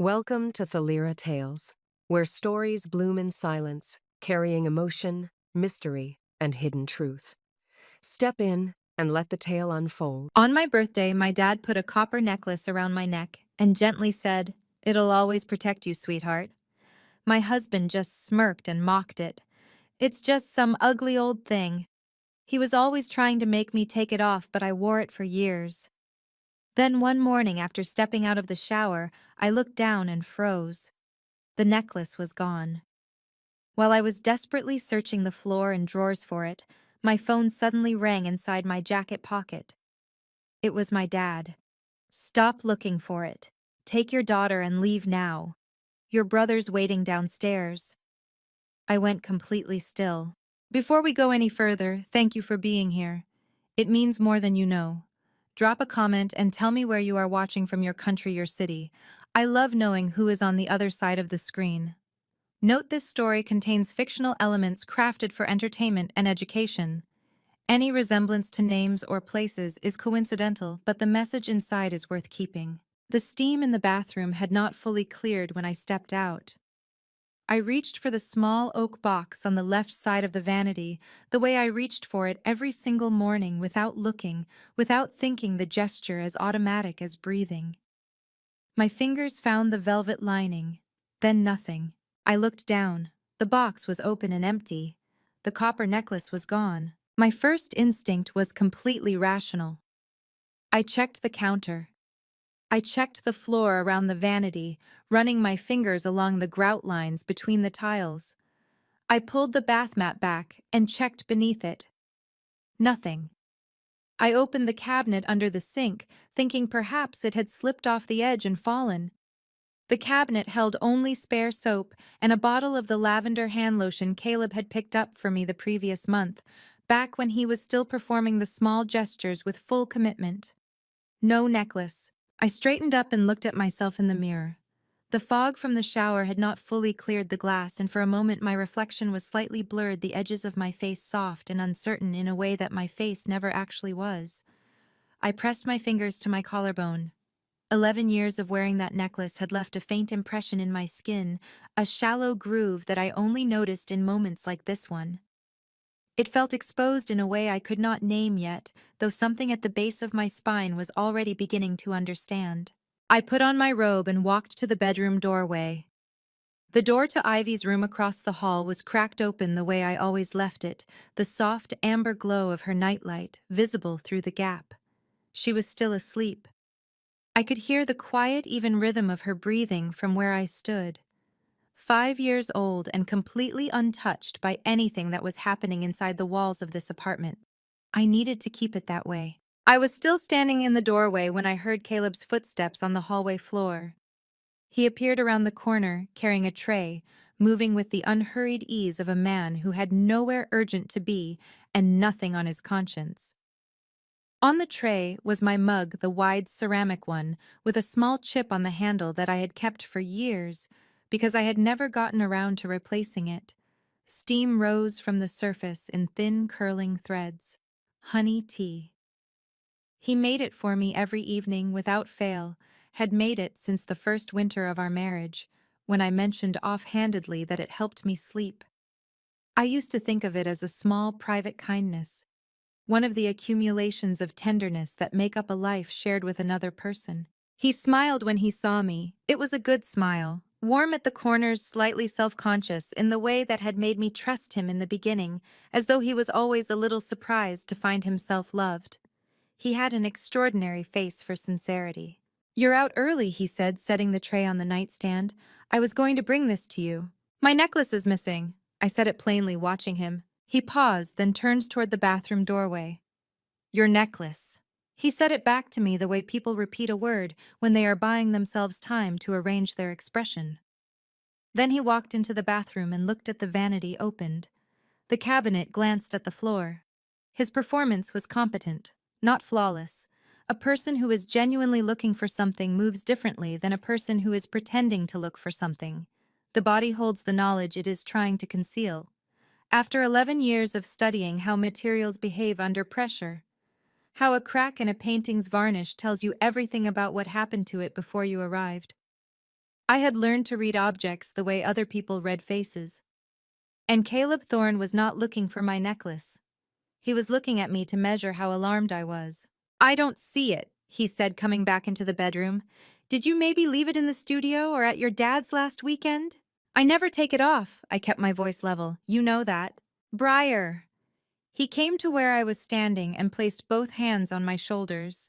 Welcome to Thalira Tales, where stories bloom in silence, carrying emotion, mystery, and hidden truth. Step in and let the tale unfold. On my birthday, my dad put a copper necklace around my neck and gently said, "It'll always protect you, sweetheart." My husband just smirked and mocked it. "It's just some ugly old thing." He was always trying to make me take it off, but I wore it for years. Then one morning, after stepping out of the shower, I looked down and froze. The necklace was gone. While I was desperately searching the floor and drawers for it, my phone suddenly rang inside my jacket pocket. It was my dad. "Stop looking for it. Take your daughter and leave now. Your brother's waiting downstairs." I went completely still. Before we go any further, thank you for being here. It means more than you know. Drop a comment and tell me where you are watching from, your country or city. I love knowing who is on the other side of the screen. Note this story contains fictional elements crafted for entertainment and education. Any resemblance to names or places is coincidental, but the message inside is worth keeping. The steam in the bathroom had not fully cleared when I stepped out. I reached for the small oak box on the left side of the vanity, the way I reached for it every single morning, without looking, without thinking, the gesture as automatic as breathing. My fingers found the velvet lining, then nothing. I looked down. The box was open and empty. The copper necklace was gone. My first instinct was completely rational. I checked the counter. I checked the floor around the vanity, running my fingers along the grout lines between the tiles. I pulled the bath mat back and checked beneath it. Nothing. I opened the cabinet under the sink, thinking perhaps it had slipped off the edge and fallen. The cabinet held only spare soap and a bottle of the lavender hand lotion Caleb had picked up for me the previous month, back when he was still performing the small gestures with full commitment. No necklace. I straightened up and looked at myself in the mirror. The fog from the shower had not fully cleared the glass, and for a moment my reflection was slightly blurred, the edges of my face soft and uncertain in a way that my face never actually was. I pressed my fingers to my collarbone. 11 years of wearing that necklace had left a faint impression in my skin, a shallow groove that I only noticed in moments like this one. It felt exposed in a way I could not name yet, though something at the base of my spine was already beginning to understand. I put on my robe and walked to the bedroom doorway. The door to Ivy's room across the hall was cracked open the way I always left it, the soft amber glow of her nightlight visible through the gap. She was still asleep. I could hear the quiet, even rhythm of her breathing from where I stood. 5 years old and completely untouched by anything that was happening inside the walls of this apartment. I needed to keep it that way. I was still standing in the doorway when I heard Caleb's footsteps on the hallway floor. He appeared around the corner, carrying a tray, moving with the unhurried ease of a man who had nowhere urgent to be and nothing on his conscience. On the tray was my mug, the wide ceramic one, with a small chip on the handle that I had kept for years because I had never gotten around to replacing it. Steam rose from the surface in thin, curling threads. Honey tea. He made it for me every evening without fail, had made it since the first winter of our marriage, when I mentioned offhandedly that it helped me sleep. I used to think of it as a small private kindness, one of the accumulations of tenderness that make up a life shared with another person. He smiled when he saw me. It was a good smile, warm at the corners, slightly self-conscious in the way that had made me trust him in the beginning, as though he was always a little surprised to find himself loved. He had an extraordinary face for sincerity. "You're out early," he said, setting the tray on the nightstand. "I was going to bring this to you." "My necklace is missing." I said it plainly, watching him. He paused, then turned toward the bathroom doorway. "Your necklace." He said it back to me the way people repeat a word when they are buying themselves time to arrange their expression. Then he walked into the bathroom and looked at the vanity opened. The cabinet glanced at the floor. His performance was competent, not flawless. A person who is genuinely looking for something moves differently than a person who is pretending to look for something. The body holds the knowledge it is trying to conceal. After 11 years of studying how materials behave under pressure, how a crack in a painting's varnish tells you everything about what happened to it before you arrived, I had learned to read objects the way other people read faces. And Caleb Thorne was not looking for my necklace. He was looking at me to measure how alarmed I was. "I don't see it," he said, coming back into the bedroom. "Did you maybe leave it in the studio or at your dad's last weekend?" "I never take it off," I kept my voice level. "You know that." "Briar." He came to where I was standing and placed both hands on my shoulders.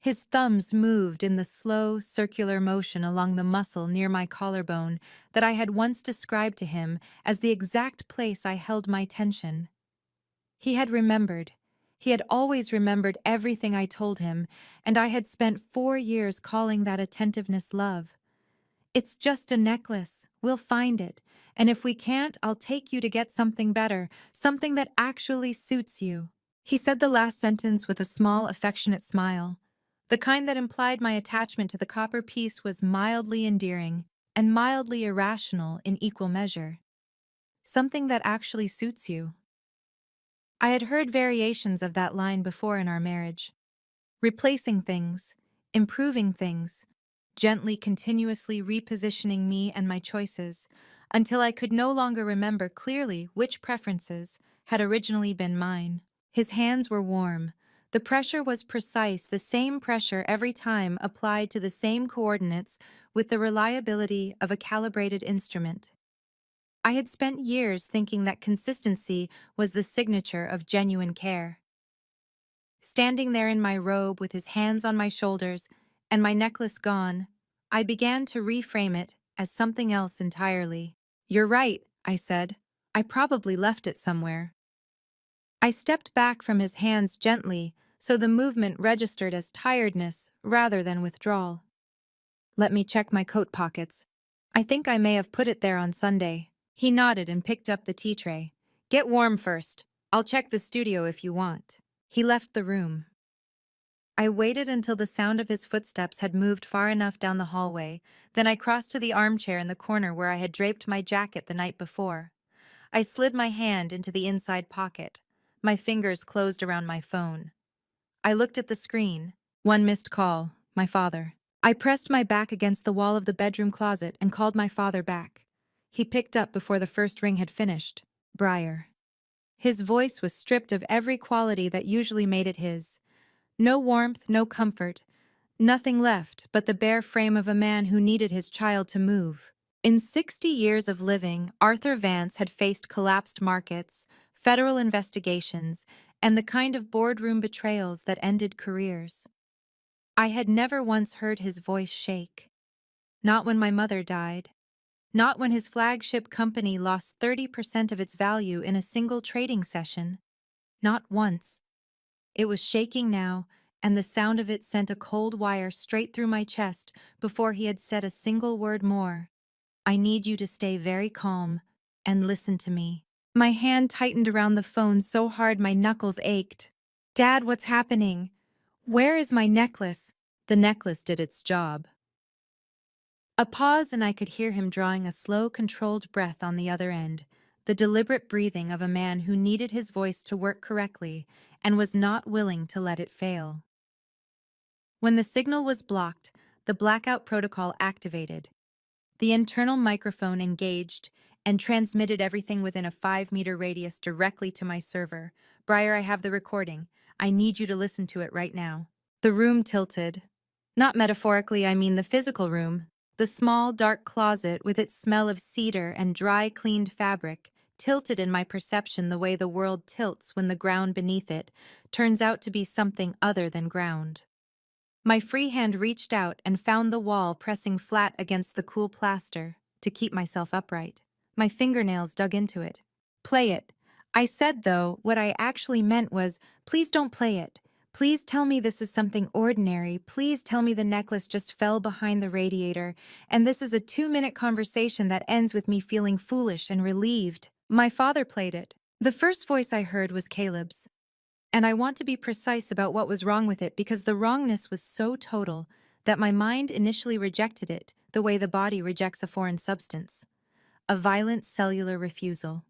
His thumbs moved in the slow, circular motion along the muscle near my collarbone that I had once described to him as the exact place I held my tension. He had remembered. He had always remembered everything I told him, and I had spent 4 years calling that attentiveness love. "It's just a necklace. We'll find it. And if we can't, I'll take you to get something better, something that actually suits you." He said the last sentence with a small, affectionate smile, the kind that implied my attachment to the copper piece was mildly endearing and mildly irrational in equal measure. Something that actually suits you. I had heard variations of that line before in our marriage. Replacing things, improving things, gently, continuously repositioning me and my choices until I could no longer remember clearly which preferences had originally been mine. His hands were warm. The pressure was precise, the same pressure every time applied to the same coordinates with the reliability of a calibrated instrument. I had spent years thinking that consistency was the signature of genuine care. Standing there in my robe with his hands on my shoulders and my necklace gone, I began to reframe it as something else entirely. "You're right," I said. "I probably left it somewhere." I stepped back from his hands gently so the movement registered as tiredness rather than withdrawal. "Let me check my coat pockets. I think I may have put it there on Sunday." He nodded and picked up the tea tray. "Get warm first. I'll check the studio if you want." He left the room. I waited until the sound of his footsteps had moved far enough down the hallway, then I crossed to the armchair in the corner where I had draped my jacket the night before. I slid my hand into the inside pocket. My fingers closed around my phone. I looked at the screen. One missed call, my father. I pressed my back against the wall of the bedroom closet and called my father back. He picked up before the first ring had finished. Briar. His voice was stripped of every quality that usually made it his. No warmth, no comfort. Nothing left but the bare frame of a man who needed his child to move. In 60 years of living, Arthur Vance had faced collapsed markets, federal investigations, and the kind of boardroom betrayals that ended careers. I had never once heard his voice shake. Not when my mother died. Not when his flagship company lost 30% of its value in a single trading session. Not once. It was shaking now, and the sound of it sent a cold wire straight through my chest before he had said a single word more. "I need you to stay very calm and listen to me." My hand tightened around the phone so hard my knuckles ached. "Dad, what's happening? Where is my necklace?" The necklace did its job. A pause, and I could hear him drawing a slow, controlled breath on the other end, the deliberate breathing of a man who needed his voice to work correctly and was not willing to let it fail. When the signal was blocked, the blackout protocol activated. The internal microphone engaged and transmitted everything within a 5-meter radius directly to my server. "Briar, I have the recording. I need you to listen to it right now." The room tilted. Not metaphorically, I mean the physical room. The small, dark closet with its smell of cedar and dry, cleaned fabric tilted in my perception the way the world tilts when the ground beneath it turns out to be something other than ground. My free hand reached out and found the wall pressing flat against the cool plaster to keep myself upright. My fingernails dug into it. "Play it." I said, though, what I actually meant was, "Please don't play it. Please tell me this is something ordinary. Please tell me the necklace just fell behind the radiator, and this is a 2-minute conversation that ends with me feeling foolish and relieved." My father played it. The first voice I heard was Caleb's. And I want to be precise about what was wrong with it because the wrongness was so total that my mind initially rejected it the way the body rejects a foreign substance. A violent cellular refusal.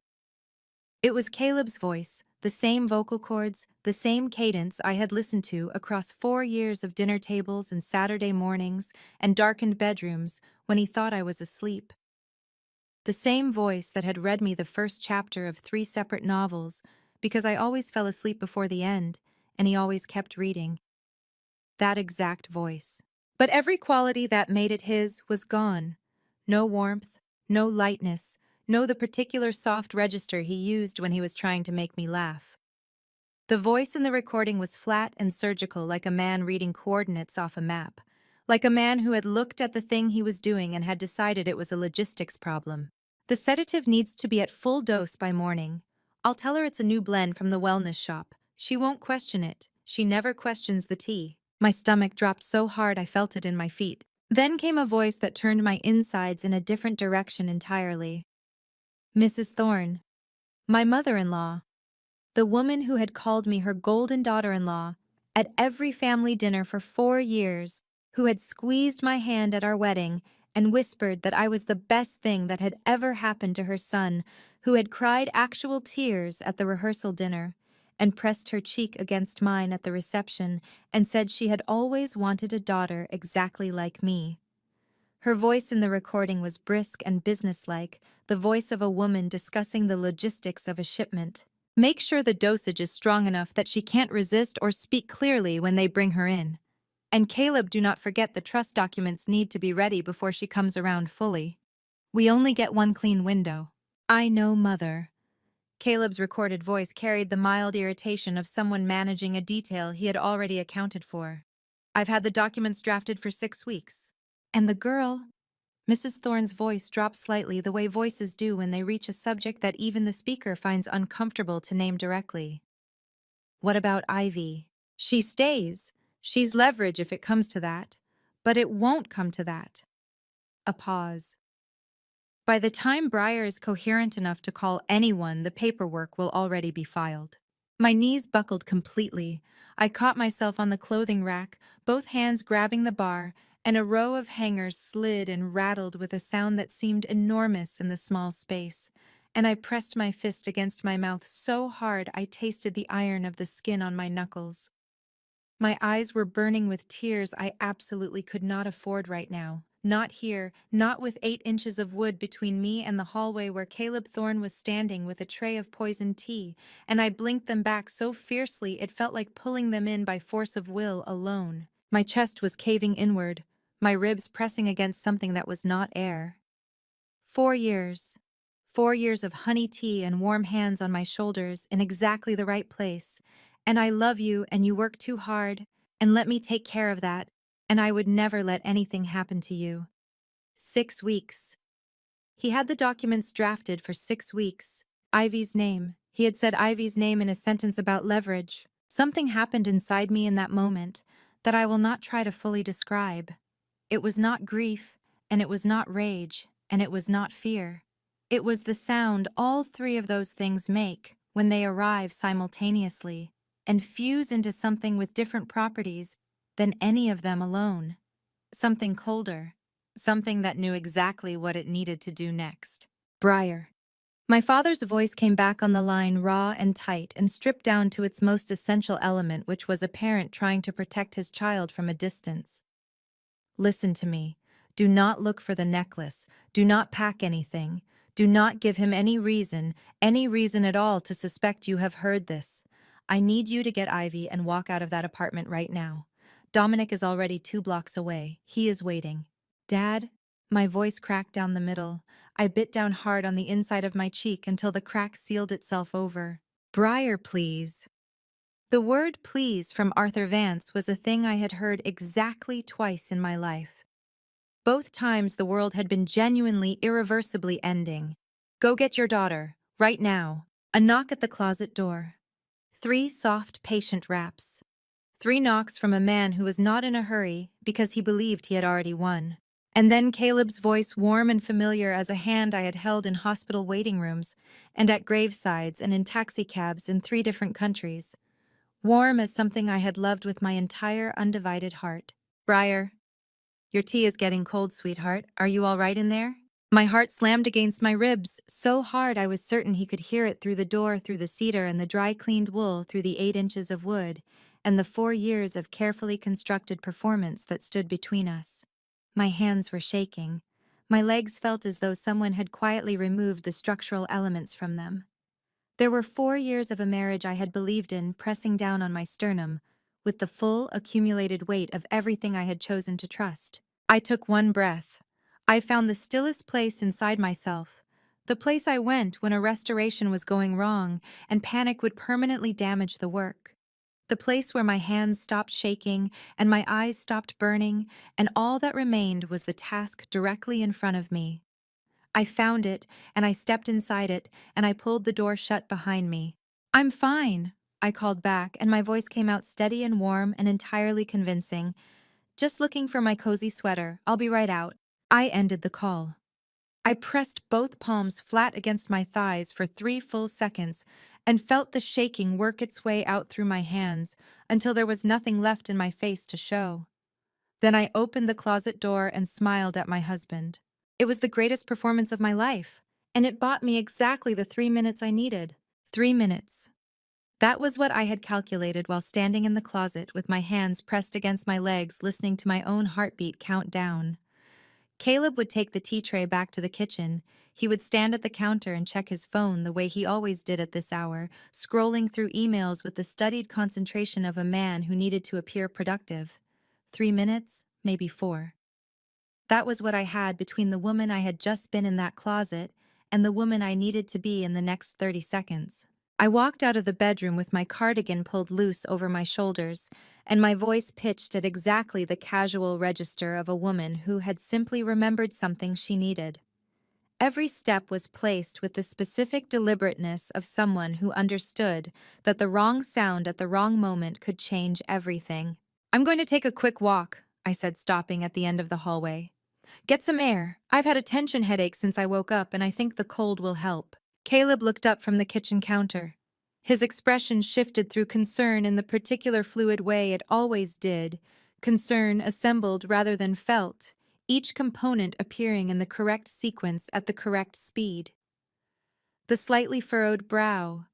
It was Caleb's voice, the same vocal cords, the same cadence I had listened to across 4 years of dinner tables and Saturday mornings and darkened bedrooms when he thought I was asleep. The same voice that had read me the first chapter of 3 separate novels, because I always fell asleep before the end, and he always kept reading. That exact voice. But every quality that made it his was gone. No warmth, no lightness, no the particular soft register he used when he was trying to make me laugh. The voice in the recording was flat and surgical, like a man reading coordinates off a map, like a man who had looked at the thing he was doing and had decided it was a logistics problem. The sedative needs to be at full dose by morning. I'll tell her it's a new blend from the wellness shop. She won't question it. She never questions the tea. My stomach dropped so hard I felt it in my feet. Then came a voice that turned my insides in a different direction entirely. Mrs. Thorne, my mother-in-law. The woman who had called me her golden daughter-in-law at every family dinner for 4 years, who had squeezed my hand at our wedding and whispered that I was the best thing that had ever happened to her son, who had cried actual tears at the rehearsal dinner and pressed her cheek against mine at the reception and said she had always wanted a daughter exactly like me. Her voice in the recording was brisk and businesslike, the voice of a woman discussing the logistics of a shipment. Make sure the dosage is strong enough that she can't resist or speak clearly when they bring her in. And Caleb, do not forget the trust documents need to be ready before she comes around fully. We only get one clean window. I know, Mother. Caleb's recorded voice carried the mild irritation of someone managing a detail he had already accounted for. I've had the documents drafted for 6 weeks. And the girl? Mrs. Thorne's voice dropped slightly, the way voices do when they reach a subject that even the speaker finds uncomfortable to name directly. What about Ivy? She stays. She's leverage if it comes to that. But it won't come to that. A pause. By the time Breyer is coherent enough to call anyone, the paperwork will already be filed. My knees buckled completely. I caught myself on the clothing rack, both hands grabbing the bar, and a row of hangers slid and rattled with a sound that seemed enormous in the small space. And I pressed my fist against my mouth so hard I tasted the iron of the skin on my knuckles. My eyes were burning with tears I absolutely could not afford right now. Not here, not with 8 inches of wood between me and the hallway where Caleb Thorne was standing with a tray of poisoned tea, and I blinked them back so fiercely it felt like pulling them in by force of will alone. My chest was caving inward, my ribs pressing against something that was not air. 4 years. 4 years of honey tea and warm hands on my shoulders in exactly the right place. And I love you and you work too hard, and let me take care of that, and I would never let anything happen to you. 6 weeks. He had the documents drafted for 6 weeks. Ivy's name. He had said Ivy's name in a sentence about leverage. Something happened inside me in that moment that I will not try to fully describe. It was not grief, and it was not rage, and it was not fear. It was the sound all 3 of those things make when they arrive simultaneously and fuse into something with different properties than any of them alone. Something colder, something that knew exactly what it needed to do next. Breyer. My father's voice came back on the line raw and tight and stripped down to its most essential element, which was a parent trying to protect his child from a distance. Listen to me. Do not look for the necklace. Do not pack anything. Do not give him any reason at all to suspect you have heard this. I need you to get Ivy and walk out of that apartment right now. Dominic is already 2 blocks away. He is waiting. Dad? My voice cracked down the middle. I bit down hard on the inside of my cheek until the crack sealed itself over. Breyer, please. The word please from Arthur Vance was a thing I had heard exactly twice in my life. Both times the world had been genuinely, irreversibly ending. Go get your daughter, right now. A knock at the closet door. 3 soft, patient raps. 3 knocks from a man who was not in a hurry because he believed he had already won. And then Caleb's voice, warm and familiar as a hand I had held in hospital waiting rooms and at gravesides and in taxicabs in 3 different countries. Warm as something I had loved with my entire undivided heart. Breyer, your tea is getting cold, sweetheart. Are you all right in there? My heart slammed against my ribs, so hard I was certain he could hear it through the door, through the cedar and the dry-cleaned wool, through the 8 inches of wood, and the 4 years of carefully constructed performance that stood between us. My hands were shaking. My legs felt as though someone had quietly removed the structural elements from them. There were 4 years of a marriage I had believed in pressing down on my sternum, with the full, accumulated weight of everything I had chosen to trust. I took one breath. I found the stillest place inside myself, the place I went when a restoration was going wrong and panic would permanently damage the work. The place where my hands stopped shaking and my eyes stopped burning, and all that remained was the task directly in front of me. I found it, and I stepped inside it, and I pulled the door shut behind me. "I'm fine," I called back, and my voice came out steady and warm and entirely convincing. "Just looking for my cozy sweater. I'll be right out." I ended the call. I pressed both palms flat against my thighs for 3 full seconds and felt the shaking work its way out through my hands until there was nothing left in my face to show. Then I opened the closet door and smiled at my husband. It was the greatest performance of my life, and it bought me exactly the 3 minutes I needed. 3 minutes. That was what I had calculated while standing in the closet with my hands pressed against my legs, listening to my own heartbeat count down. Caleb would take the tea tray back to the kitchen. He would stand at the counter and check his phone the way he always did at this hour, scrolling through emails with the studied concentration of a man who needed to appear productive. 3 minutes, maybe 4. That was what I had between the woman I had just been in that closet and the woman I needed to be in the next 30 seconds. I walked out of the bedroom with my cardigan pulled loose over my shoulders and my voice pitched at exactly the casual register of a woman who had simply remembered something she needed. Every step was placed with the specific deliberateness of someone who understood that the wrong sound at the wrong moment could change everything. "I'm going to take a quick walk," I said, stopping at the end of the hallway. "Get some air. I've had a tension headache since I woke up, and I think the cold will help." Caleb looked up from the kitchen counter. His expression shifted through concern in the particular fluid way it always did, concern assembled rather than felt, each component appearing in the correct sequence at the correct speed. The slightly furrowed brow,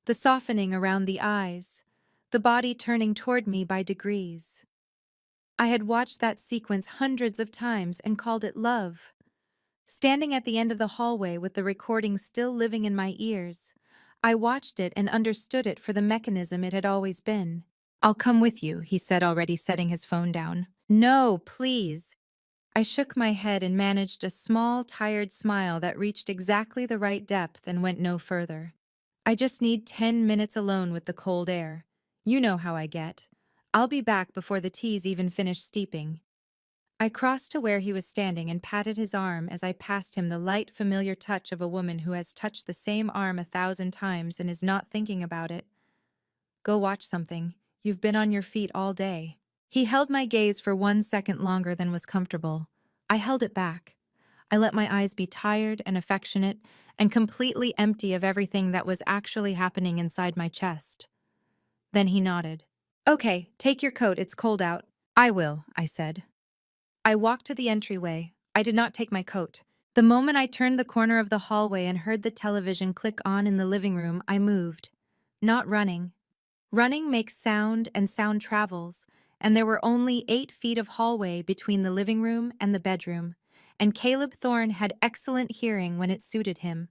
the softening around the eyes, the body turning toward me by degrees. I had watched that sequence hundreds of times and called it love. Standing at the end of the hallway with the recording still living in my ears, I watched it and understood it for the mechanism it had always been. "I'll come with you," he said, already setting his phone down. "No, please." I shook my head and managed a small, tired smile that reached exactly the right depth and went no further. "I just need 10 minutes alone with the cold air. You know how I get. I'll be back before the tea's even finished steeping." I crossed to where he was standing and patted his arm as I passed him, the light, familiar touch of a woman who has touched the same arm 1,000 times and is not thinking about it. "Go watch something. You've been on your feet all day." He held my gaze for 1 second longer than was comfortable. I held it back. I let my eyes be tired and affectionate and completely empty of everything that was actually happening inside my chest. Then he nodded. "Okay, take your coat, it's cold out." "I will," I said. I walked to the entryway. I did not take my coat. The moment I turned the corner of the hallway and heard the television click on in the living room, I moved. Not running. Running makes sound and sound travels, and there were only 8 feet of hallway between the living room and the bedroom, and Caleb Thorne had excellent hearing when it suited him.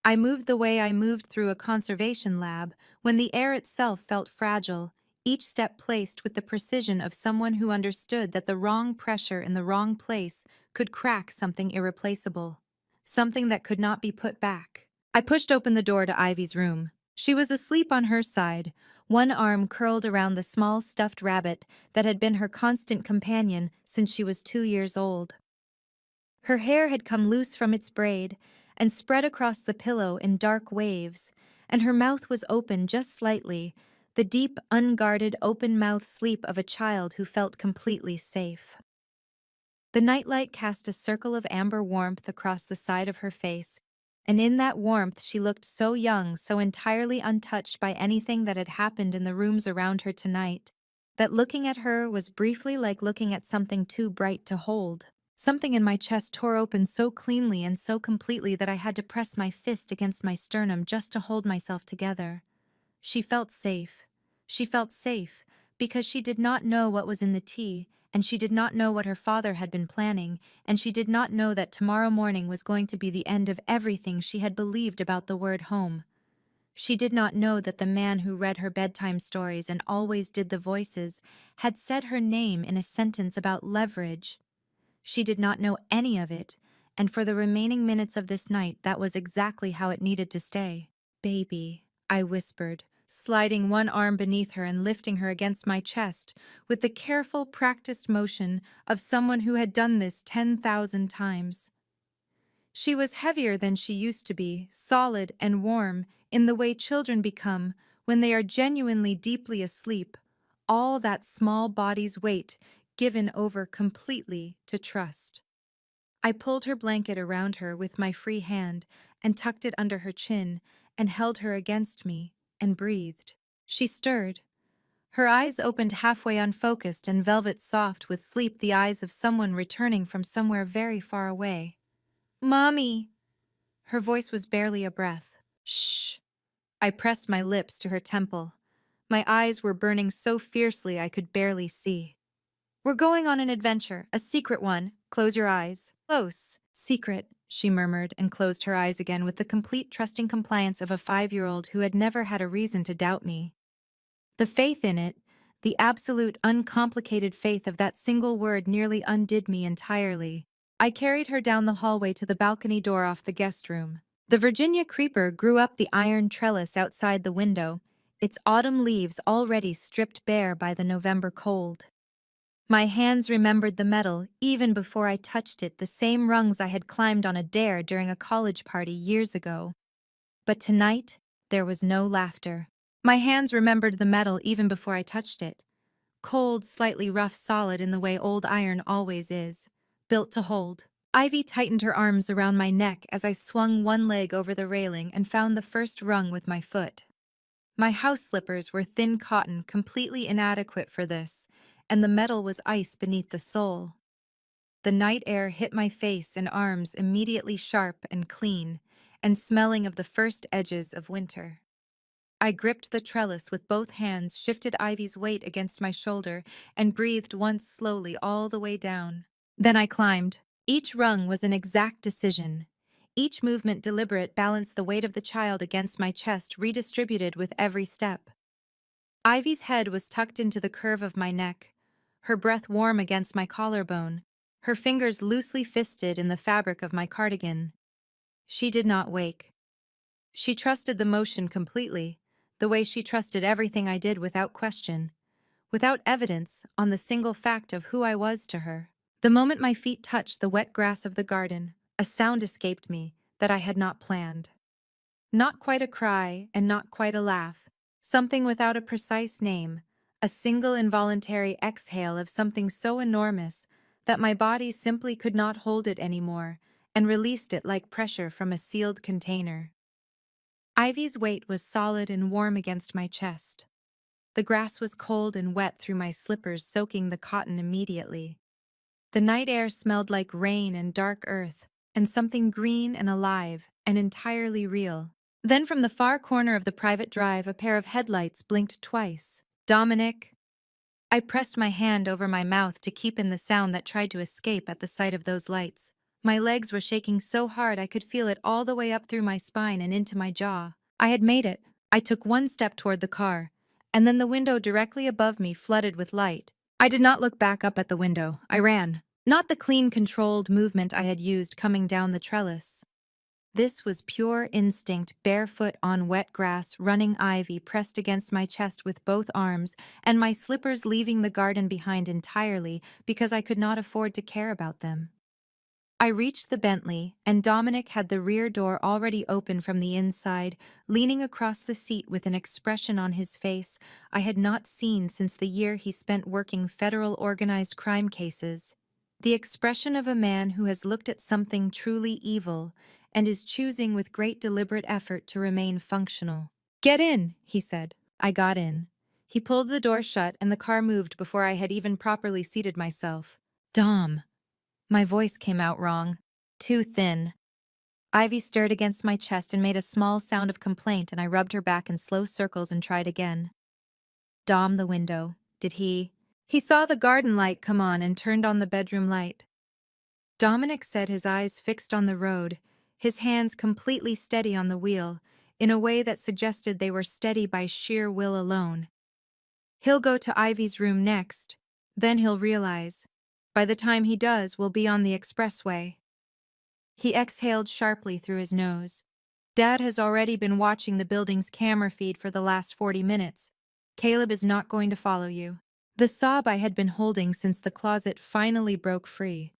I moved the way I moved through a conservation lab when the air itself felt fragile, each step placed with the precision of someone who understood that the wrong pressure in the wrong place could crack something irreplaceable, something that could not be put back. I pushed open the door to Ivy's room. She was asleep on her side, one arm curled around the small stuffed rabbit that had been her constant companion since she was 2 years old. Her hair had come loose from its braid and spread across the pillow in dark waves, and her mouth was open just slightly, the deep, unguarded, open-mouthed sleep of a child who felt completely safe. The nightlight cast a circle of amber warmth across the side of her face, and in that warmth she looked so young, so entirely untouched by anything that had happened in the rooms around her tonight, that looking at her was briefly like looking at something too bright to hold. Something in my chest tore open so cleanly and so completely that I had to press my fist against my sternum just to hold myself together. She felt safe. She felt safe because she did not know what was in the tea, and she did not know what her father had been planning, and she did not know that tomorrow morning was going to be the end of everything she had believed about the word home. She did not know that the man who read her bedtime stories and always did the voices had said her name in a sentence about leverage. She did not know any of it, and for the remaining minutes of this night, that was exactly how it needed to stay. Baby, I whispered, sliding one arm beneath her and lifting her against my chest with the careful, practiced motion of someone who had done this 10,000 times. She was heavier than she used to be, solid and warm, in the way children become when they are genuinely deeply asleep, all that small body's weight given over completely to trust. I pulled her blanket around her with my free hand and tucked it under her chin and held her against me and breathed. She stirred. Her eyes opened halfway unfocused and velvet soft with sleep, the eyes of someone returning from somewhere very far away. Mommy! Her voice was barely a breath. Shh! I pressed my lips to her temple. My eyes were burning so fiercely I could barely see. We're going on an adventure, a secret one. Close your eyes. Close. Secret, she murmured and closed her eyes again with the complete trusting compliance of a 5-year-old who had never had a reason to doubt me. The faith in it, the absolute uncomplicated faith of that single word nearly undid me entirely. I carried her down the hallway to the balcony door off the guest room. The Virginia creeper grew up the iron trellis outside the window, its autumn leaves already stripped bare by the November cold. My hands remembered the metal even before I touched it, the same rungs I had climbed on a dare during a college party years ago. But tonight, there was no laughter. My hands remembered the metal even before I touched it. Cold, slightly rough solid in the way old iron always is. Built to hold. Ivy tightened her arms around my neck as I swung one leg over the railing and found the first rung with my foot. My house slippers were thin cotton, completely inadequate for this, and the metal was ice beneath the sole. The night air hit my face and arms immediately sharp and clean, and smelling of the first edges of winter. I gripped the trellis with both hands, shifted Ivy's weight against my shoulder, and breathed once slowly all the way down. Then I climbed. Each rung was an exact decision. Each movement deliberate, balanced the weight of the child against my chest, redistributed with every step. Ivy's head was tucked into the curve of my neck, her breath warm against my collarbone, her fingers loosely fisted in the fabric of my cardigan. She did not wake. She trusted the motion completely, the way she trusted everything I did without question, without evidence on the single fact of who I was to her. The moment my feet touched the wet grass of the garden, a sound escaped me that I had not planned. Not quite a cry and not quite a laugh, something without a precise name, a single involuntary exhale of something so enormous that my body simply could not hold it anymore and released it like pressure from a sealed container. Ivy's weight was solid and warm against my chest. The grass was cold and wet through my slippers, soaking the cotton immediately. The night air smelled like rain and dark earth, and something green and alive and entirely real. Then from the far corner of the private drive, a pair of headlights blinked twice. Dominic! I pressed my hand over my mouth to keep in the sound that tried to escape at the sight of those lights. My legs were shaking so hard I could feel it all the way up through my spine and into my jaw. I had made it. I took one step toward the car, and then the window directly above me flooded with light. I did not look back up at the window. I ran. Not the clean, controlled movement I had used coming down the trellis. This was pure instinct, barefoot on wet grass, running Ivy pressed against my chest with both arms, and my slippers leaving the garden behind entirely because I could not afford to care about them. I reached the Bentley, and Dominic had the rear door already open from the inside, leaning across the seat with an expression on his face I had not seen since the year he spent working federal organized crime cases. The expression of a man who has looked at something truly evil and is choosing with great deliberate effort to remain functional. "Get in," he said. I got in. He pulled the door shut and the car moved before I had even properly seated myself. "Dom." My voice came out wrong. Too thin. Ivy stirred against my chest and made a small sound of complaint, and I rubbed her back in slow circles and tried again. Dom the window. Did he? He saw the garden light come on and turned on the bedroom light. Dominic said, his eyes fixed on the road, his hands completely steady on the wheel, in a way that suggested they were steady by sheer will alone. He'll go to Ivy's room next, then he'll realize. By the time he does, we'll be on the expressway. He exhaled sharply through his nose. Dad has already been watching the building's camera feed for the last 40 minutes. Caleb is not going to follow you. The sob I had been holding since the closet finally broke free.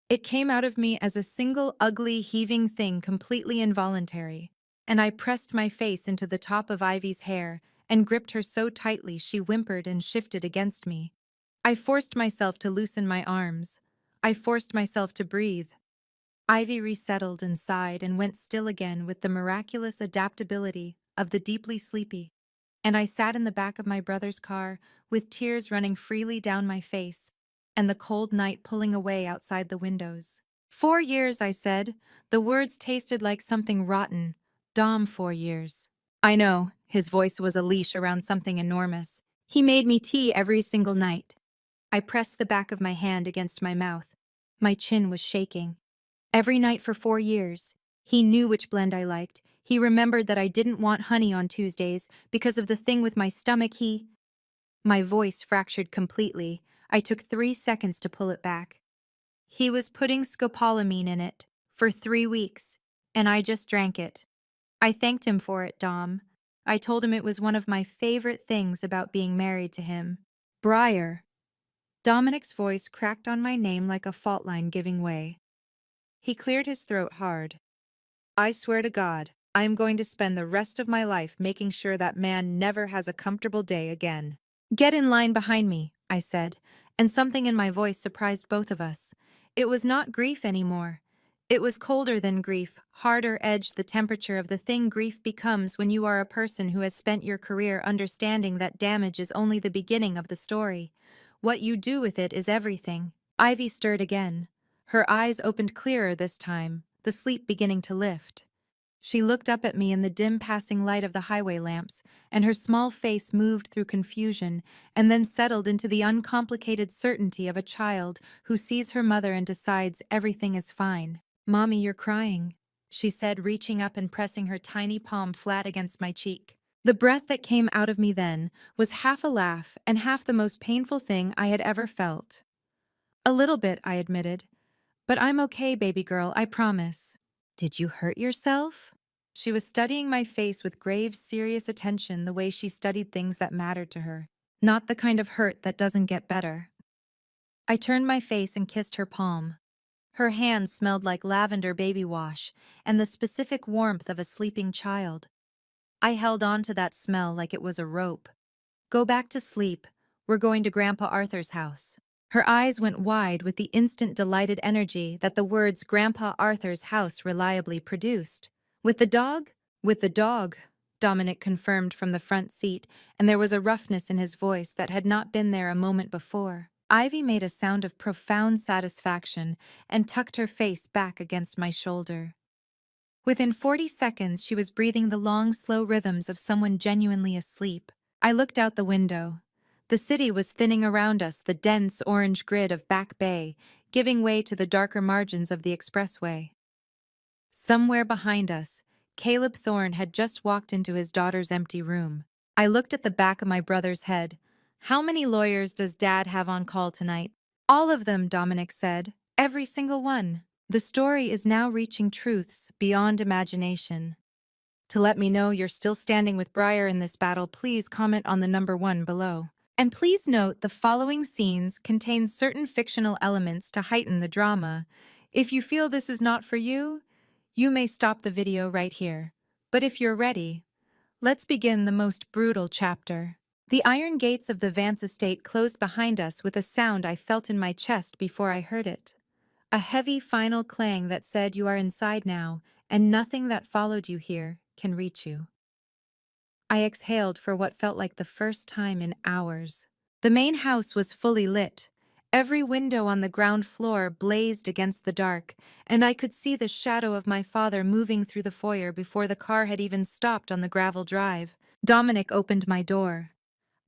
It came out of me as a single ugly, heaving thing, completely involuntary, and I pressed my face into the top of Ivy's hair and gripped her so tightly she whimpered and shifted against me. I forced myself to loosen my arms. I forced myself to breathe. Ivy resettled and sighed and went still again with the miraculous adaptability of the deeply sleepy, and I sat in the back of my brother's car with tears running freely down my face and the cold night pulling away outside the windows. 4 years, I said. The words tasted like something rotten. Dom, 4 years. I know, his voice was a leash around something enormous. He made me tea every single night. I pressed the back of my hand against my mouth. My chin was shaking. Every night for 4 years. He knew which blend I liked. He remembered that I didn't want honey on Tuesdays because of the thing with my stomach. My voice fractured completely. I took 3 seconds to pull it back. He was putting scopolamine in it for 3 weeks, and I just drank it. I thanked him for it, Dom. I told him it was one of my favorite things about being married to him. Briar. Dominic's voice cracked on my name like a fault line giving way. He cleared his throat hard. I swear to God, I am going to spend the rest of my life making sure that man never has a comfortable day again. Get in line behind me, I said, and something in my voice surprised both of us. It was not grief anymore. It was colder than grief, harder edged, the temperature of the thing grief becomes when you are a person who has spent your career understanding that damage is only the beginning of the story. What you do with it is everything. Ivy stirred again. Her eyes opened clearer this time, the sleep beginning to lift. She looked up at me in the dim passing light of the highway lamps, and her small face moved through confusion and then settled into the uncomplicated certainty of a child who sees her mother and decides everything is fine. Mommy, you're crying, she said, reaching up and pressing her tiny palm flat against my cheek. The breath that came out of me then was half a laugh and half the most painful thing I had ever felt. A little bit, I admitted. But I'm okay, baby girl, I promise. Did you hurt yourself? She was studying my face with grave, serious attention, the way she studied things that mattered to her. Not the kind of hurt that doesn't get better. I turned my face and kissed her palm. Her hand smelled like lavender baby wash and the specific warmth of a sleeping child. I held on to that smell like it was a rope. Go back to sleep. We're going to Grandpa Arthur's house. Her eyes went wide with the instant delighted energy that the words Grandpa Arthur's house reliably produced. With the dog? With the dog, Dominic confirmed from the front seat, and there was a roughness in his voice that had not been there a moment before. Ivy made a sound of profound satisfaction and tucked her face back against my shoulder. Within 40 seconds, she was breathing the long, slow rhythms of someone genuinely asleep. I looked out the window. The city was thinning around us, the dense orange grid of Back Bay, giving way to the darker margins of the expressway. Somewhere behind us, Caleb Thorne had just walked into his daughter's empty room. I looked at the back of my brother's head. How many lawyers does Dad have on call tonight? All of them, Dominic said. Every single one. The story is now reaching truths beyond imagination. To let me know you're still standing with Briar in this battle, please comment on the number 1 below. And please note the following scenes contain certain fictional elements to heighten the drama. If you feel this is not for you, you may stop the video right here. But if you're ready, let's begin the most brutal chapter. The iron gates of the Vance estate closed behind us with a sound I felt in my chest before I heard it. A heavy final clang that said you are inside now, and nothing that followed you here can reach you. I exhaled for what felt like the first time in hours. The main house was fully lit. Every window on the ground floor blazed against the dark, and I could see the shadow of my father moving through the foyer before the car had even stopped on the gravel drive. Dominic opened my door.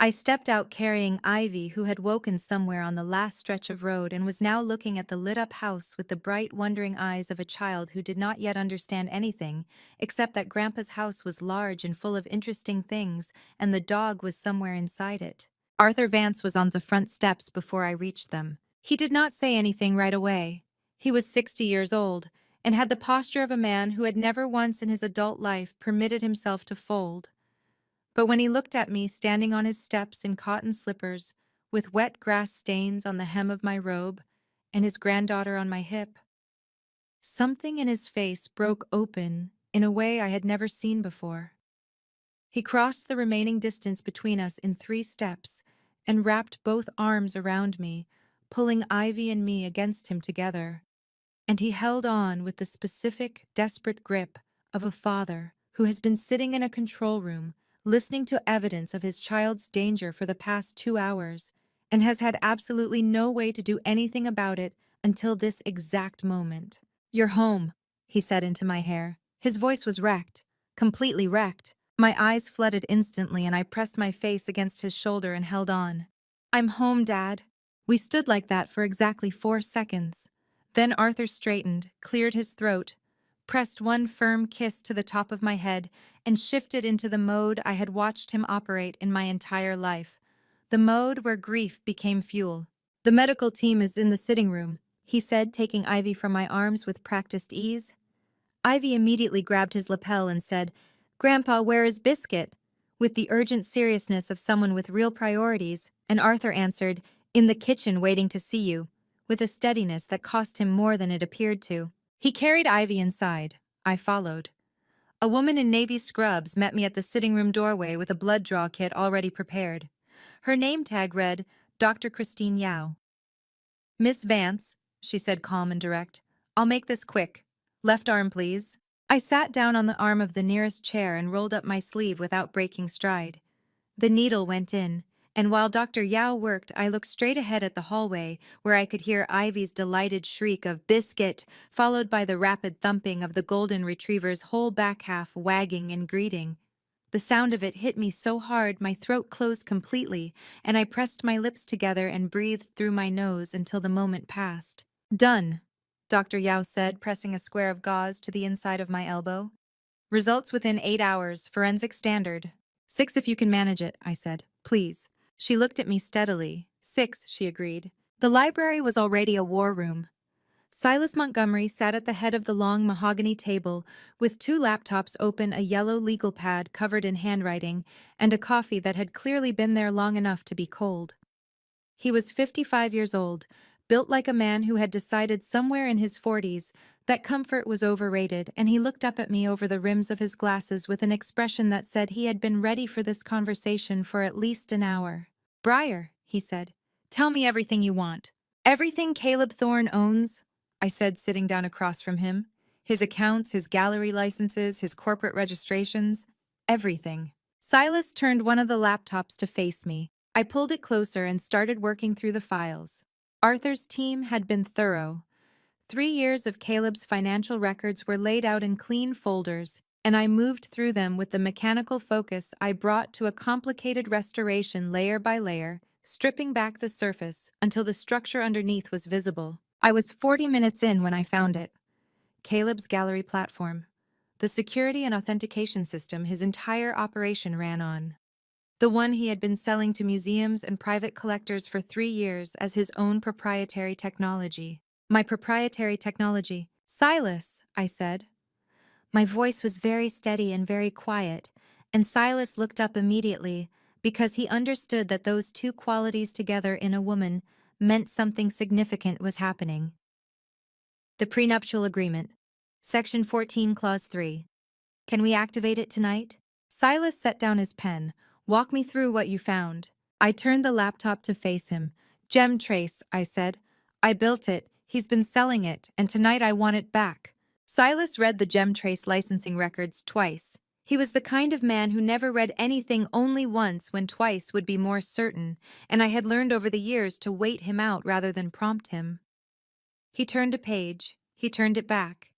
I stepped out carrying Ivy, who had woken somewhere on the last stretch of road and was now looking at the lit-up house with the bright, wondering eyes of a child who did not yet understand anything, except that Grandpa's house was large and full of interesting things, and the dog was somewhere inside it. Arthur Vance was on the front steps before I reached them. He did not say anything right away. He was 60 years old, and had the posture of a man who had never once in his adult life permitted himself to fold. But when he looked at me standing on his steps in cotton slippers, with wet grass stains on the hem of my robe, and his granddaughter on my hip, something in his face broke open in a way I had never seen before. He crossed the remaining distance between us in 3 steps and wrapped both arms around me, pulling Ivy and me against him together. And he held on with the specific, desperate grip of a father who has been sitting in a control room, listening to evidence of his child's danger for the past 2 hours, and has had absolutely no way to do anything about it until this exact moment. "You're home," he said into my hair. His voice was wrecked, completely wrecked. My eyes flooded instantly, and I pressed my face against his shoulder and held on. "I'm home, Dad." We stood like that for exactly 4 seconds. Then Arthur straightened, cleared his throat, pressed one firm kiss to the top of my head, and shifted into the mode I had watched him operate in my entire life, the mode where grief became fuel. "The medical team is in the sitting room," he said, taking Ivy from my arms with practiced ease. Ivy immediately grabbed his lapel and said, "Grandpa, where is Biscuit?" with the urgent seriousness of someone with real priorities, and Arthur answered, "In the kitchen waiting to see you," with a steadiness that cost him more than it appeared to. He carried Ivy inside. I followed. A woman in navy scrubs met me at the sitting room doorway with a blood draw kit already prepared. Her name tag read, Dr. Christine Yao. "Miss Vance," she said, calm and direct, "I'll make this quick. Left arm, please." I sat down on the arm of the nearest chair and rolled up my sleeve without breaking stride. The needle went in, and while Dr. Yao worked, I looked straight ahead at the hallway, where I could hear Ivy's delighted shriek of "Biscuit," followed by the rapid thumping of the golden retriever's whole back half wagging in greeting. The sound of it hit me so hard my throat closed completely, and I pressed my lips together and breathed through my nose until the moment passed. "Done," Dr. Yao said, pressing a square of gauze to the inside of my elbow. "Results within 8 hours, forensic standard." "6 if you can manage it," I said. "Please." She looked at me steadily. 6, she agreed. The library was already a war room. Silas Montgomery sat at the head of the long mahogany table, with 2 laptops open, a yellow legal pad covered in handwriting, and a coffee that had clearly been there long enough to be cold. He was 55 years old, built like a man who had decided somewhere in his 40s that comfort was overrated, and he looked up at me over the rims of his glasses with an expression that said he had been ready for this conversation for at least an hour. "Briar," he said, "tell me everything you want." "Everything Caleb Thorne owns," I said, sitting down across from him. "His accounts, his gallery licenses, his corporate registrations, everything." Silas turned one of the laptops to face me. I pulled it closer and started working through the files. Arthur's team had been thorough. 3 years of Caleb's financial records were laid out in clean folders, and I moved through them with the mechanical focus I brought to a complicated restoration layer by layer, stripping back the surface until the structure underneath was visible. I was 40 minutes in when I found it. Caleb's gallery platform. The security and authentication system his entire operation ran on. The one he had been selling to museums and private collectors for 3 years as his own proprietary technology. "My proprietary technology." "Silas," I said. My voice was very steady and very quiet, and Silas looked up immediately because he understood that those 2 qualities together in a woman meant something significant was happening. "The prenuptial agreement. Section 14, Clause 3. Can we activate it tonight?" Silas set down his pen. "Walk me through what you found." I turned the laptop to face him. "Gem Trace," I said. "I built it. He's been selling it, and tonight I want it back." Silas read the Gem Trace licensing records twice. He was the kind of man who never read anything only once when twice would be more certain, and I had learned over the years to wait him out rather than prompt him. He turned a page. He turned it back.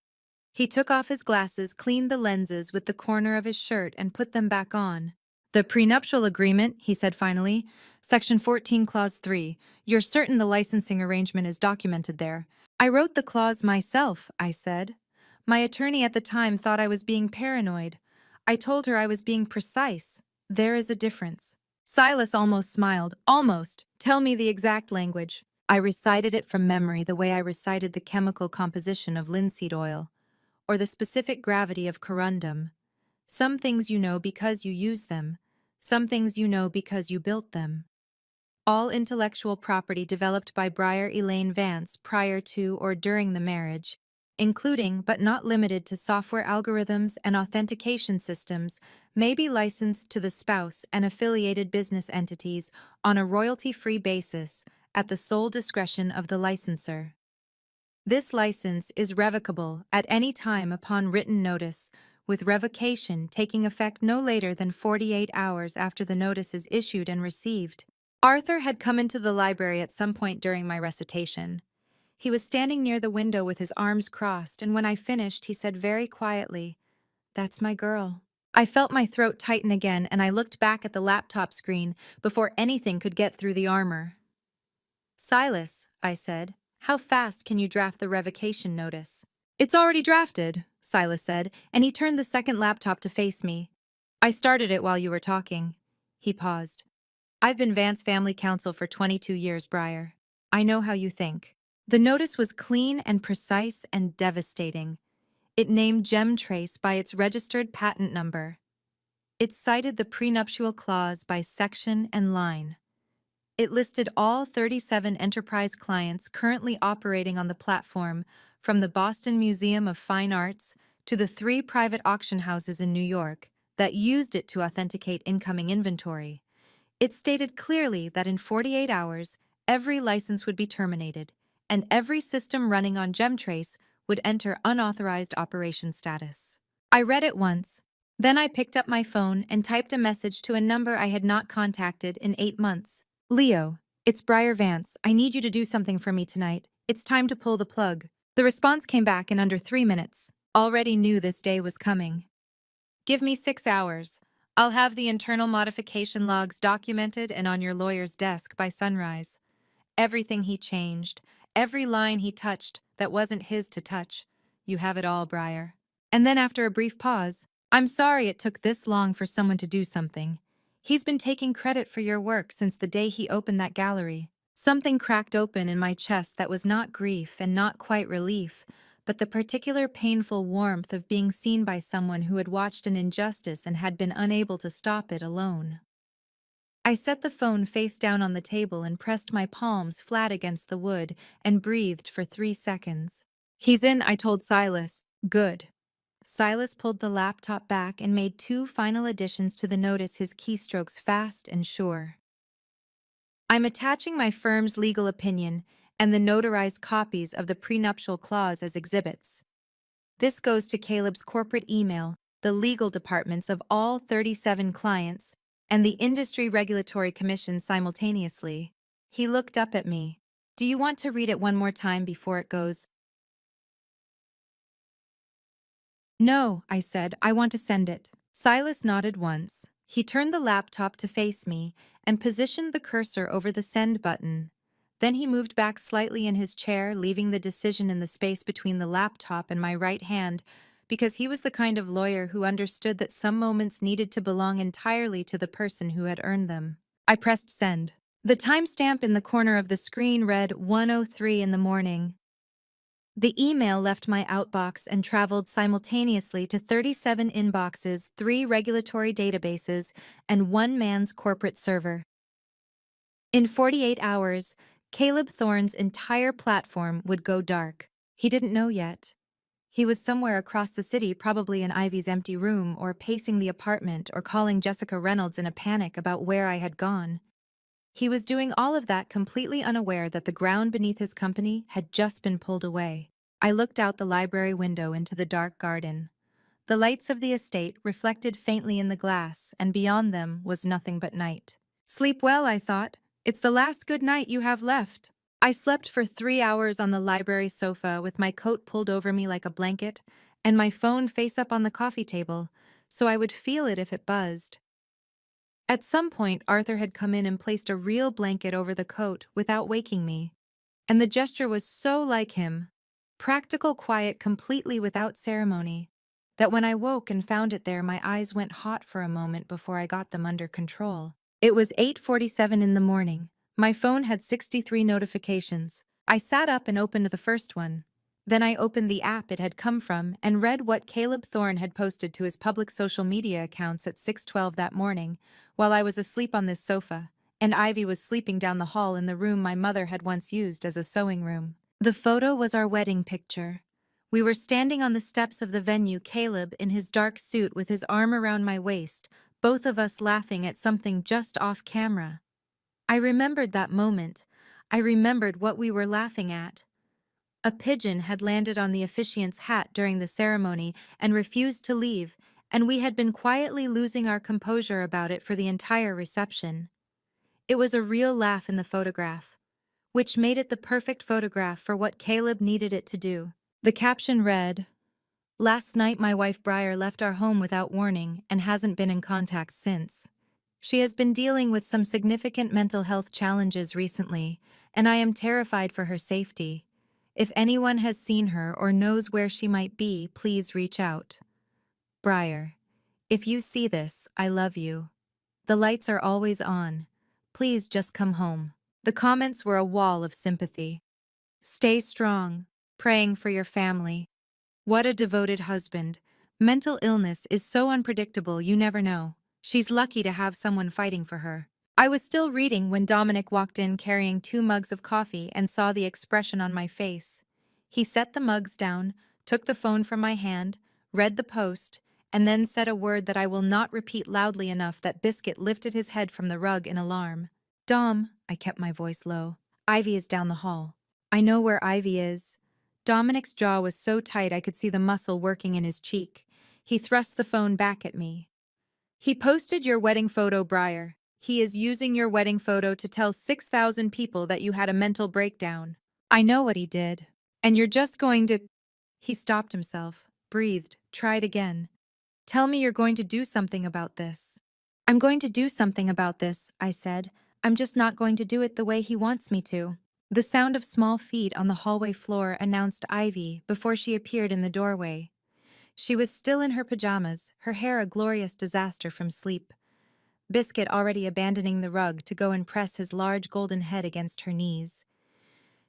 He took off his glasses, cleaned the lenses with the corner of his shirt, and put them back on. The prenuptial agreement, he said finally. Section 14, Clause 3. You're certain the licensing arrangement is documented there. I wrote the clause myself, I said. My attorney at the time thought I was being paranoid. I told her I was being precise. There is a difference. Silas almost smiled. Almost. Tell me the exact language. I recited it from memory the way I recited the chemical composition of linseed oil, or the specific gravity of corundum. Some things you know because you use them. Some things you know because you built them. All intellectual property developed by Briar Elaine Vance prior to or during the marriage, including but not limited to software algorithms and authentication systems, may be licensed to the spouse and affiliated business entities on a royalty-free basis at the sole discretion of the licensor. This license is revocable at any time upon written notice, with revocation taking effect no later than 48 hours after the notice is issued and received. Arthur had come into the library at some point during my recitation. He was standing near the window with his arms crossed, and when I finished, he said very quietly, "That's my girl." I felt my throat tighten again, and I looked back at the laptop screen before anything could get through the armor. "Silas," I said, "how fast can you draft the revocation notice?" "It's already drafted," Silas said, and he turned the second laptop to face me. "I started it while you were talking." He paused. "I've been Vance family counsel for 22 years, Briar. I know how you think." The notice was clean and precise and devastating. It named GemTrace by its registered patent number. It cited the prenuptial clause by section and line. It listed all 37 enterprise clients currently operating on the platform, from the Boston Museum of Fine Arts to the 3 private auction houses in New York that used it to authenticate incoming inventory. It stated clearly that in 48 hours, every license would be terminated, and every system running on GemTrace would enter unauthorized operation status. I read it once. Then I picked up my phone and typed a message to a number I had not contacted in 8 months. "Leo, it's Briar Vance. I need you to do something for me tonight. It's time to pull the plug." The response came back in under 3 minutes. Already knew this day was coming. "Give me 6 hours. I'll have the internal modification logs documented and on your lawyer's desk by sunrise." Everything he changed, every line he touched that wasn't his to touch. You have it all, Briar. And then after a brief pause, "I'm sorry it took this long for someone to do something. He's been taking credit for your work since the day he opened that gallery." Something cracked open in my chest that was not grief and not quite relief, but the particular painful warmth of being seen by someone who had watched an injustice and had been unable to stop it alone. I set the phone face down on the table and pressed my palms flat against the wood and breathed for 3 seconds. "He's in," I told Silas. "Good." Silas pulled the laptop back and made 2 final additions to the notice, his keystrokes fast and sure. "I'm attaching my firm's legal opinion and the notarized copies of the prenuptial clause as exhibits. This goes to Caleb's corporate email, the legal departments of all 37 clients, and the Industry Regulatory Commission simultaneously." He looked up at me. "Do you want to read it one more time before it goes?" "No," I said. "I want to send it." Silas nodded once. He turned the laptop to face me and positioned the cursor over the send button. Then he moved back slightly in his chair, leaving the decision in the space between the laptop and my right hand, because he was the kind of lawyer who understood that some moments needed to belong entirely to the person who had earned them. I pressed send. The timestamp in the corner of the screen read 1:03 in the morning. The email left my outbox and traveled simultaneously to 37 inboxes, 3 regulatory databases, and 1 man's corporate server. In 48 hours, Caleb Thorne's entire platform would go dark. He didn't know yet. He was somewhere across the city, probably in Ivy's empty room, or pacing the apartment, or calling Jessica Reynolds in a panic about where I had gone. He was doing all of that completely unaware that the ground beneath his company had just been pulled away. I looked out the library window into the dark garden. The lights of the estate reflected faintly in the glass, and beyond them was nothing but night. "Sleep well," I thought. "It's the last good night you have left." I slept for 3 hours on the library sofa with my coat pulled over me like a blanket and my phone face up on the coffee table, so I would feel it if it buzzed. At some point, Arthur had come in and placed a real blanket over the coat without waking me. And the gesture was so like him, practical quiet completely without ceremony, that when I woke and found it there, my eyes went hot for a moment before I got them under control. It was 8:47 in the morning. My phone had 63 notifications. I sat up and opened the first one. Then I opened the app it had come from and read what Caleb Thorne had posted to his public social media accounts at 6:12 that morning, while I was asleep on this sofa, and Ivy was sleeping down the hall in the room my mother had once used as a sewing room. The photo was our wedding picture. We were standing on the steps of the venue, Caleb in his dark suit with his arm around my waist, both of us laughing at something just off camera. I remembered that moment. I remembered what we were laughing at. A pigeon had landed on the officiant's hat during the ceremony and refused to leave, and we had been quietly losing our composure about it for the entire reception. It was a real laugh in the photograph, which made it the perfect photograph for what Caleb needed it to do. The caption read, "Last night my wife Briar left our home without warning and hasn't been in contact since. She has been dealing with some significant mental health challenges recently, and I am terrified for her safety. If anyone has seen her or knows where she might be, please reach out. Briar, if you see this, I love you. The lights are always on. Please just come home." The comments were a wall of sympathy. "Stay strong. Praying for your family. What a devoted husband. Mental illness is so unpredictable, you never know. She's lucky to have someone fighting for her." I was still reading when Dominic walked in carrying 2 mugs of coffee and saw the expression on my face. He set the mugs down, took the phone from my hand, read the post, and then said a word that I will not repeat loudly enough that Biscuit lifted his head from the rug in alarm. "Dom," I kept my voice low. "Ivy is down the hall." "I know where Ivy is." Dominic's jaw was so tight I could see the muscle working in his cheek. He thrust the phone back at me. "He posted your wedding photo, Briar. He is using your wedding photo to tell 6,000 people that you had a mental breakdown." "I know what he did. And you're just going to—" He stopped himself, breathed, tried again. "Tell me you're going to do something about this." "I'm going to do something about this," I said. "I'm just not going to do it the way he wants me to." The sound of small feet on the hallway floor announced Ivy before she appeared in the doorway. She was still in her pajamas, her hair a glorious disaster from sleep. Biscuit already abandoning the rug to go and press his large golden head against her knees.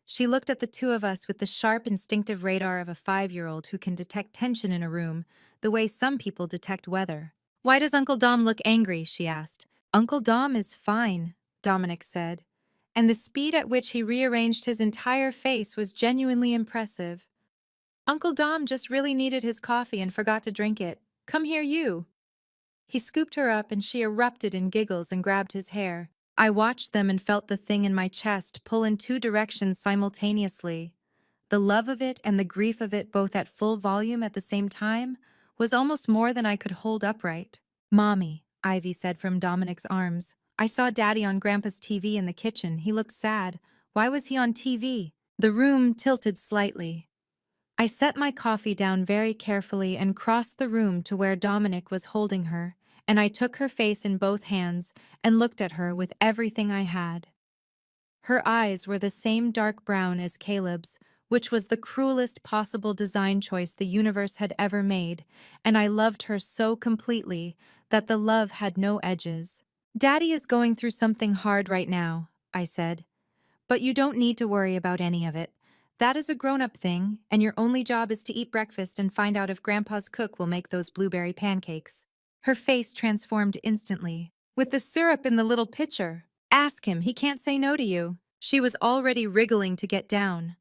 She looked at the two of us with the sharp, instinctive radar of a 5-year-old who can detect tension in a room, the way some people detect weather. "Why does Uncle Dom look angry?" she asked. "Uncle Dom is fine," Dominic said, and the speed at which he rearranged his entire face was genuinely impressive. "Uncle Dom just really needed his coffee and forgot to drink it. Come here, you." He scooped her up and she erupted in giggles and grabbed his hair. I watched them and felt the thing in my chest pull in 2 directions simultaneously. The love of it and the grief of it both at full volume at the same time was almost more than I could hold upright. "Mommy," Ivy said from Dominic's arms. "I saw Daddy on Grandpa's TV in the kitchen. He looked sad. Why was he on TV?" The room tilted slightly. I set my coffee down very carefully and crossed the room to where Dominic was holding her, and I took her face in both hands and looked at her with everything I had. Her eyes were the same dark brown as Caleb's, which was the cruelest possible design choice the universe had ever made, and I loved her so completely that the love had no edges. "Daddy is going through something hard right now," I said, "but you don't need to worry about any of it. That is a grown-up thing, and your only job is to eat breakfast and find out if Grandpa's cook will make those blueberry pancakes." Her face transformed instantly. "With the syrup in the little pitcher. Ask him, he can't say no to you." She was already wriggling to get down.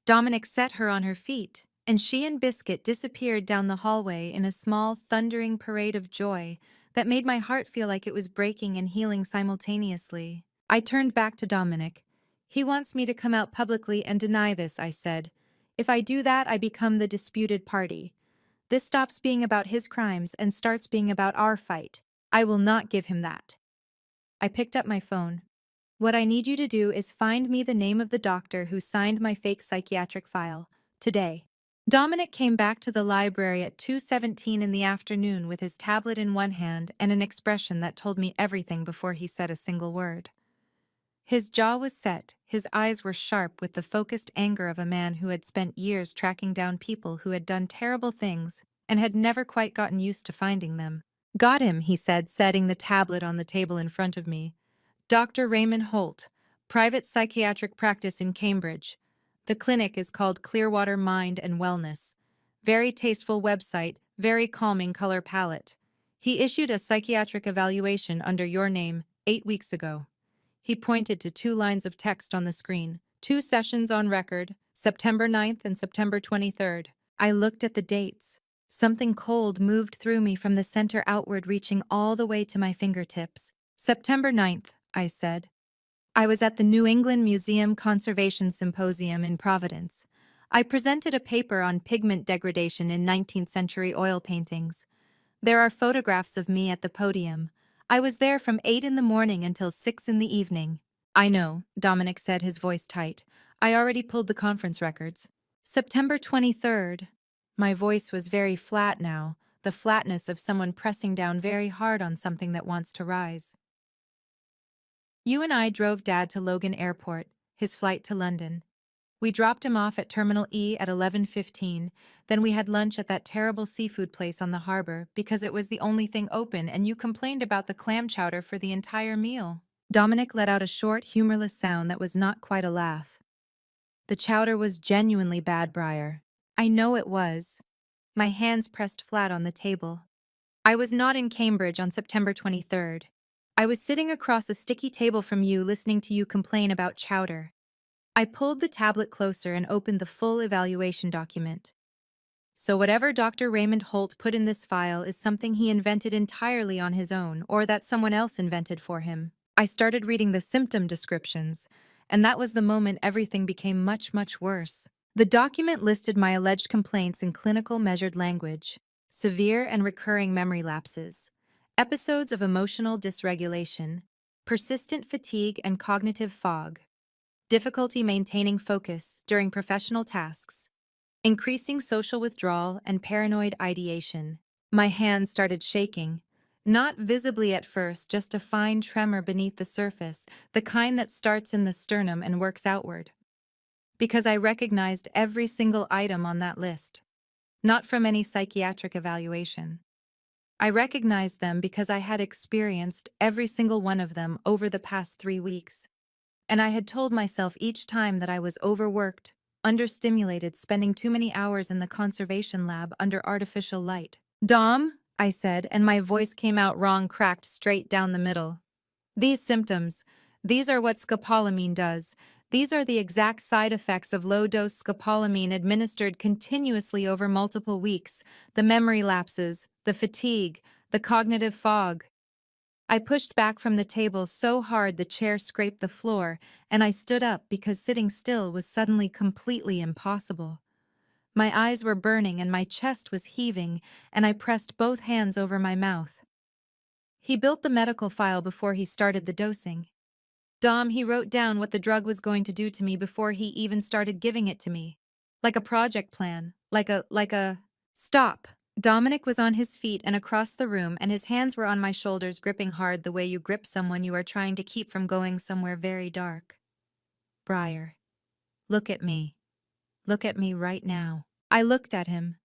Dominic set her on her feet, and she and Biscuit disappeared down the hallway in a small, thundering parade of joy that made my heart feel like it was breaking and healing simultaneously. I turned back to Dominic. "He wants me to come out publicly and deny this," I said. "If I do that, I become the disputed party. This stops being about his crimes and starts being about our fight. I will not give him that." I picked up my phone. "What I need you to do is find me the name of the doctor who signed my fake psychiatric file. Today." Dominic came back to the library at 2:17 in the afternoon with his tablet in one hand and an expression that told me everything before he said a single word. His jaw was set, his eyes were sharp with the focused anger of a man who had spent years tracking down people who had done terrible things and had never quite gotten used to finding them. "Got him," he said, setting the tablet on the table in front of me. "Dr. Raymond Holt, private psychiatric practice in Cambridge. The clinic is called Clearwater Mind and Wellness. Very tasteful website, very calming color palette. He issued a psychiatric evaluation under your name 8 weeks ago." He pointed to 2 lines of text on the screen. "2 sessions on record, September 9th and September 23rd. I looked at the dates. Something cold moved through me from the center outward, reaching all the way to my fingertips. "September 9th, I said. "I was at the New England Museum Conservation Symposium in Providence. I presented a paper on pigment degradation in 19th century oil paintings. There are photographs of me at the podium. I was there from 8 in the morning until 6 in the evening." "I know," Dominic said, his voice tight. "I already pulled the conference records." "September 23rd. My voice was very flat now, the flatness of someone pressing down very hard on something that wants to rise. "You and I drove Dad to Logan Airport, his flight to London. We dropped him off at Terminal E at 11:15, then we had lunch at that terrible seafood place on the harbor because it was the only thing open and you complained about the clam chowder for the entire meal." Dominic let out a short, humorless sound that was not quite a laugh. "The chowder was genuinely bad, Briar." "I know it was." My hands pressed flat on the table. "I was not in Cambridge on September 23rd. I was sitting across a sticky table from you listening to you complain about chowder." I pulled the tablet closer and opened the full evaluation document. "So whatever Dr. Raymond Holt put in this file is something he invented entirely on his own or that someone else invented for him." I started reading the symptom descriptions, and that was the moment everything became much, much worse. The document listed my alleged complaints in clinical measured language: severe and recurring memory lapses, episodes of emotional dysregulation, persistent fatigue and cognitive fog, difficulty maintaining focus during professional tasks, increasing social withdrawal and paranoid ideation. My hands started shaking. Not visibly at first, just a fine tremor beneath the surface, the kind that starts in the sternum and works outward. Because I recognized every single item on that list. Not from any psychiatric evaluation. I recognized them because I had experienced every single one of them over the past 3 weeks. And I had told myself each time that I was overworked, understimulated, spending too many hours in the conservation lab under artificial light. "Dom," I said, and my voice came out wrong, cracked straight down the middle. "These symptoms, these are what scopolamine does. These are the exact side effects of low-dose scopolamine administered continuously over multiple weeks. The memory lapses, the fatigue, the cognitive fog." I pushed back from the table so hard the chair scraped the floor, and I stood up because sitting still was suddenly completely impossible. My eyes were burning and my chest was heaving, and I pressed both hands over my mouth. "He built the medical file before he started the dosing. Dom, he wrote down what the drug was going to do to me before he even started giving it to me. Like a project plan, like a... Stop." Dominic was on his feet and across the room, and his hands were on my shoulders, gripping hard the way you grip someone you are trying to keep from going somewhere very dark. "Briar, look at me. Look at me right now." I looked at him.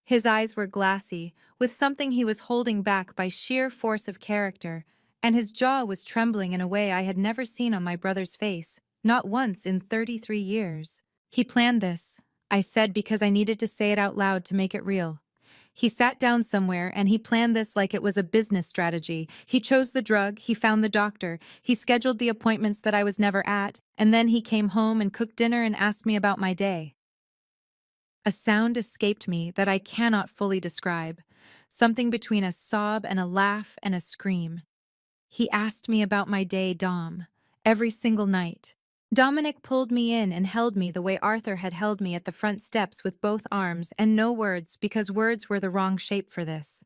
His eyes were glassy, with something he was holding back by sheer force of character, and his jaw was trembling in a way I had never seen on my brother's face, not once in 33 years. "He planned this," I said because I needed to say it out loud to make it real. "He sat down somewhere and he planned this like it was a business strategy. He chose the drug, he found the doctor, he scheduled the appointments that I was never at, and then he came home and cooked dinner and asked me about my day." A sound escaped me that I cannot fully describe, something between a sob and a laugh and a scream. "He asked me about my day, Dom, every single night." Dominic pulled me in and held me the way Arthur had held me at the front steps, with both arms and no words because words were the wrong shape for this.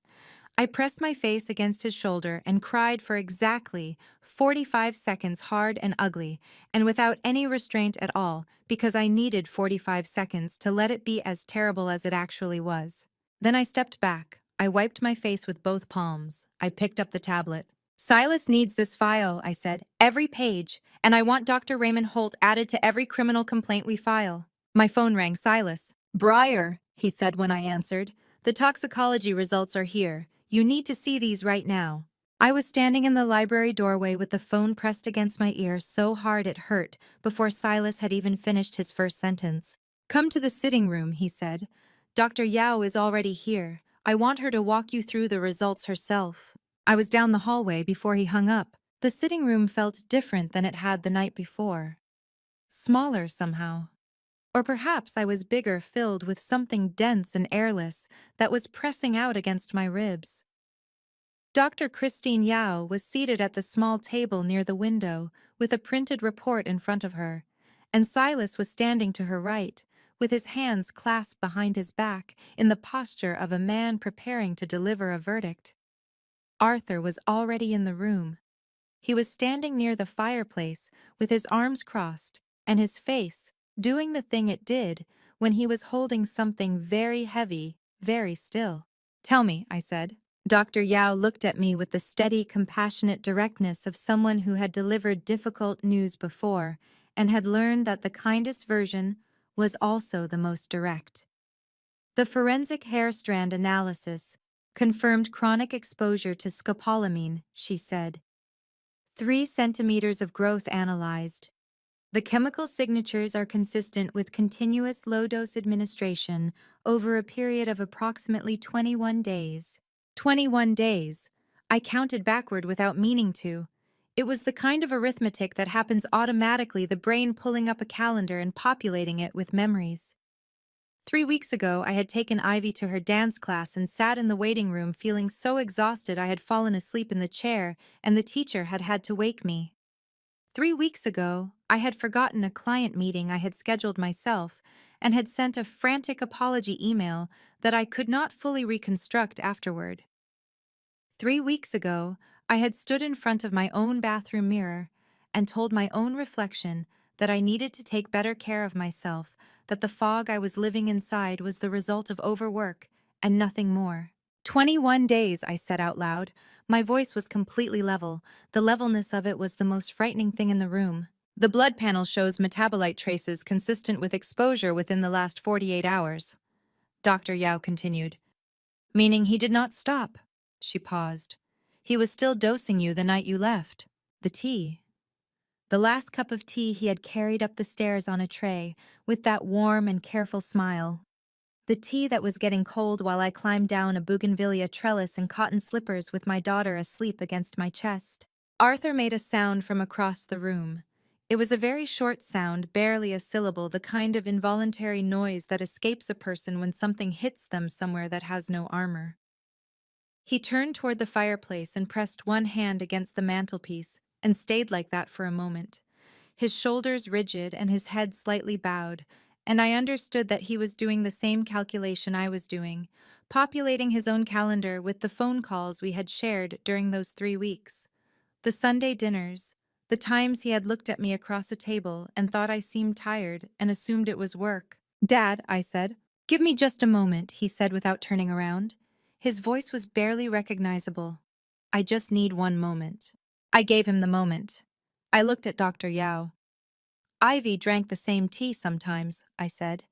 I pressed my face against his shoulder and cried for exactly 45 seconds hard and ugly, and without any restraint at all, because I needed 45 seconds to let it be as terrible as it actually was. Then I stepped back. I wiped my face with both palms. I picked up the tablet. Silas needs this file, I said. Every page. And I want Dr. Raymond Holt added to every criminal complaint we file. My phone rang. Silas. Briar, he said when I answered. The toxicology results are here. You need to see these right now. I was standing in the library doorway with the phone pressed against my ear so hard it hurt before Silas had even finished his first sentence. Come to the sitting room, he said. Dr. Yao is already here. I want her to walk you through the results herself. I was down the hallway before he hung up. The sitting room felt different than it had the night before. Smaller somehow. Or perhaps I was bigger, filled with something dense and airless that was pressing out against my ribs. Dr. Christine Yao was seated at the small table near the window with a printed report in front of her, and Silas was standing to her right, with his hands clasped behind his back in the posture of a man preparing to deliver a verdict. Arthur was already in the room. He was standing near the fireplace with his arms crossed and his face doing the thing it did when he was holding something very heavy, very still. Tell me, I said. Dr. Yao looked at me with the steady, compassionate directness of someone who had delivered difficult news before and had learned that the kindest version was also the most direct. The forensic hair strand analysis confirmed chronic exposure to scopolamine, she said. 3 centimeters of growth analyzed. The chemical signatures are consistent with continuous low-dose administration over a period of approximately 21 days. 21 days. I counted backward without meaning to. It was the kind of arithmetic that happens automatically, the brain pulling up a calendar and populating it with memories. 3 weeks ago, I had taken Ivy to her dance class and sat in the waiting room feeling so exhausted I had fallen asleep in the chair and the teacher had had to wake me. 3 weeks ago, I had forgotten a client meeting I had scheduled myself and had sent a frantic apology email that I could not fully reconstruct afterward. 3 weeks ago, I had stood in front of my own bathroom mirror and told my own reflection that I needed to take better care of myself, that the fog I was living inside was the result of overwork and nothing more. 21 days, I said out loud. My voice was completely level. The levelness of it was the most frightening thing in the room. The blood panel shows metabolite traces consistent with exposure within the last 48 hours. Dr. Yao continued. Meaning he did not stop. She paused. He was still dosing you the night you left. The tea. The last cup of tea he had carried up the stairs on a tray, with that warm and careful smile. The tea that was getting cold while I climbed down a bougainvillea trellis in cotton slippers with my daughter asleep against my chest. Arthur made a sound from across the room. It was a very short sound, barely a syllable, the kind of involuntary noise that escapes a person when something hits them somewhere that has no armor. He turned toward the fireplace and pressed one hand against the mantelpiece and stayed like that for a moment, his shoulders rigid and his head slightly bowed, and I understood that he was doing the same calculation I was doing, populating his own calendar with the phone calls we had shared during those 3 weeks. The Sunday dinners, the times he had looked at me across a table and thought I seemed tired and assumed it was work. Dad, I said. Give me just a moment, he said without turning around. His voice was barely recognizable. I just need one moment. I gave him the moment. I looked at Dr. Yao. Ivy drank the same tea sometimes, I said.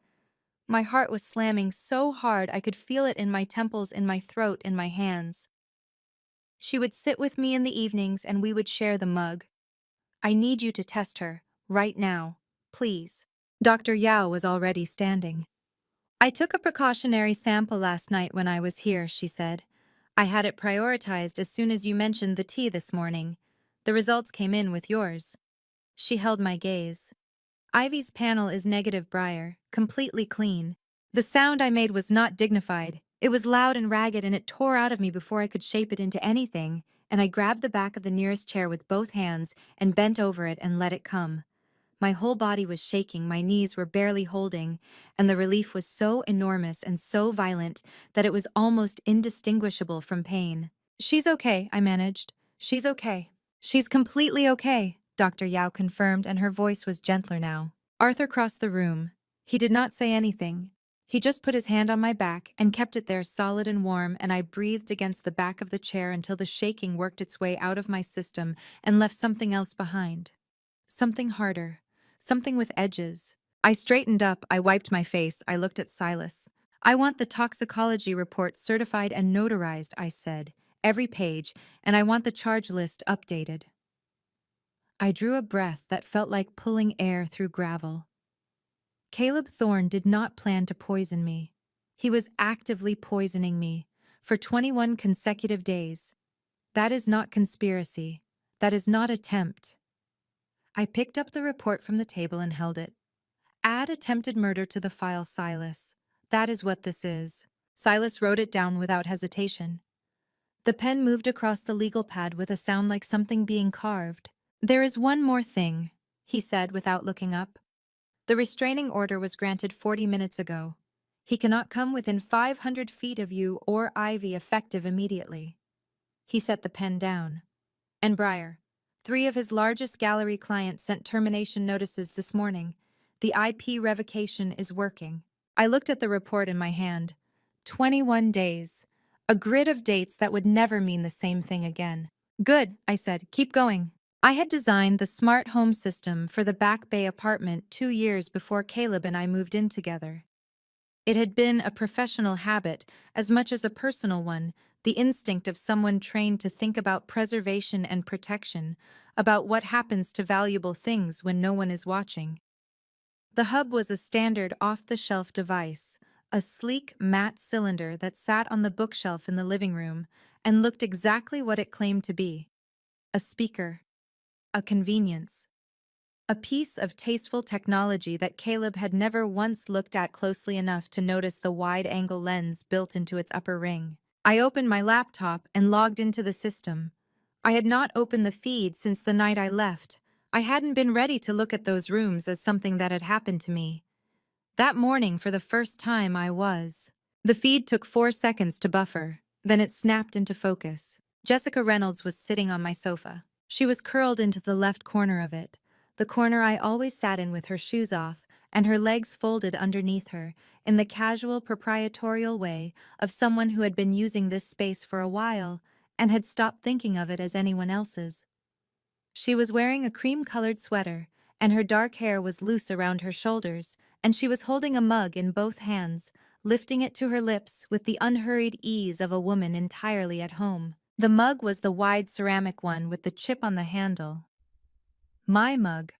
My heart was slamming so hard I could feel it in my temples, in my throat, in my hands. She would sit with me in the evenings and we would share the mug. I need you to test her, right now, please. Dr. Yao was already standing. I took a precautionary sample last night when I was here, she said. I had it prioritized as soon as you mentioned the tea this morning. The results came in with yours. She held my gaze. Ivy's panel is negative, Briar, completely clean. The sound I made was not dignified. It was loud and ragged, and it tore out of me before I could shape it into anything, and I grabbed the back of the nearest chair with both hands and bent over it and let it come. My whole body was shaking, my knees were barely holding, and the relief was so enormous and so violent that it was almost indistinguishable from pain. "She's okay," I managed. "She's okay." "She's completely okay," Dr. Yao confirmed, and her voice was gentler now. Arthur crossed the room. He did not say anything. He just put his hand on my back and kept it there solid and warm, and I breathed against the back of the chair until the shaking worked its way out of my system and left something else behind. Something harder. Something with edges. I straightened up, I wiped my face, I looked at Silas. "I want the toxicology report certified and notarized," I said. "Every page, and I want the charge list updated." I drew a breath that felt like pulling air through gravel. Caleb Thorne did not plan to poison me. He was actively poisoning me for 21 consecutive days. That is not conspiracy. That is not attempt. I picked up the report from the table and held it. "Add attempted murder to the file, Silas. That is what this is." Silas wrote it down without hesitation. The pen moved across the legal pad with a sound like something being carved. "There is one more thing," he said without looking up. "The restraining order was granted 40 minutes ago. He cannot come within 500 feet of you or Ivy effective immediately." He set the pen down. "And Breyer, 3 of his largest gallery clients sent termination notices this morning. The IP revocation is working." I looked at the report in my hand. 21 days. A grid of dates that would never mean the same thing again. "Good," I said. "Keep going." I had designed the smart home system for the Back Bay apartment 2 years before Caleb and I moved in together. It had been a professional habit as much as a personal one, the instinct of someone trained to think about preservation and protection, about what happens to valuable things when no one is watching. The hub was a standard off-the-shelf device, a sleek matte cylinder that sat on the bookshelf in the living room and looked exactly what it claimed to be: a speaker, a convenience. A piece of tasteful technology that Caleb had never once looked at closely enough to notice the wide-angle lens built into its upper ring. I opened my laptop and logged into the system. I had not opened the feed since the night I left. I hadn't been ready to look at those rooms as something that had happened to me. That morning, for the first time, I was. The feed took 4 seconds to buffer, then it snapped into focus. Jessica Reynolds was sitting on my sofa. She was curled into the left corner of it, the corner I always sat in with her shoes off, and her legs folded underneath her, in the casual proprietorial way of someone who had been using this space for a while and had stopped thinking of it as anyone else's. She was wearing a cream-colored sweater, and her dark hair was loose around her shoulders, and she was holding a mug in both hands, lifting it to her lips with the unhurried ease of a woman entirely at home. The mug was the wide ceramic one with the chip on the handle. My mug.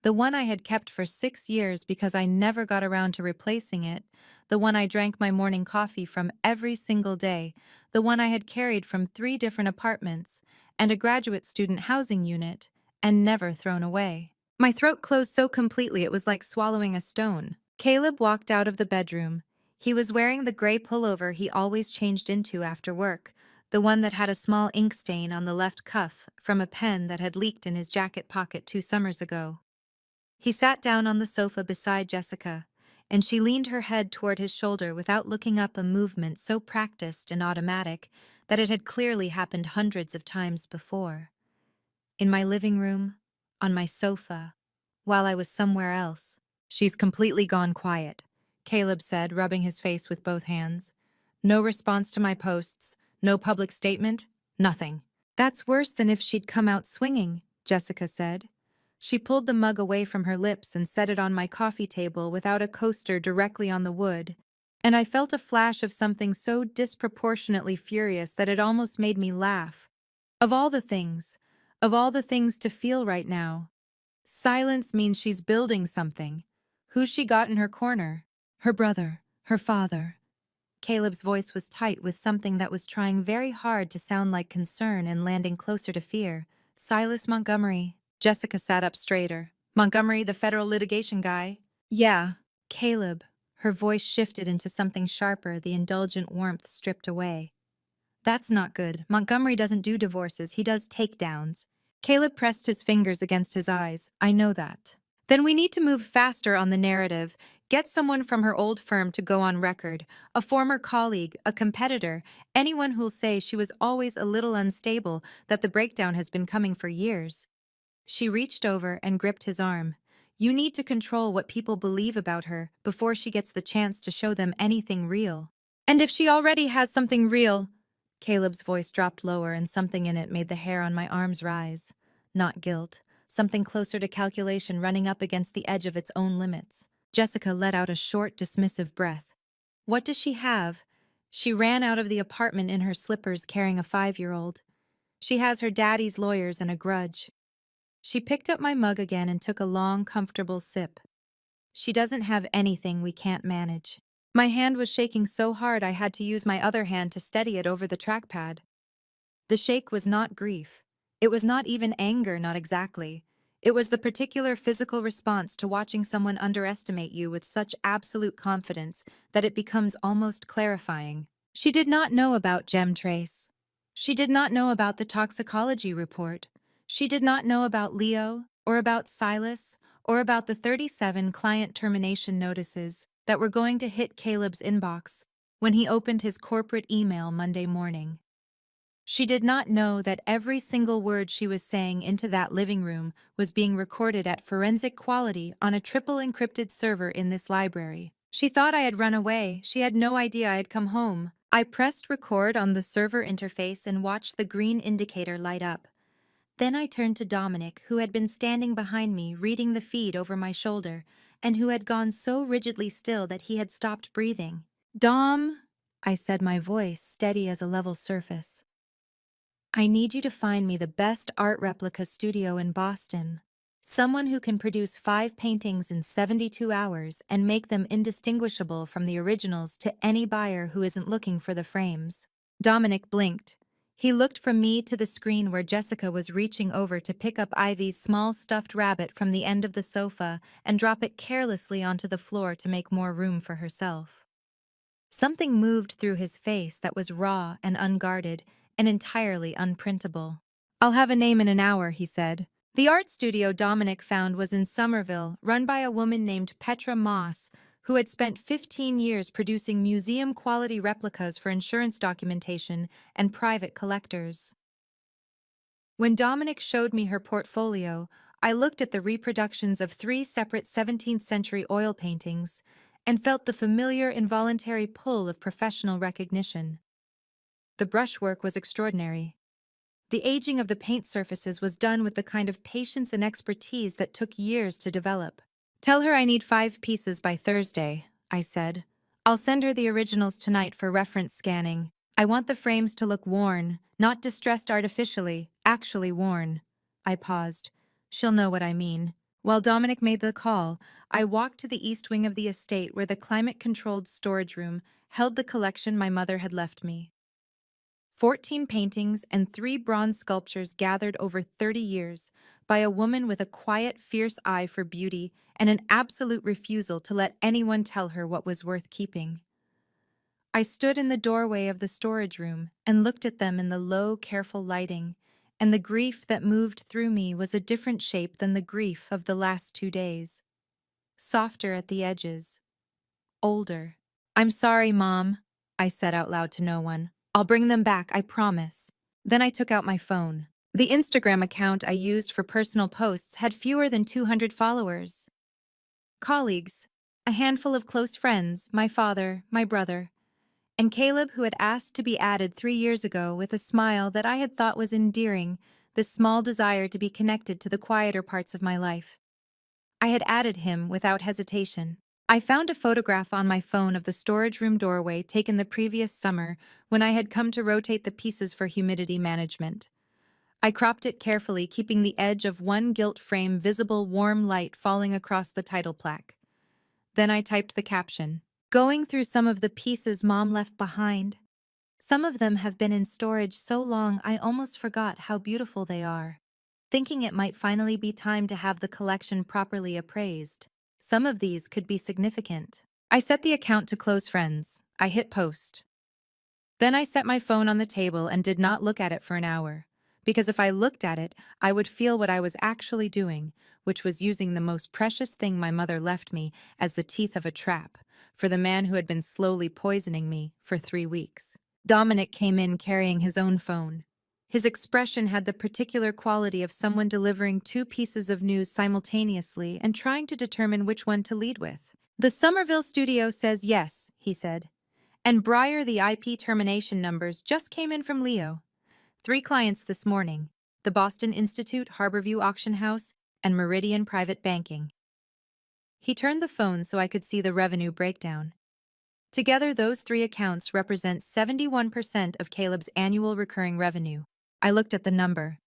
The one I had kept for 6 years because I never got around to replacing it, the one I drank my morning coffee from every single day, the one I had carried from 3 different apartments and a graduate student housing unit, and never thrown away. My throat closed so completely it was like swallowing a stone. Caleb walked out of the bedroom. He was wearing the gray pullover he always changed into after work, the one that had a small ink stain on the left cuff from a pen that had leaked in his jacket pocket 2 summers ago. He sat down on the sofa beside Jessica, and she leaned her head toward his shoulder without looking up, a movement so practiced and automatic that it had clearly happened hundreds of times before. In my living room, on my sofa, while I was somewhere else. "She's completely gone quiet," Caleb said, rubbing his face with both hands. "No response to my posts, no public statement, nothing." "That's worse than if she'd come out swinging," Jessica said. She pulled the mug away from her lips and set it on my coffee table without a coaster directly on the wood, and I felt a flash of something so disproportionately furious that it almost made me laugh. Of all the things, of all the things to feel right now, silence means she's building something. Who's she got in her corner? Her brother, her father. Caleb's voice was tight with something that was trying very hard to sound like concern and landing closer to fear. "Silas Montgomery." Jessica sat up straighter. "Montgomery, the federal litigation guy?" "Yeah." "Caleb." Her voice shifted into something sharper, the indulgent warmth stripped away. "That's not good. Montgomery doesn't do divorces, he does takedowns." Caleb pressed his fingers against his eyes. "I know that." Then we need to move faster on the narrative. Get someone from her old firm to go on record, a former colleague, a competitor, anyone who'll say she was always a little unstable, that the breakdown has been coming for years. She reached over and gripped his arm. You need to control what people believe about her before she gets the chance to show them anything real. And if she already has something real... Caleb's voice dropped lower and something in it made the hair on my arms rise. Not guilt, something closer to calculation running up against the edge of its own limits. Jessica let out a short, dismissive breath. What does she have? She ran out of the apartment in her slippers carrying a 5-year-old. She has her daddy's lawyers and a grudge. She picked up my mug again and took a long, comfortable sip. She doesn't have anything we can't manage. My hand was shaking so hard I had to use my other hand to steady it over the trackpad. The shake was not grief. It was not even anger, not exactly. It was the particular physical response to watching someone underestimate you with such absolute confidence that it becomes almost clarifying. She did not know about Gem Trace. She did not know about the toxicology report. She did not know about Leo, or about Silas, or about the 37 client termination notices that were going to hit Caleb's inbox when he opened his corporate email Monday morning. She did not know that every single word she was saying into that living room was being recorded at forensic quality on a triple encrypted server in this library. She thought I had run away. She had no idea I had come home. I pressed record on the server interface and watched the green indicator light up. Then I turned to Dominic, who had been standing behind me reading the feed over my shoulder, and who had gone so rigidly still that he had stopped breathing. "Dom," I said, my voice steady as a level surface. "I need you to find me the best art replica studio in Boston. Someone who can produce 5 paintings in 72 hours and make them indistinguishable from the originals to any buyer who isn't looking for the frames." Dominic blinked. He looked from me to the screen where Jessica was reaching over to pick up Ivy's small stuffed rabbit from the end of the sofa and drop it carelessly onto the floor to make more room for herself. Something moved through his face that was raw and unguarded and entirely unprintable. "I'll have a name in an hour," he said. The art studio Dominic found was in Somerville, run by a woman named Petra Moss, who had spent 15 years producing museum-quality replicas for insurance documentation and private collectors. When Dominic showed me her portfolio, I looked at the reproductions of 3 separate 17th-century oil paintings and felt the familiar involuntary pull of professional recognition. The brushwork was extraordinary. The aging of the paint surfaces was done with the kind of patience and expertise that took years to develop. "Tell her I need 5 pieces by Thursday," I said. "I'll send her the originals tonight for reference scanning. I want the frames to look worn, not distressed artificially, actually worn." I paused. She'll know what I mean. While Dominic made the call, I walked to the east wing of the estate where the climate-controlled storage room held the collection my mother had left me. 14 paintings and 3 bronze sculptures gathered over 30 years by a woman with a quiet, fierce eye for beauty and an absolute refusal to let anyone tell her what was worth keeping. I stood in the doorway of the storage room and looked at them in the low, careful lighting, and the grief that moved through me was a different shape than the grief of the last 2 days. Softer at the edges. Older. "I'm sorry, Mom," I said out loud to no one. "I'll bring them back, I promise." Then I took out my phone. The Instagram account I used for personal posts had fewer than 200 followers. Colleagues, a handful of close friends, my father, my brother, and Caleb, who had asked to be added 3 years ago with a smile that I had thought was endearing, the small desire to be connected to the quieter parts of my life. I had added him without hesitation. I found a photograph on my phone of the storage room doorway taken the previous summer when I had come to rotate the pieces for humidity management. I cropped it carefully, keeping the edge of one gilt frame visible, warm light falling across the title plaque. Then I typed the caption. "Going through some of the pieces Mom left behind. Some of them have been in storage so long I almost forgot how beautiful they are. Thinking it might finally be time to have the collection properly appraised. Some of these could be significant." I set the account to close friends. I hit post. Then I set my phone on the table and did not look at it for an hour. because if I looked at it, I would feel what I was actually doing, which was using the most precious thing my mother left me as the teeth of a trap for the man who had been slowly poisoning me for 3 weeks. Dominic came in carrying his own phone. His expression had the particular quality of someone delivering two pieces of news simultaneously and trying to determine which one to lead with. "The Somerville studio says yes," he said. "And Breyer, the IP termination numbers just came in from Leo. 3 clients this morning: the Boston Institute, Harborview Auction House, and Meridian Private Banking." He turned the phone so I could see the revenue breakdown. Together, those 3 accounts represent 71% of Caleb's annual recurring revenue. I looked at the number.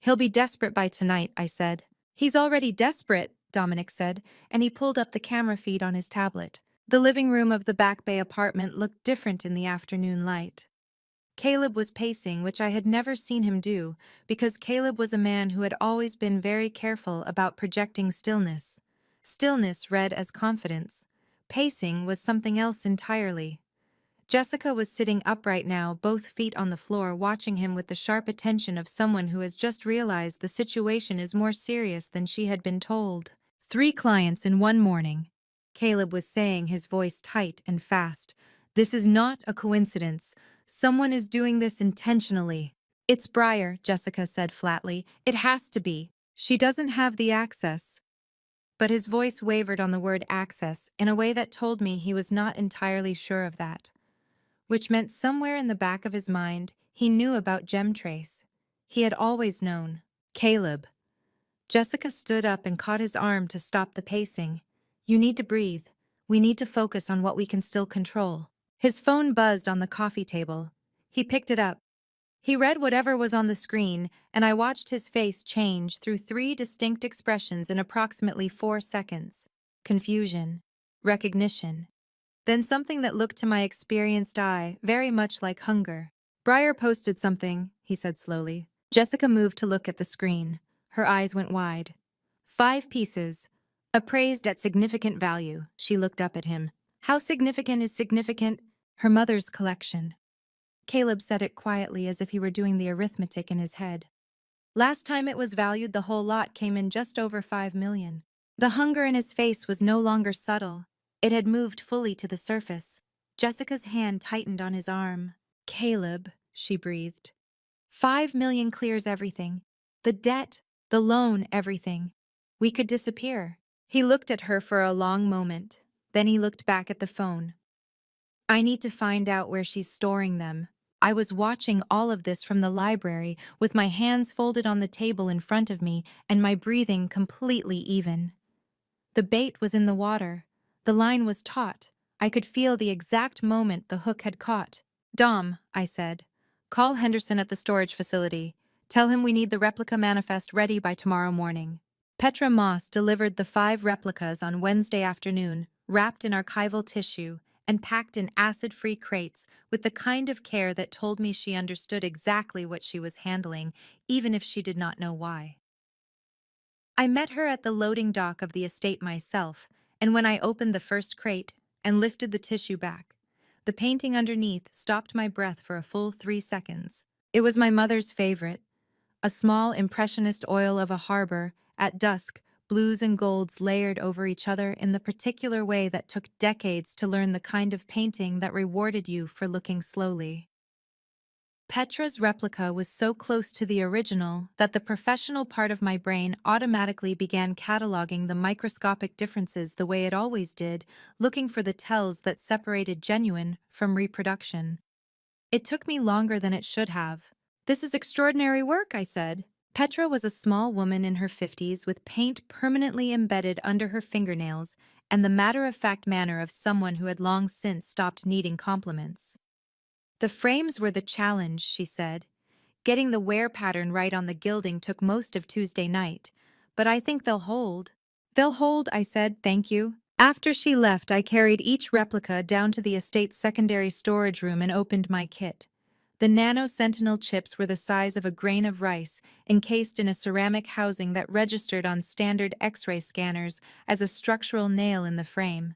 "He'll be desperate by tonight," I said. "He's already desperate," Dominic said, and he pulled up the camera feed on his tablet. The living room of the Back Bay apartment looked different in the afternoon light. Caleb was pacing, which I had never seen him do, because Caleb was a man who had always been very careful about projecting stillness. Stillness read as confidence. Pacing was something else entirely. Jessica was sitting upright now, both feet on the floor, watching him with the sharp attention of someone who has just realized the situation is more serious than she had been told. 3 clients in one morning," Caleb was saying, his voice tight and fast. "This is not a coincidence. Someone is doing this intentionally." "It's Breyer," Jessica said flatly. "It has to be. She doesn't have the access." But his voice wavered on the word access in a way that told me he was not entirely sure of that. Which meant somewhere in the back of his mind, he knew about Gemtrace. He had always known. "Caleb." Jessica stood up and caught his arm to stop the pacing. "You need to breathe. We need to focus on what we can still control." His phone buzzed on the coffee table. He picked it up. He read whatever was on the screen, and I watched his face change through 3 distinct expressions in approximately 4 seconds: confusion, recognition, then something that looked to my experienced eye very much like hunger. "Breyer posted something," he said slowly. Jessica moved to look at the screen. Her eyes went wide. 5 pieces. Appraised at significant value. She looked up at him. "How significant is significant?" "Her mother's collection." Caleb said it quietly as if he were doing the arithmetic in his head. "Last time it was valued, the whole lot came in just over 5 million. The hunger in his face was no longer subtle. It had moved fully to the surface. Jessica's hand tightened on his arm. "Caleb," she breathed. 5 million clears everything. The debt, the loan, everything. We could disappear." He looked at her for a long moment. Then he looked back at the phone. "I need to find out where she's storing them." I was watching all of this from the library, with my hands folded on the table in front of me and my breathing completely even. The bait was in the water. The line was taut. I could feel the exact moment the hook had caught. "Dom," I said, "call Henderson at the storage facility. Tell him we need the replica manifest ready by tomorrow morning." Petra Moss delivered the 5 replicas on Wednesday afternoon, wrapped in archival tissue and packed in acid-free crates with the kind of care that told me she understood exactly what she was handling, even if she did not know why. I met her at the loading dock of the estate myself, and when I opened the first crate and lifted the tissue back, the painting underneath stopped my breath for a full 3 seconds. It was my mother's favorite, a small impressionist oil of a harbor, at dusk, blues and golds layered over each other in the particular way that took decades to learn, the kind of painting that rewarded you for looking slowly. Petra's replica was so close to the original that the professional part of my brain automatically began cataloging the microscopic differences the way it always did, looking for the tells that separated genuine from reproduction. It took me longer than it should have. "This is extraordinary work," I said. Petra was a small woman in her 50s with paint permanently embedded under her fingernails and the matter-of-fact manner of someone who had long since stopped needing compliments. "The frames were the challenge," she said. "Getting the wear pattern right on the gilding took most of Tuesday night, but I think they'll hold." "They'll hold," I said, "thank you." After she left, I carried each replica down to the estate's secondary storage room and opened my kit. The Nano Sentinel chips were the size of a grain of rice, encased in a ceramic housing that registered on standard X-ray scanners as a structural nail in the frame.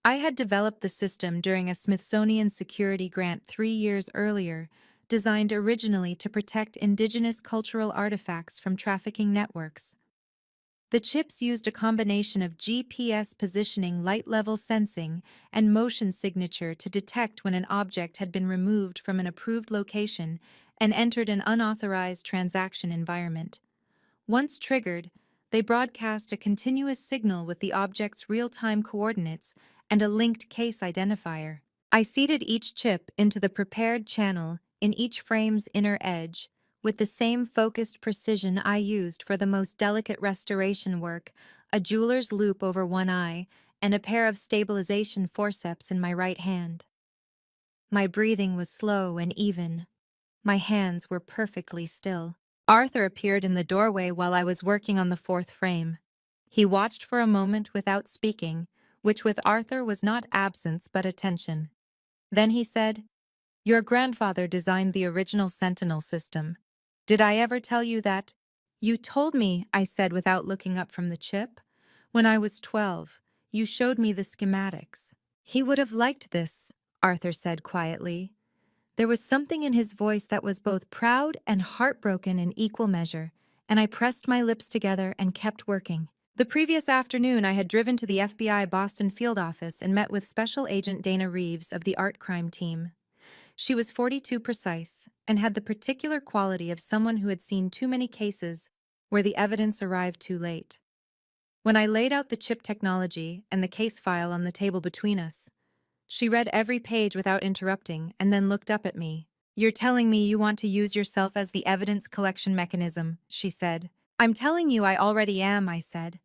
I had developed the system during a Smithsonian security grant 3 years earlier, designed originally to protect indigenous cultural artifacts from trafficking networks. The chips used a combination of GPS positioning, light level sensing, and motion signature to detect when an object had been removed from an approved location and entered an unauthorized transaction environment. Once triggered, they broadcast a continuous signal with the object's real-time coordinates and a linked case identifier. I seated each chip into the prepared channel in each frame's inner edge, with the same focused precision I used for the most delicate restoration work, a jeweler's loop over one eye, and a pair of stabilization forceps in my right hand. My breathing was slow and even. My hands were perfectly still. Arthur appeared in the doorway while I was working on the fourth frame. He watched for a moment without speaking, which with Arthur was not absence but attention. Then he said, "Your grandfather designed the original Sentinel system. Did I ever tell you that?" "You told me," I said without looking up from the chip. "When I was 12, you showed me the schematics." "He would have liked this," Arthur said quietly. There was something in his voice that was both proud and heartbroken in equal measure, and I pressed my lips together and kept working. The previous afternoon, I had driven to the FBI Boston field office and met with Special Agent Dana Reeves of the Art Crime Team. She was 42 precise and had the particular quality of someone who had seen too many cases where the evidence arrived too late. When I laid out the chip technology and the case file on the table between us, she read every page without interrupting and then looked up at me. "You're telling me you want to use yourself as the evidence collection mechanism," she said. "I'm telling you I already am," I said.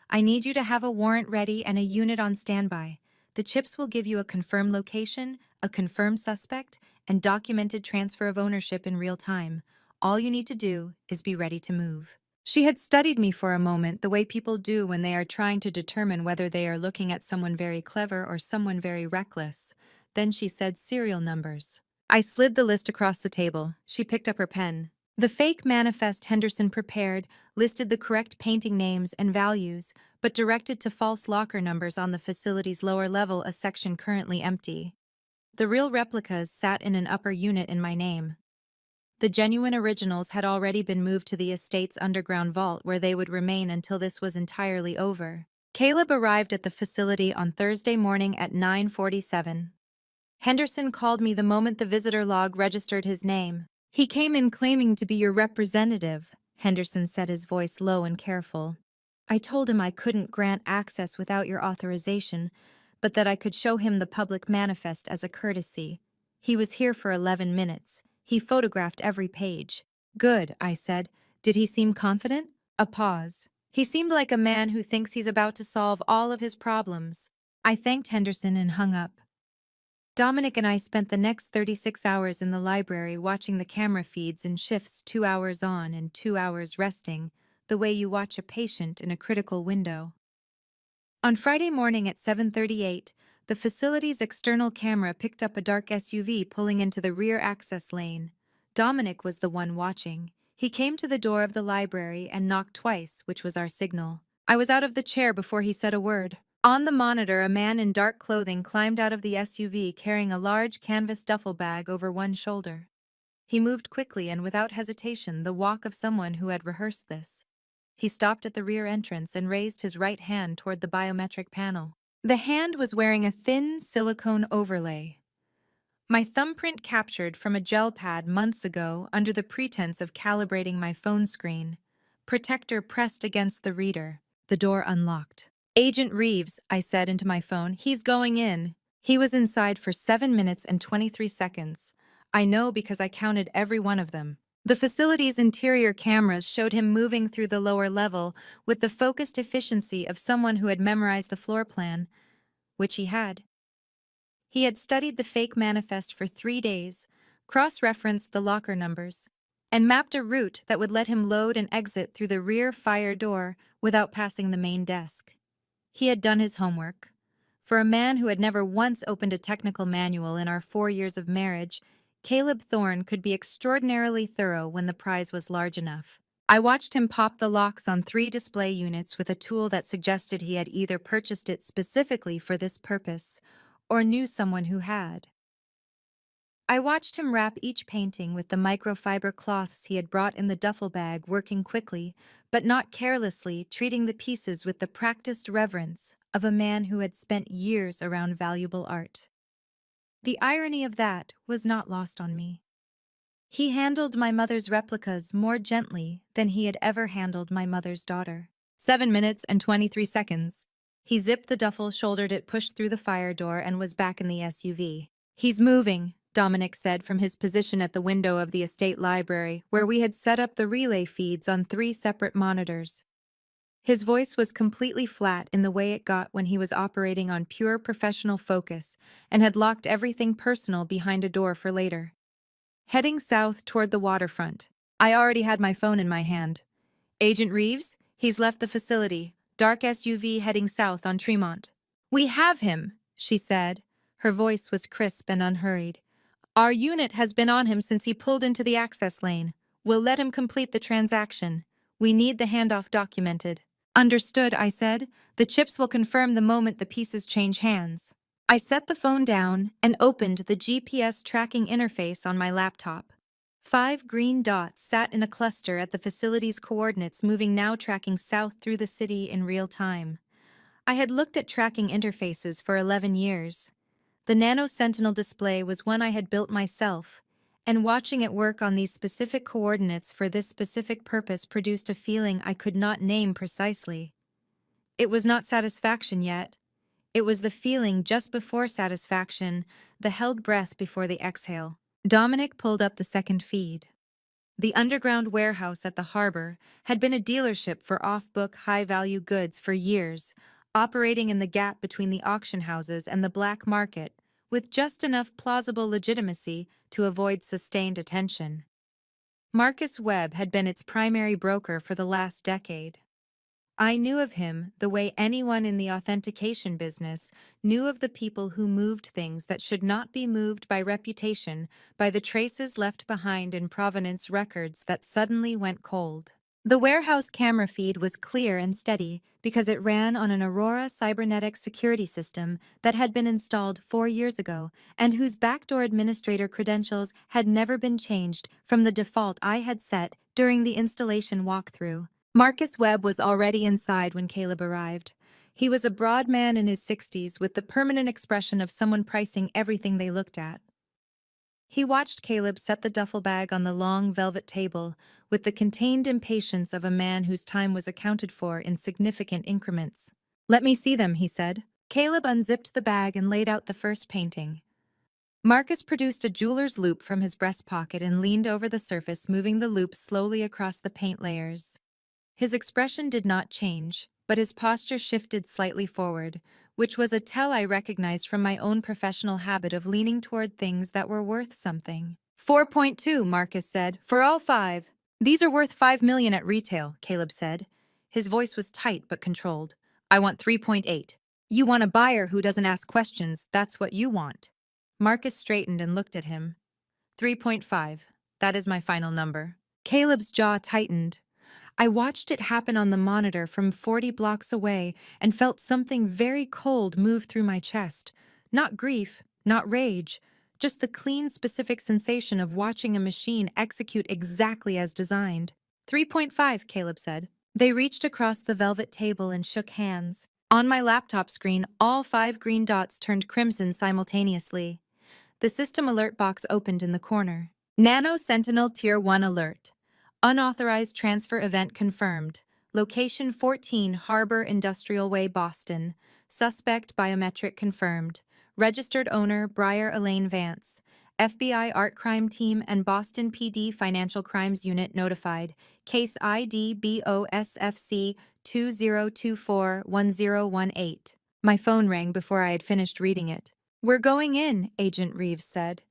"I need you to have a warrant ready and a unit on standby. The chips will give you a confirmed location, a confirmed suspect, and documented transfer of ownership in real time. All you need to do is be ready to move." She had studied me for a moment, the way people do when they are trying to determine whether they are looking at someone very clever or someone very reckless. Then she said serial numbers. I slid the list across the table. She picked up her pen. The fake manifest Henderson prepared listed the correct painting names and values, but directed to false locker numbers on the facility's lower level, a section currently empty. The real replicas sat in an upper unit in my name. The genuine originals had already been moved to the estate's underground vault, where they would remain until this was entirely over. Caleb arrived at the facility on Thursday morning at 9:47. Henderson called me the moment the visitor log registered his name. "He came in claiming to be your representative," Henderson said, his voice low and careful. "I told him I couldn't grant access without your authorization, but that I could show him the public manifest as a courtesy. He was here for 11 minutes. He photographed every page." "Good," I said. "Did he seem confident?" A pause. "He seemed like a man who thinks he's about to solve all of his problems." I thanked Henderson and hung up. Dominic and I spent the next 36 hours in the library watching the camera feeds in shifts, 2 hours on and 2 hours resting, the way you watch a patient in a critical window. On Friday morning at 7:38, the facility's external camera picked up a dark SUV pulling into the rear access lane. Dominic was the one watching. He came to the door of the library and knocked twice, which was our signal. I was out of the chair before he said a word. On the monitor, a man in dark clothing climbed out of the SUV carrying a large canvas duffel bag over one shoulder. He moved quickly and without hesitation, the walk of someone who had rehearsed this. He stopped at the rear entrance and raised his right hand toward the biometric panel. The hand was wearing a thin silicone overlay. My thumbprint captured from a gel pad months ago under the pretense of calibrating my phone screen. Protector pressed against the reader. The door unlocked. "Agent Reeves," I said into my phone. "He's going in." He was inside for 7 minutes and 23 seconds. I know because I counted every one of them. The facility's interior cameras showed him moving through the lower level with the focused efficiency of someone who had memorized the floor plan, which he had. He had studied the fake manifest for 3 days, cross-referenced the locker numbers, and mapped a route that would let him load and exit through the rear fire door without passing the main desk. He had done his homework. For a man who had never once opened a technical manual in our 4 years of marriage, Caleb Thorne could be extraordinarily thorough when the prize was large enough. I watched him pop the locks on 3 display units with a tool that suggested he had either purchased it specifically for this purpose or knew someone who had. I watched him wrap each painting with the microfiber cloths he had brought in the duffel bag, working quickly, but not carelessly, treating the pieces with the practiced reverence of a man who had spent years around valuable art. The irony of that was not lost on me. He handled my mother's replicas more gently than he had ever handled my mother's daughter. 7 minutes and 23 seconds. He zipped the duffel, shouldered it, pushed through the fire door, and was back in the SUV. "He's moving," Dominic said from his position at the window of the estate library, where we had set up the relay feeds on 3 separate monitors. His voice was completely flat in the way it got when he was operating on pure professional focus and had locked everything personal behind a door for later. Heading south toward the waterfront. I already had my phone in my hand. "Agent Reeves? He's left the facility. Dark SUV heading south on Tremont." "We have him," she said. Her voice was crisp and unhurried. "Our unit has been on him since he pulled into the access lane. We'll let him complete the transaction. We need the handoff documented." "Understood," I said. "The chips will confirm the moment the pieces change hands." I set the phone down and opened the GPS tracking interface on my laptop. 5 green dots sat in a cluster at the facility's coordinates, moving now, tracking south through the city in real time. I had looked at tracking interfaces for 11 years. The Nano Sentinel display was one I had built myself, and watching it work on these specific coordinates for this specific purpose produced a feeling I could not name precisely. It was not satisfaction yet. It was the feeling just before satisfaction, the held breath before the exhale. Dominic pulled up the second feed. The underground warehouse at the harbor had been a dealership for off-book high-value goods for years, operating in the gap between the auction houses and the black market, with just enough plausible legitimacy to avoid sustained attention. Marcus Webb had been its primary broker for the last decade. I knew of him the way anyone in the authentication business knew of the people who moved things that should not be moved by reputation, by the traces left behind in provenance records that suddenly went cold. The warehouse camera feed was clear and steady because it ran on an Aurora cybernetic security system that had been installed 4 years ago and whose backdoor administrator credentials had never been changed from the default I had set during the installation walkthrough. Marcus Webb was already inside when Caleb arrived. He was a broad man in his 60s with the permanent expression of someone pricing everything they looked at. He watched Caleb set the duffel bag on the long velvet table with the contained impatience of a man whose time was accounted for in significant increments. "Let me see them," he said. Caleb unzipped the bag and laid out the first painting. Marcus produced a jeweler's loupe from his breast pocket and leaned over the surface, moving the loupe slowly across the paint layers. His expression did not change, but his posture shifted slightly forward, which was a tell I recognized from my own professional habit of leaning toward things that were worth something. 4.2, Marcus said, for all 5. "These are worth 5 million at retail," Caleb said. His voice was tight but controlled. "I want 3.8. You want a buyer who doesn't ask questions, that's what you want." Marcus straightened and looked at him. 3.5. That is my final number. Caleb's jaw tightened. I watched it happen on the monitor from 40 blocks away and felt something very cold move through my chest. Not grief, not rage, just the clean, specific sensation of watching a machine execute exactly as designed. 3.5, Caleb said. They reached across the velvet table and shook hands. On my laptop screen, all 5 green dots turned crimson simultaneously. The system alert box opened in the corner. Nano Sentinel Tier 1 alert. Unauthorized transfer event confirmed. Location 14 Harbor Industrial Way, Boston. Suspect biometric confirmed. Registered owner Briar Elaine Vance. FBI Art Crime Team and Boston PD Financial Crimes Unit notified. Case ID BOSFC 20241018. My phone rang before I had finished reading it. "We're going in," Agent Reeves said.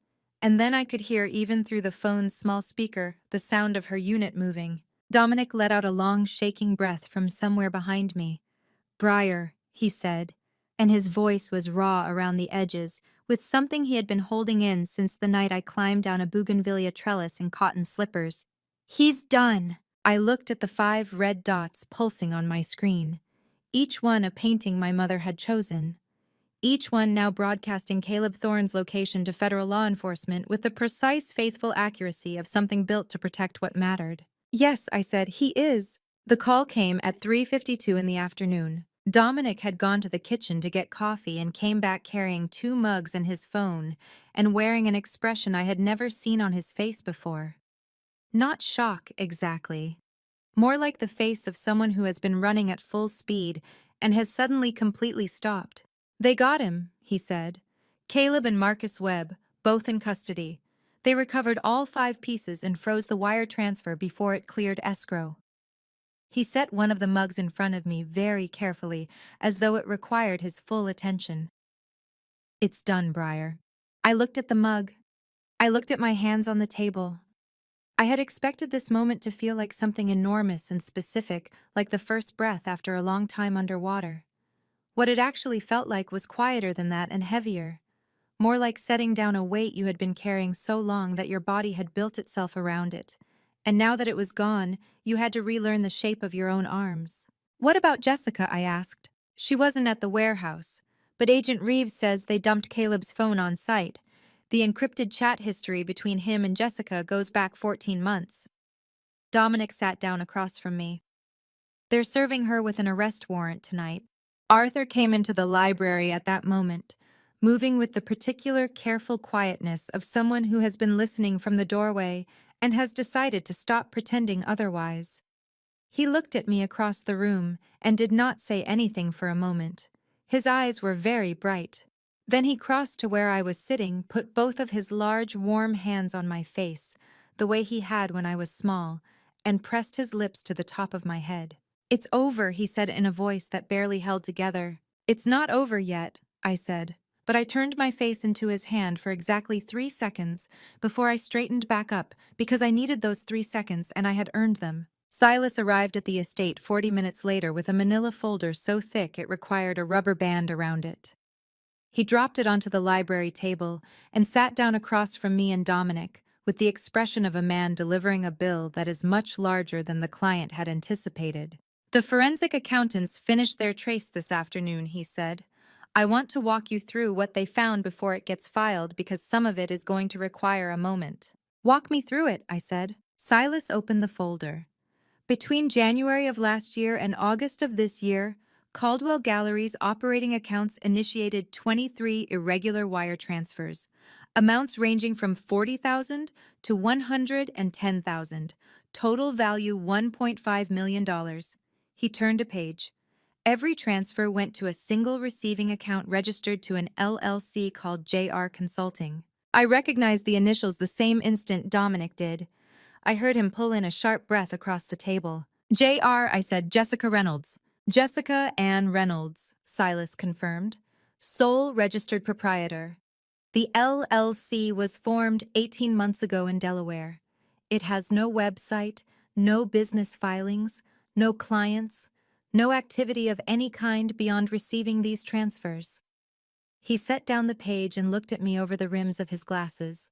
And then I could hear, even through the phone's small speaker, the sound of her unit moving. Dominic let out a long, shaking breath from somewhere behind me. "Briar," he said, and his voice was raw around the edges, with something he had been holding in since the night I climbed down a bougainvillea trellis in cotton slippers. "He's done." I looked at the 5 red dots pulsing on my screen, each one a painting my mother had chosen. each one now broadcasting Caleb Thorne's location to federal law enforcement with the precise, faithful accuracy of something built to protect what mattered. Yes, I said, he is. The call came at 3:52 in the afternoon. Dominic had gone to the kitchen to get coffee and came back carrying 2 mugs and his phone, and wearing an expression I had never seen on his face before. Not shock, exactly. More like the face of someone who has been running at full speed and has suddenly completely stopped. They got him, he said. Caleb and Marcus Webb, both in custody. They recovered all 5 pieces and froze the wire transfer before it cleared escrow. He set one of the mugs in front of me very carefully, as though it required his full attention. It's done, Briar. I looked at the mug. I looked at my hands on the table. I had expected this moment to feel like something enormous and specific, like the first breath after a long time underwater. What it actually felt like was quieter than that and heavier, more like setting down a weight you had been carrying so long that your body had built itself around it. And now that it was gone, you had to relearn the shape of your own arms. What about Jessica? I asked. She wasn't at the warehouse, but Agent Reeves says they dumped Caleb's phone on site. The encrypted chat history between him and Jessica goes back 14 months. Dominic sat down across from me. They're serving her with an arrest warrant tonight. Arthur came into the library at that moment, moving with the particular careful quietness of someone who has been listening from the doorway and has decided to stop pretending otherwise. He looked at me across the room and did not say anything for a moment. His eyes were very bright. Then he crossed to where I was sitting, put both of his large, warm hands on my face, the way he had when I was small, and pressed his lips to the top of my head. It's over, he said in a voice that barely held together. It's not over yet, I said, but I turned my face into his hand for exactly 3 seconds before I straightened back up because I needed those 3 seconds and I had earned them. Silas arrived at the estate 40 minutes later with a manila folder so thick it required a rubber band around it. He dropped it onto the library table and sat down across from me and Dominic, with the expression of a man delivering a bill that is much larger than the client had anticipated. The forensic accountants finished their trace this afternoon, he said. I want to walk you through what they found before it gets filed because some of it is going to require a moment. Walk me through it, I said. Silas opened the folder. Between January of last year and August of this year, Caldwell Gallery's operating accounts initiated 23 irregular wire transfers, amounts ranging from $40,000 to $110,000, total value $1.5 million. He turned a page. Every transfer went to a single receiving account registered to an LLC called JR Consulting. I recognized the initials the same instant Dominic did. I heard him pull in a sharp breath across the table. JR, I said, Jessica Reynolds. Jessica Ann Reynolds, Silas confirmed. Sole registered proprietor. The LLC was formed 18 months ago in Delaware. It has no website, no business filings, no clients, no activity of any kind beyond receiving these transfers. He set down the page and looked at me over the rims of his glasses.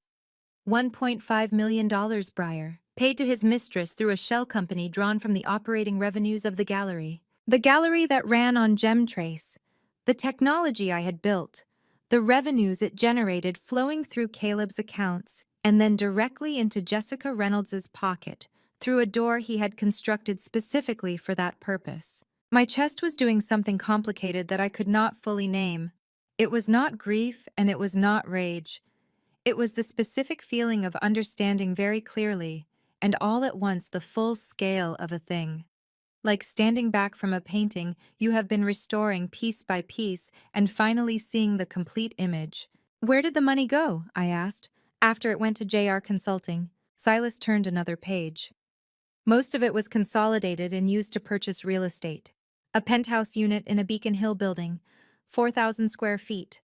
$1.5 million, Briar, paid to his mistress through a shell company drawn from the operating revenues of the gallery. The gallery that ran on GemTrace, the technology I had built, the revenues it generated flowing through Caleb's accounts and then directly into Jessica Reynolds's pocket through a door he had constructed specifically for that purpose. My chest was doing something complicated that I could not fully name. It was not grief and it was not rage. It was the specific feeling of understanding very clearly, and all at once the full scale of a thing. Like standing back from a painting you have been restoring piece by piece and finally seeing the complete image. Where did the money go? I asked, after it went to JR Consulting. Silas turned another page. Most of it was consolidated and used to purchase real estate. A penthouse unit in a Beacon Hill building, 4,000 square feet.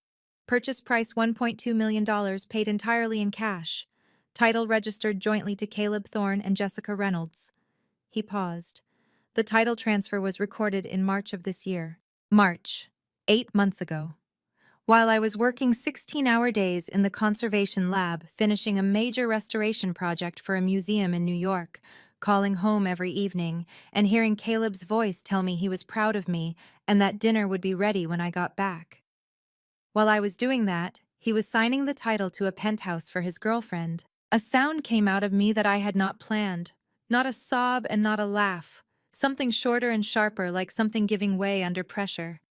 Purchase price $1.2 million paid entirely in cash. Title registered jointly to Caleb Thorne and Jessica Reynolds. He paused. The title transfer was recorded in March of this year. March, 8 months ago. While I was working 16-hour days in the conservation lab, finishing a major restoration project for a museum in New York, calling home every evening, and hearing Caleb's voice tell me he was proud of me and that dinner would be ready when I got back. While I was doing that, he was signing the title to a penthouse for his girlfriend. A sound came out of me that I had not planned. Not a sob and not a laugh. Something shorter and sharper, like something giving way under pressure.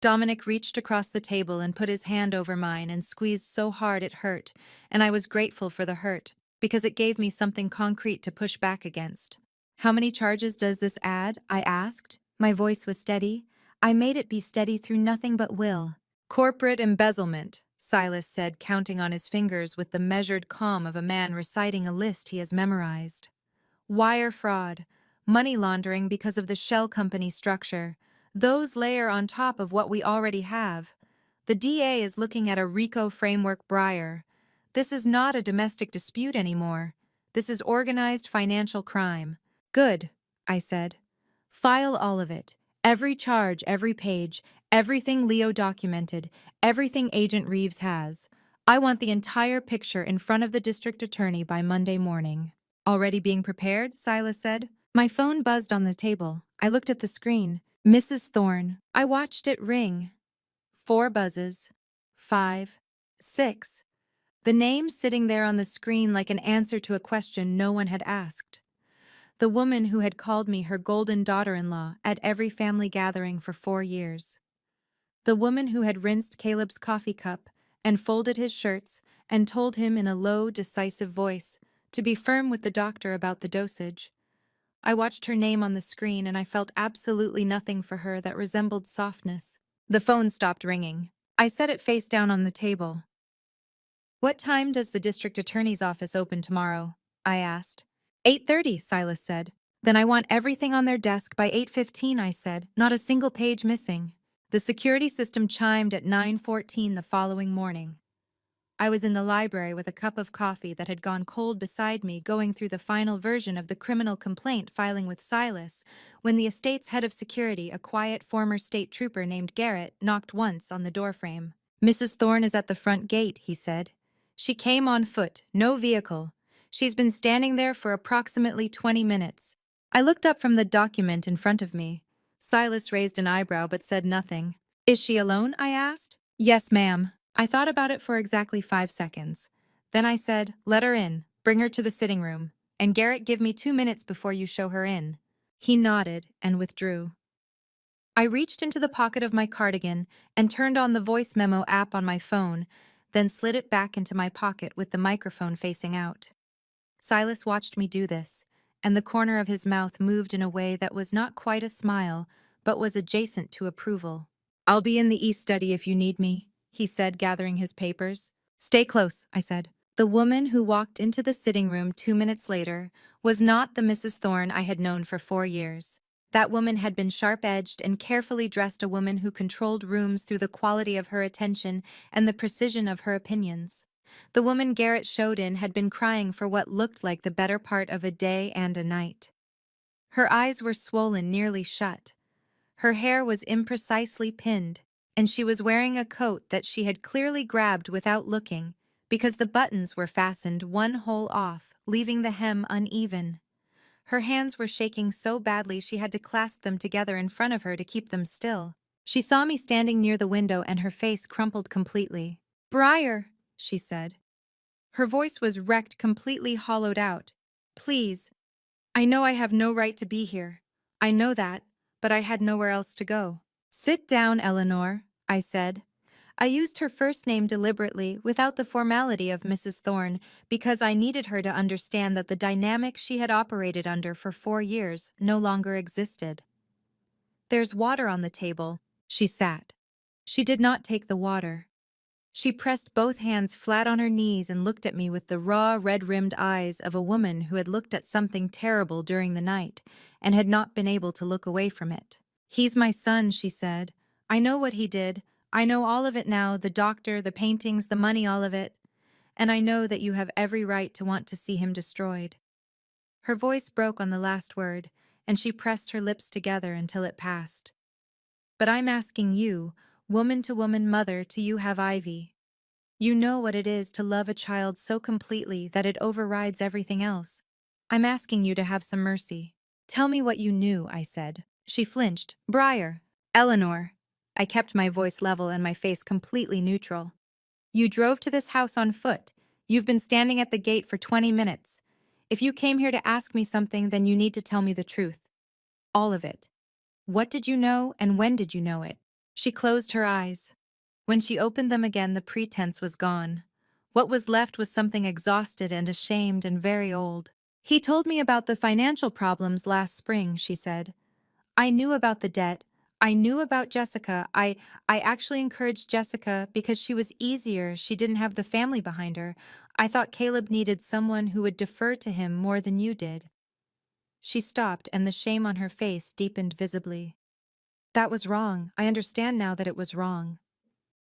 Dominic reached across the table and put his hand over mine and squeezed so hard it hurt, and I was grateful for the hurt, because it gave me something concrete to push back against. How many charges does this add? I asked. My voice was steady. I made it be steady through nothing but will. Corporate embezzlement, Silas said, counting on his fingers with the measured calm of a man reciting a list he has memorized. Wire fraud, money laundering because of the shell company structure. Those layer on top of what we already have. The DA is looking at a RICO framework Breyer. This is not a domestic dispute anymore. This is organized financial crime. Good, I said. File all of it. Every charge, every page, everything Leo documented, everything Agent Reeves has. I want the entire picture in front of the district attorney by Monday morning. Already being prepared? Silas said. My phone buzzed on the table. I looked at the screen. Mrs. Thorne. I watched it ring. 4 buzzes. 5. 6. The name sitting there on the screen like an answer to a question no one had asked. The woman who had called me her golden daughter-in-law at every family gathering for 4 years. The woman who had rinsed Caleb's coffee cup and folded his shirts and told him in a low, decisive voice to be firm with the doctor about the dosage. I watched her name on the screen and I felt absolutely nothing for her that resembled softness. The phone stopped ringing. I set it face down on the table. What time does the district attorney's office open tomorrow? I asked. 8:30, Silas said. Then I want everything on their desk by 8:15, I said, not a single page missing. The security system chimed at 9:14 the following morning. I was in the library with a cup of coffee that had gone cold beside me, going through the final version of the criminal complaint filing with Silas, when the estate's head of security, a quiet former state trooper named Garrett, knocked once on the doorframe. Mrs. Thorne is at the front gate, he said. She came on foot, no vehicle. She's been standing there for approximately 20 minutes. I looked up from the document in front of me. Silas raised an eyebrow but said nothing. Is she alone? I asked. Yes, ma'am. I thought about it for exactly 5 seconds. Then I said, let her in, bring her to the sitting room, and Garrett, give me 2 minutes before you show her in. He nodded and withdrew. I reached into the pocket of my cardigan and turned on the voice memo app on my phone, then slid it back into my pocket with the microphone facing out. Silas watched me do this, and the corner of his mouth moved in a way that was not quite a smile, but was adjacent to approval. I'll be in the East Study if you need me, he said, gathering his papers. Stay close, I said. The woman who walked into the sitting room 2 minutes later was not the Mrs. Thorne I had known for 4 years. That woman had been sharp-edged and carefully dressed, a woman who controlled rooms through the quality of her attention and the precision of her opinions. The woman Garrett showed in had been crying for what looked like the better part of a day and a night. Her eyes were swollen nearly shut. Her hair was imprecisely pinned, and she was wearing a coat that she had clearly grabbed without looking, because the buttons were fastened one hole off, leaving the hem uneven. Her hands were shaking so badly she had to clasp them together in front of her to keep them still. She saw me standing near the window and her face crumpled completely. Briar, she said. Her voice was wrecked, completely hollowed out. Please. I know I have no right to be here. I know that, but I had nowhere else to go. Sit down, Eleanor, I said. I used her first name deliberately, without the formality of Mrs. Thorne, because I needed her to understand that the dynamic she had operated under for 4 years no longer existed. There's water on the table. She sat. She did not take the water. She pressed both hands flat on her knees and looked at me with the raw, red-rimmed eyes of a woman who had looked at something terrible during the night and had not been able to look away from it. He's my son, she said. I know what he did. I know all of it now, the doctor, the paintings, the money, all of it. And I know that you have every right to want to see him destroyed. Her voice broke on the last word, and she pressed her lips together until it passed. But I'm asking you, woman-to-woman mother, to you have Ivy. You know what it is to love a child so completely that it overrides everything else. I'm asking you to have some mercy. Tell me what you knew, I said. She flinched. Briar. Eleanor. I kept my voice level and my face completely neutral. You drove to this house on foot. You've been standing at the gate for 20 minutes. If you came here to ask me something, then you need to tell me the truth. All of it. What did you know and when did you know it? She closed her eyes. When she opened them again, the pretense was gone. What was left was something exhausted and ashamed and very old. He told me about the financial problems last spring, she said. I knew about the debt. I knew about Jessica. I actually encouraged Jessica because she was easier. She didn't have the family behind her. I thought Caleb needed someone who would defer to him more than you did. She stopped, and the shame on her face deepened visibly. That was wrong. I understand now that it was wrong.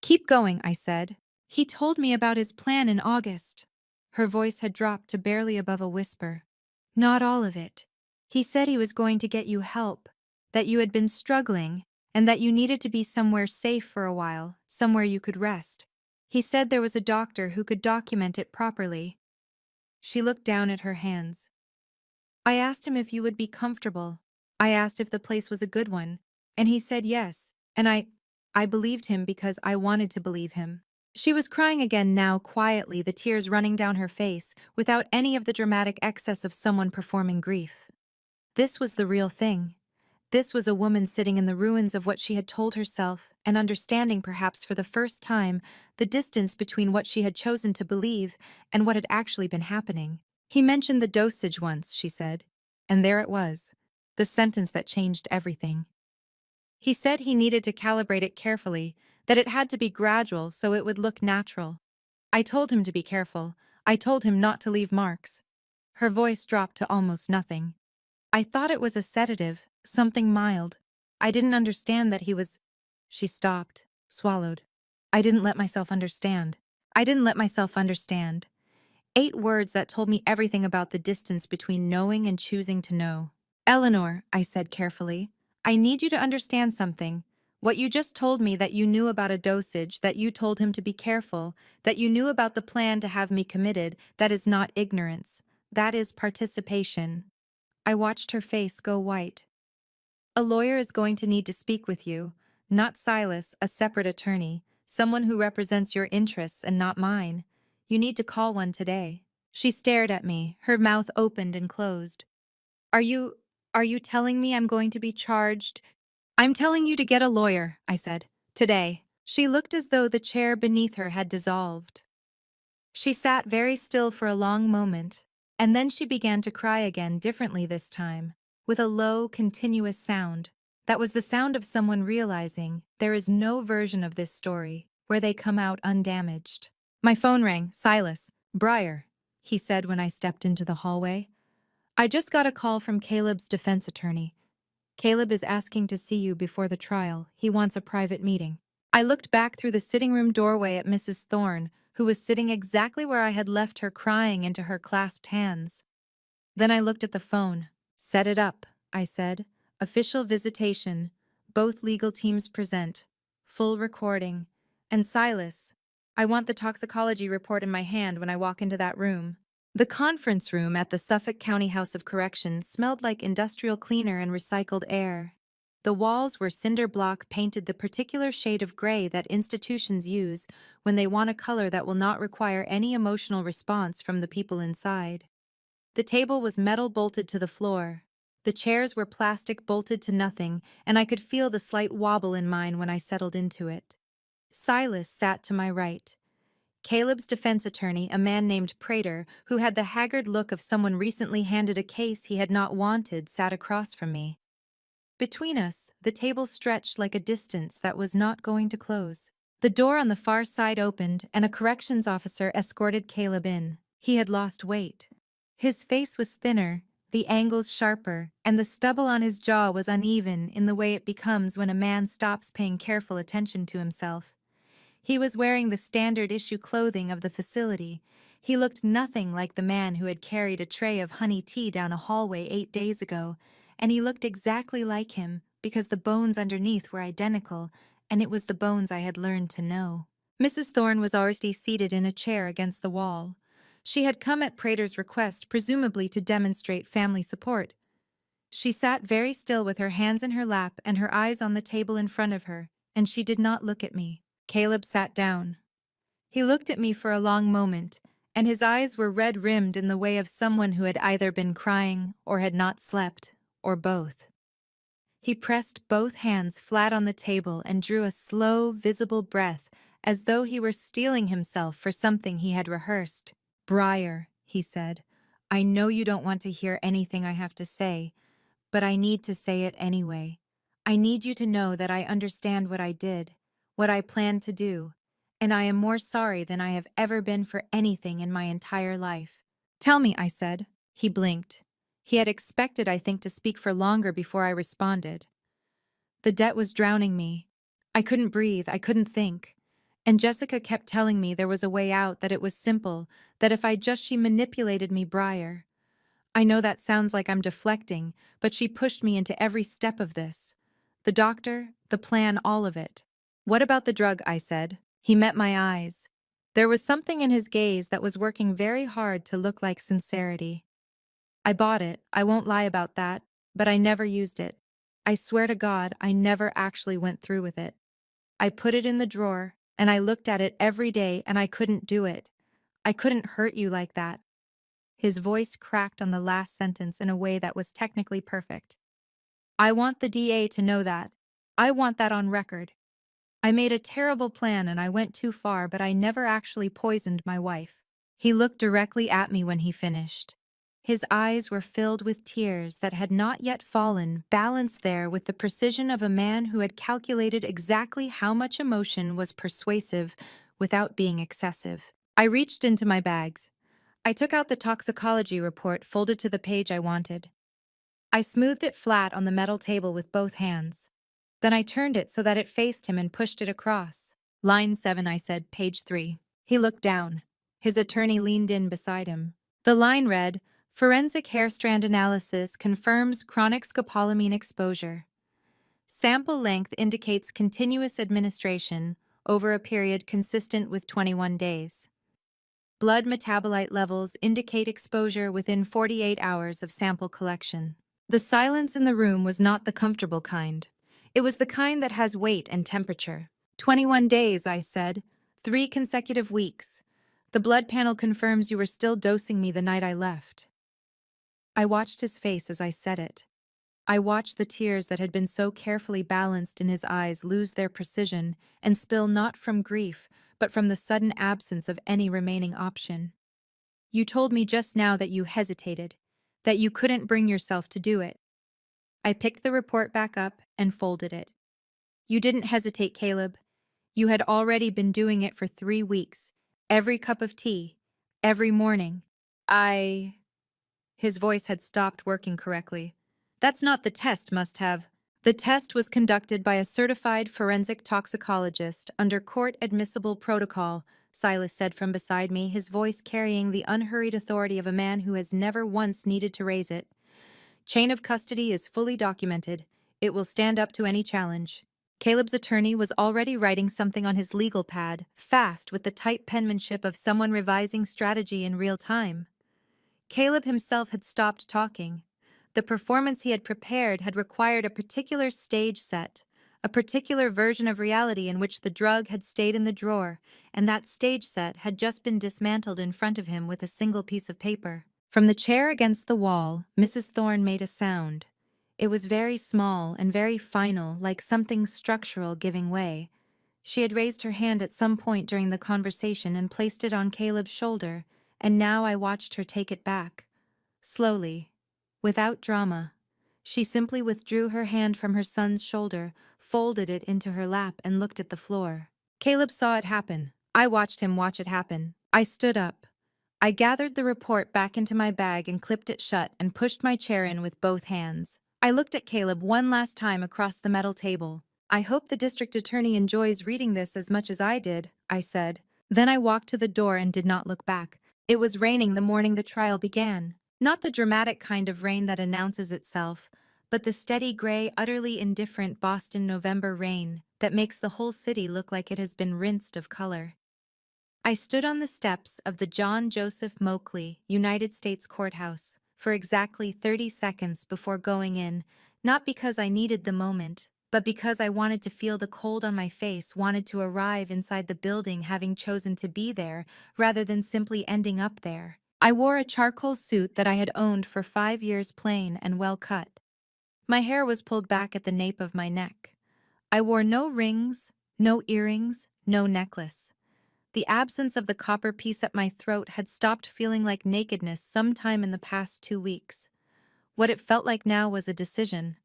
Keep going, I said. He told me about his plan in August. Her voice had dropped to barely above a whisper. Not all of it. He said he was going to get you help, that you had been struggling, and that you needed to be somewhere safe for a while, somewhere you could rest. He said there was a doctor who could document it properly. She looked down at her hands. I asked him if you would be comfortable. I asked if the place was a good one, and he said yes, and I believed him because I wanted to believe him. She was crying again now quietly, the tears running down her face, without any of the dramatic excess of someone performing grief. This was the real thing. This was a woman sitting in the ruins of what she had told herself and understanding perhaps for the first time the distance between what she had chosen to believe and what had actually been happening. He mentioned the dosage once, she said, and there it was, the sentence that changed everything. He said he needed to calibrate it carefully, that it had to be gradual so it would look natural. I told him to be careful. I told him not to leave marks. Her voice dropped to almost nothing. I thought it was a sedative, something mild. I didn't understand that he was. She stopped, swallowed. I didn't let myself understand. I didn't let myself understand. 8 words that told me everything about the distance between knowing and choosing to know. Eleanor, I said carefully, I need you to understand something. What you just told me that you knew about a dosage, that you told him to be careful, that you knew about the plan to have me committed, that is not ignorance. That is participation. I watched her face go white. A lawyer is going to need to speak with you, not Silas, a separate attorney, someone who represents your interests and not mine. You need to call one today. She stared at me, her mouth opened and closed. Are you, are you telling me I'm going to be charged? I'm telling you to get a lawyer, I said. Today. She looked as though the chair beneath her had dissolved. She sat very still for a long moment, and then she began to cry again, differently this time, with a low, continuous sound. That was the sound of someone realizing there is no version of this story where they come out undamaged. My phone rang. Silas. Briar, he said when I stepped into the hallway. I just got a call from Caleb's defense attorney. Caleb is asking to see you before the trial. He wants a private meeting. I looked back through the sitting room doorway at Mrs. Thorne, who was sitting exactly where I had left her, crying into her clasped hands. Then I looked at the phone. Set it up, I said. Official visitation. Both legal teams present. Full recording. And Silas, I want the toxicology report in my hand when I walk into that room. The conference room at the Suffolk County House of Correction smelled like industrial cleaner and recycled air. The walls were cinder block painted the particular shade of gray that institutions use when they want a color that will not require any emotional response from the people inside. The table was metal bolted to the floor. The chairs were plastic bolted to nothing, and I could feel the slight wobble in mine when I settled into it. Silas sat to my right. Caleb's defense attorney, a man named Prater, who had the haggard look of someone recently handed a case he had not wanted, sat across from me. Between us, the table stretched like a distance that was not going to close. The door on the far side opened, and a corrections officer escorted Caleb in. He had lost weight. His face was thinner, the angles sharper, and the stubble on his jaw was uneven in the way it becomes when a man stops paying careful attention to himself. He was wearing the standard issue clothing of the facility. He looked nothing like the man who had carried a tray of honey tea down a hallway 8 days ago, and he looked exactly like him because the bones underneath were identical, and it was the bones I had learned to know. Mrs. Thorne was already seated in a chair against the wall. She had come at Prater's request, presumably to demonstrate family support. She sat very still with her hands in her lap and her eyes on the table in front of her, and she did not look at me. Caleb sat down. He looked at me for a long moment, and his eyes were red-rimmed in the way of someone who had either been crying or had not slept, or both. He pressed both hands flat on the table and drew a slow, visible breath as though he were steeling himself for something he had rehearsed. "Briar," he said, "I know you don't want to hear anything I have to say, but I need to say it anyway. I need you to know that I understand what I did, what I planned to do, and I am more sorry than I have ever been for anything in my entire life." "Tell me," I said. He blinked. He had expected, I think, to speak for longer before I responded. The debt was drowning me. I couldn't breathe, I couldn't think. And Jessica kept telling me there was a way out, that it was simple, that if she manipulated me, Briar. I know that sounds like I'm deflecting, but she pushed me into every step of this. The doctor, the plan, all of it. "What about the drug?" I said. He met my eyes. There was something in his gaze that was working very hard to look like sincerity. "I bought it, I won't lie about that, but I never used it. I swear to God, I never actually went through with it. I put it in the drawer, and I looked at it every day, and I couldn't do it. I couldn't hurt you like that." His voice cracked on the last sentence in a way that was technically perfect. "I want the DA to know that. I want that on record. I made a terrible plan and I went too far, but I never actually poisoned my wife." He looked directly at me when he finished. His eyes were filled with tears that had not yet fallen, balanced there with the precision of a man who had calculated exactly how much emotion was persuasive without being excessive. I reached into my bags. I took out the toxicology report folded to the page I wanted. I smoothed it flat on the metal table with both hands. Then I turned it so that it faced him and pushed it across. "Line 7, I said, page 3. He looked down. His attorney leaned in beside him. The line read, "Forensic hair strand analysis confirms chronic scopolamine exposure. Sample length indicates continuous administration over a period consistent with 21 days. Blood metabolite levels indicate exposure within 48 hours of sample collection." The silence in the room was not the comfortable kind. It was the kind that has weight and temperature. 21 days, I said. 3 consecutive weeks. The blood panel confirms you were still dosing me the night I left. I watched his face as I said it. I watched the tears that had been so carefully balanced in his eyes lose their precision and spill not from grief, but from the sudden absence of any remaining option. "You told me just now that you hesitated, that you couldn't bring yourself to do it." I picked the report back up and folded it. "You didn't hesitate, Caleb. You had already been doing it for 3 weeks. Every cup of tea. Every morning. I—" His voice had stopped working correctly. "That's not the test, must have." "The test was conducted by a certified forensic toxicologist under court-admissible protocol," Silas said from beside me, his voice carrying the unhurried authority of a man who has never once needed to raise it. "Chain of custody is fully documented. It will stand up to any challenge." Caleb's attorney was already writing something on his legal pad, fast with the tight penmanship of someone revising strategy in real time. Caleb himself had stopped talking. The performance he had prepared had required a particular stage set, a particular version of reality in which the drug had stayed in the drawer, and that stage set had just been dismantled in front of him with a single piece of paper. From the chair against the wall, Mrs. Thorne made a sound. It was very small and very final, like something structural giving way. She had raised her hand at some point during the conversation and placed it on Caleb's shoulder, and now I watched her take it back. Slowly, without drama. She simply withdrew her hand from her son's shoulder, folded it into her lap, and looked at the floor. Caleb saw it happen. I watched him watch it happen. I stood up. I gathered the report back into my bag and clipped it shut and pushed my chair in with both hands. I looked at Caleb one last time across the metal table. "I hope the district attorney enjoys reading this as much as I did," I said. Then I walked to the door and did not look back. It was raining the morning the trial began. Not the dramatic kind of rain that announces itself, but the steady gray, utterly indifferent Boston November rain that makes the whole city look like it has been rinsed of color. I stood on the steps of the John Joseph Moakley United States Courthouse for exactly 30 seconds before going in, not because I needed the moment, but because I wanted to feel the cold on my face, wanted to arrive inside the building having chosen to be there rather than simply ending up there. I wore a charcoal suit that I had owned for 5 years, plain and well cut. My hair was pulled back at the nape of my neck. I wore no rings, no earrings, no necklace. The absence of the copper piece at my throat had stopped feeling like nakedness sometime in the past 2 weeks. What it felt like now was a decision.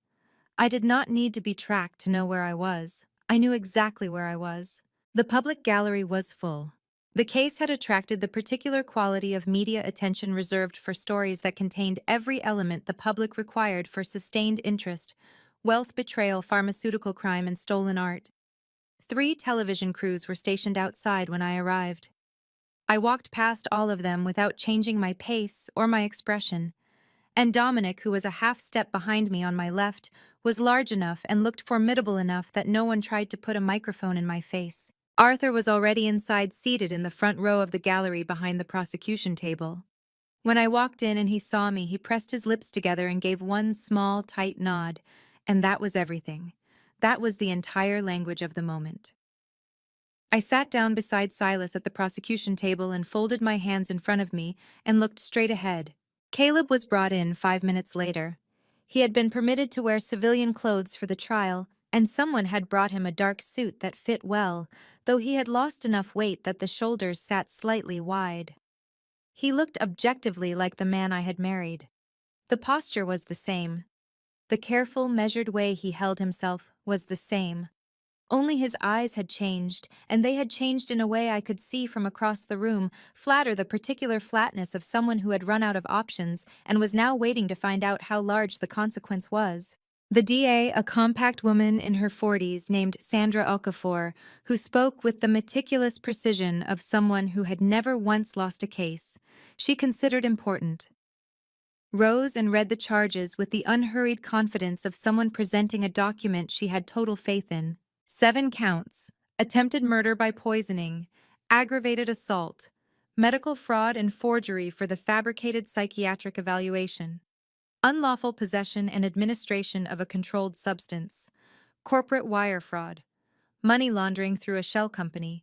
I did not need to be tracked to know where I was. I knew exactly where I was. The public gallery was full. The case had attracted the particular quality of media attention reserved for stories that contained every element the public required for sustained interest: wealth, betrayal, pharmaceutical crime, and stolen art. 3 television crews were stationed outside when I arrived. I walked past all of them without changing my pace or my expression. And Dominic, who was a half step behind me on my left, was large enough and looked formidable enough that no one tried to put a microphone in my face. Arthur was already inside, seated in the front row of the gallery behind the prosecution table. When I walked in and he saw me, he pressed his lips together and gave one small, tight nod, and that was everything. That was the entire language of the moment. I sat down beside Silas at the prosecution table and folded my hands in front of me and looked straight ahead. Caleb was brought in 5 minutes later. He had been permitted to wear civilian clothes for the trial, and someone had brought him a dark suit that fit well, though he had lost enough weight that the shoulders sat slightly wide. He looked objectively like the man I had married. The posture was the same. The careful, measured way he held himself was the same. Only his eyes had changed, and they had changed in a way I could see from across the room, flatter, the particular flatness of someone who had run out of options and was now waiting to find out how large the consequence was. The DA, a compact woman in her 40s named Sandra Okafor, who spoke with the meticulous precision of someone who had never once lost a case she considered important, rose and read the charges with the unhurried confidence of someone presenting a document she had total faith in. 7 counts: attempted murder by poisoning, aggravated assault, medical fraud and forgery for the fabricated psychiatric evaluation, unlawful possession and administration of a controlled substance, corporate wire fraud, money laundering through a shell company,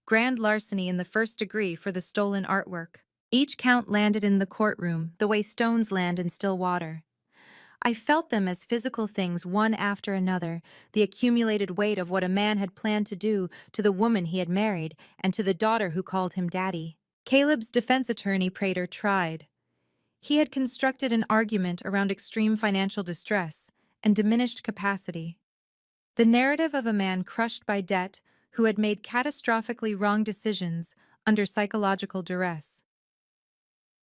grand larceny in the first degree for the stolen artwork. Each count landed in the courtroom the way stones land in still water. I felt them as physical things, one after another, the accumulated weight of what a man had planned to do to the woman he had married and to the daughter who called him daddy. Caleb's defense attorney, Prater, tried. He had constructed an argument around extreme financial distress and diminished capacity. The narrative of a man crushed by debt who had made catastrophically wrong decisions under psychological duress.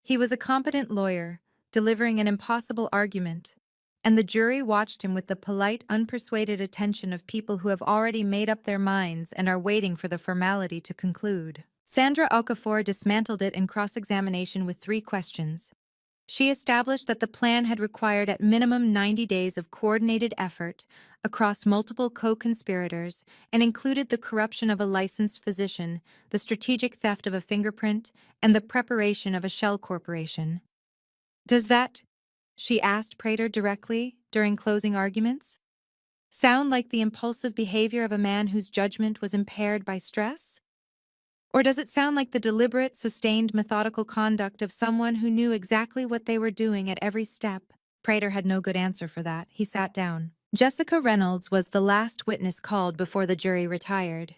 He was a competent lawyer, delivering an impossible argument, and the jury watched him with the polite, unpersuaded attention of people who have already made up their minds and are waiting for the formality to conclude. Sandra Okafor dismantled it in cross-examination with 3 questions. She established that the plan had required at minimum 90 days of coordinated effort across multiple co-conspirators and included the corruption of a licensed physician, the strategic theft of a fingerprint, and the preparation of a shell corporation. Does that, she asked Prater directly during closing arguments, sound like the impulsive behavior of a man whose judgment was impaired by stress? Or does it sound like the deliberate, sustained, methodical conduct of someone who knew exactly what they were doing at every step? Prater had no good answer for that. He sat down. Jessica Reynolds was the last witness called before the jury retired.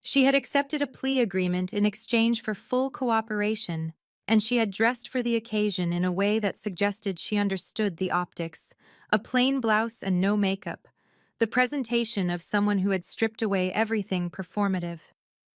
She had accepted a plea agreement in exchange for full cooperation, and she had dressed for the occasion in a way that suggested she understood the optics: a plain blouse and no makeup, the presentation of someone who had stripped away everything performative.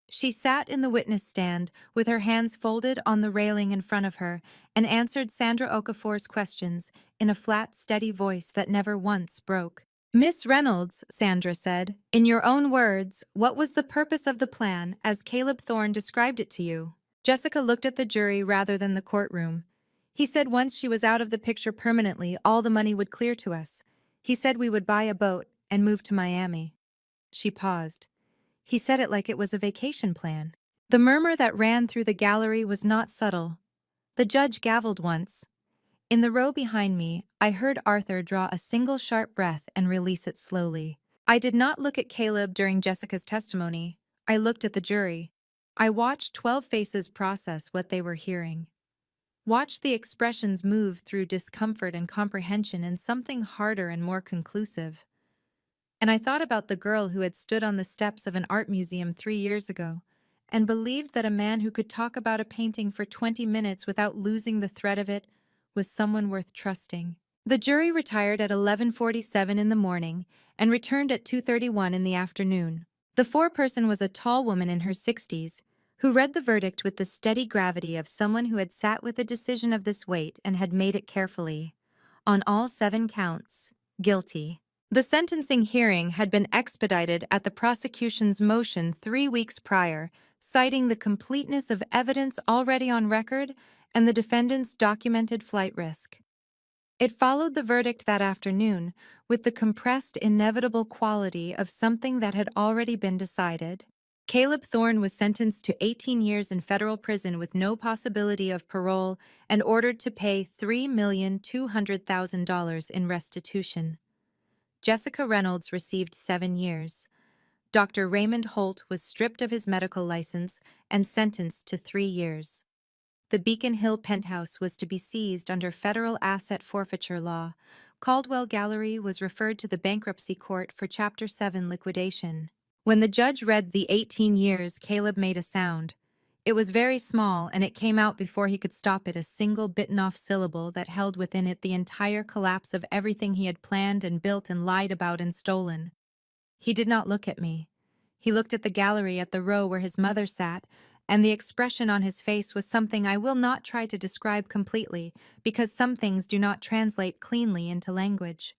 She sat in the witness stand with her hands folded on the railing in front of her and answered Sandra Okafor's questions in a flat, steady voice that never once broke. Miss Reynolds, Sandra said, in your own words, what was the purpose of the plan as Caleb Thorne described it to you? Jessica looked at the jury rather than the courtroom. He said once she was out of the picture permanently, all the money would clear to us. He said we would buy a boat and move to Miami. She paused. He said it like it was a vacation plan. The murmur that ran through the gallery was not subtle. The judge gavelled once. In the row behind me, I heard Arthur draw a single sharp breath and release it slowly. I did not look at Caleb during Jessica's testimony. I looked at the jury. I watched 12 faces process what they were hearing. Watched the expressions move through discomfort and comprehension in something harder and more conclusive. And I thought about the girl who had stood on the steps of an art museum 3 years ago and believed that a man who could talk about a painting for 20 minutes without losing the thread of it was someone worth trusting. The jury retired at 11:47 in the morning and returned at 2:31 in the afternoon. The foreperson was a tall woman in her 60s who read the verdict with the steady gravity of someone who had sat with a decision of this weight and had made it carefully. On all 7 counts, guilty. The sentencing hearing had been expedited at the prosecution's motion 3 weeks prior, citing the completeness of evidence already on record and the defendant's documented flight risk. It followed the verdict that afternoon with the compressed, inevitable quality of something that had already been decided. Caleb Thorne was sentenced to 18 years in federal prison with no possibility of parole and ordered to pay $3,200,000 in restitution. Jessica Reynolds received 7 years. Dr. Raymond Holt was stripped of his medical license and sentenced to 3 years. The Beacon Hill penthouse was to be seized under federal asset forfeiture law. Caldwell Gallery was referred to the bankruptcy court for Chapter 7 liquidation. When the judge read the 18 years, Caleb made a sound. It was very small, and it came out before he could stop it, a single bitten-off syllable that held within it the entire collapse of everything he had planned and built and lied about and stolen. He did not look at me. He looked at the gallery, at the row where his mother sat, and the expression on his face was something I will not try to describe completely, because some things do not translate cleanly into language.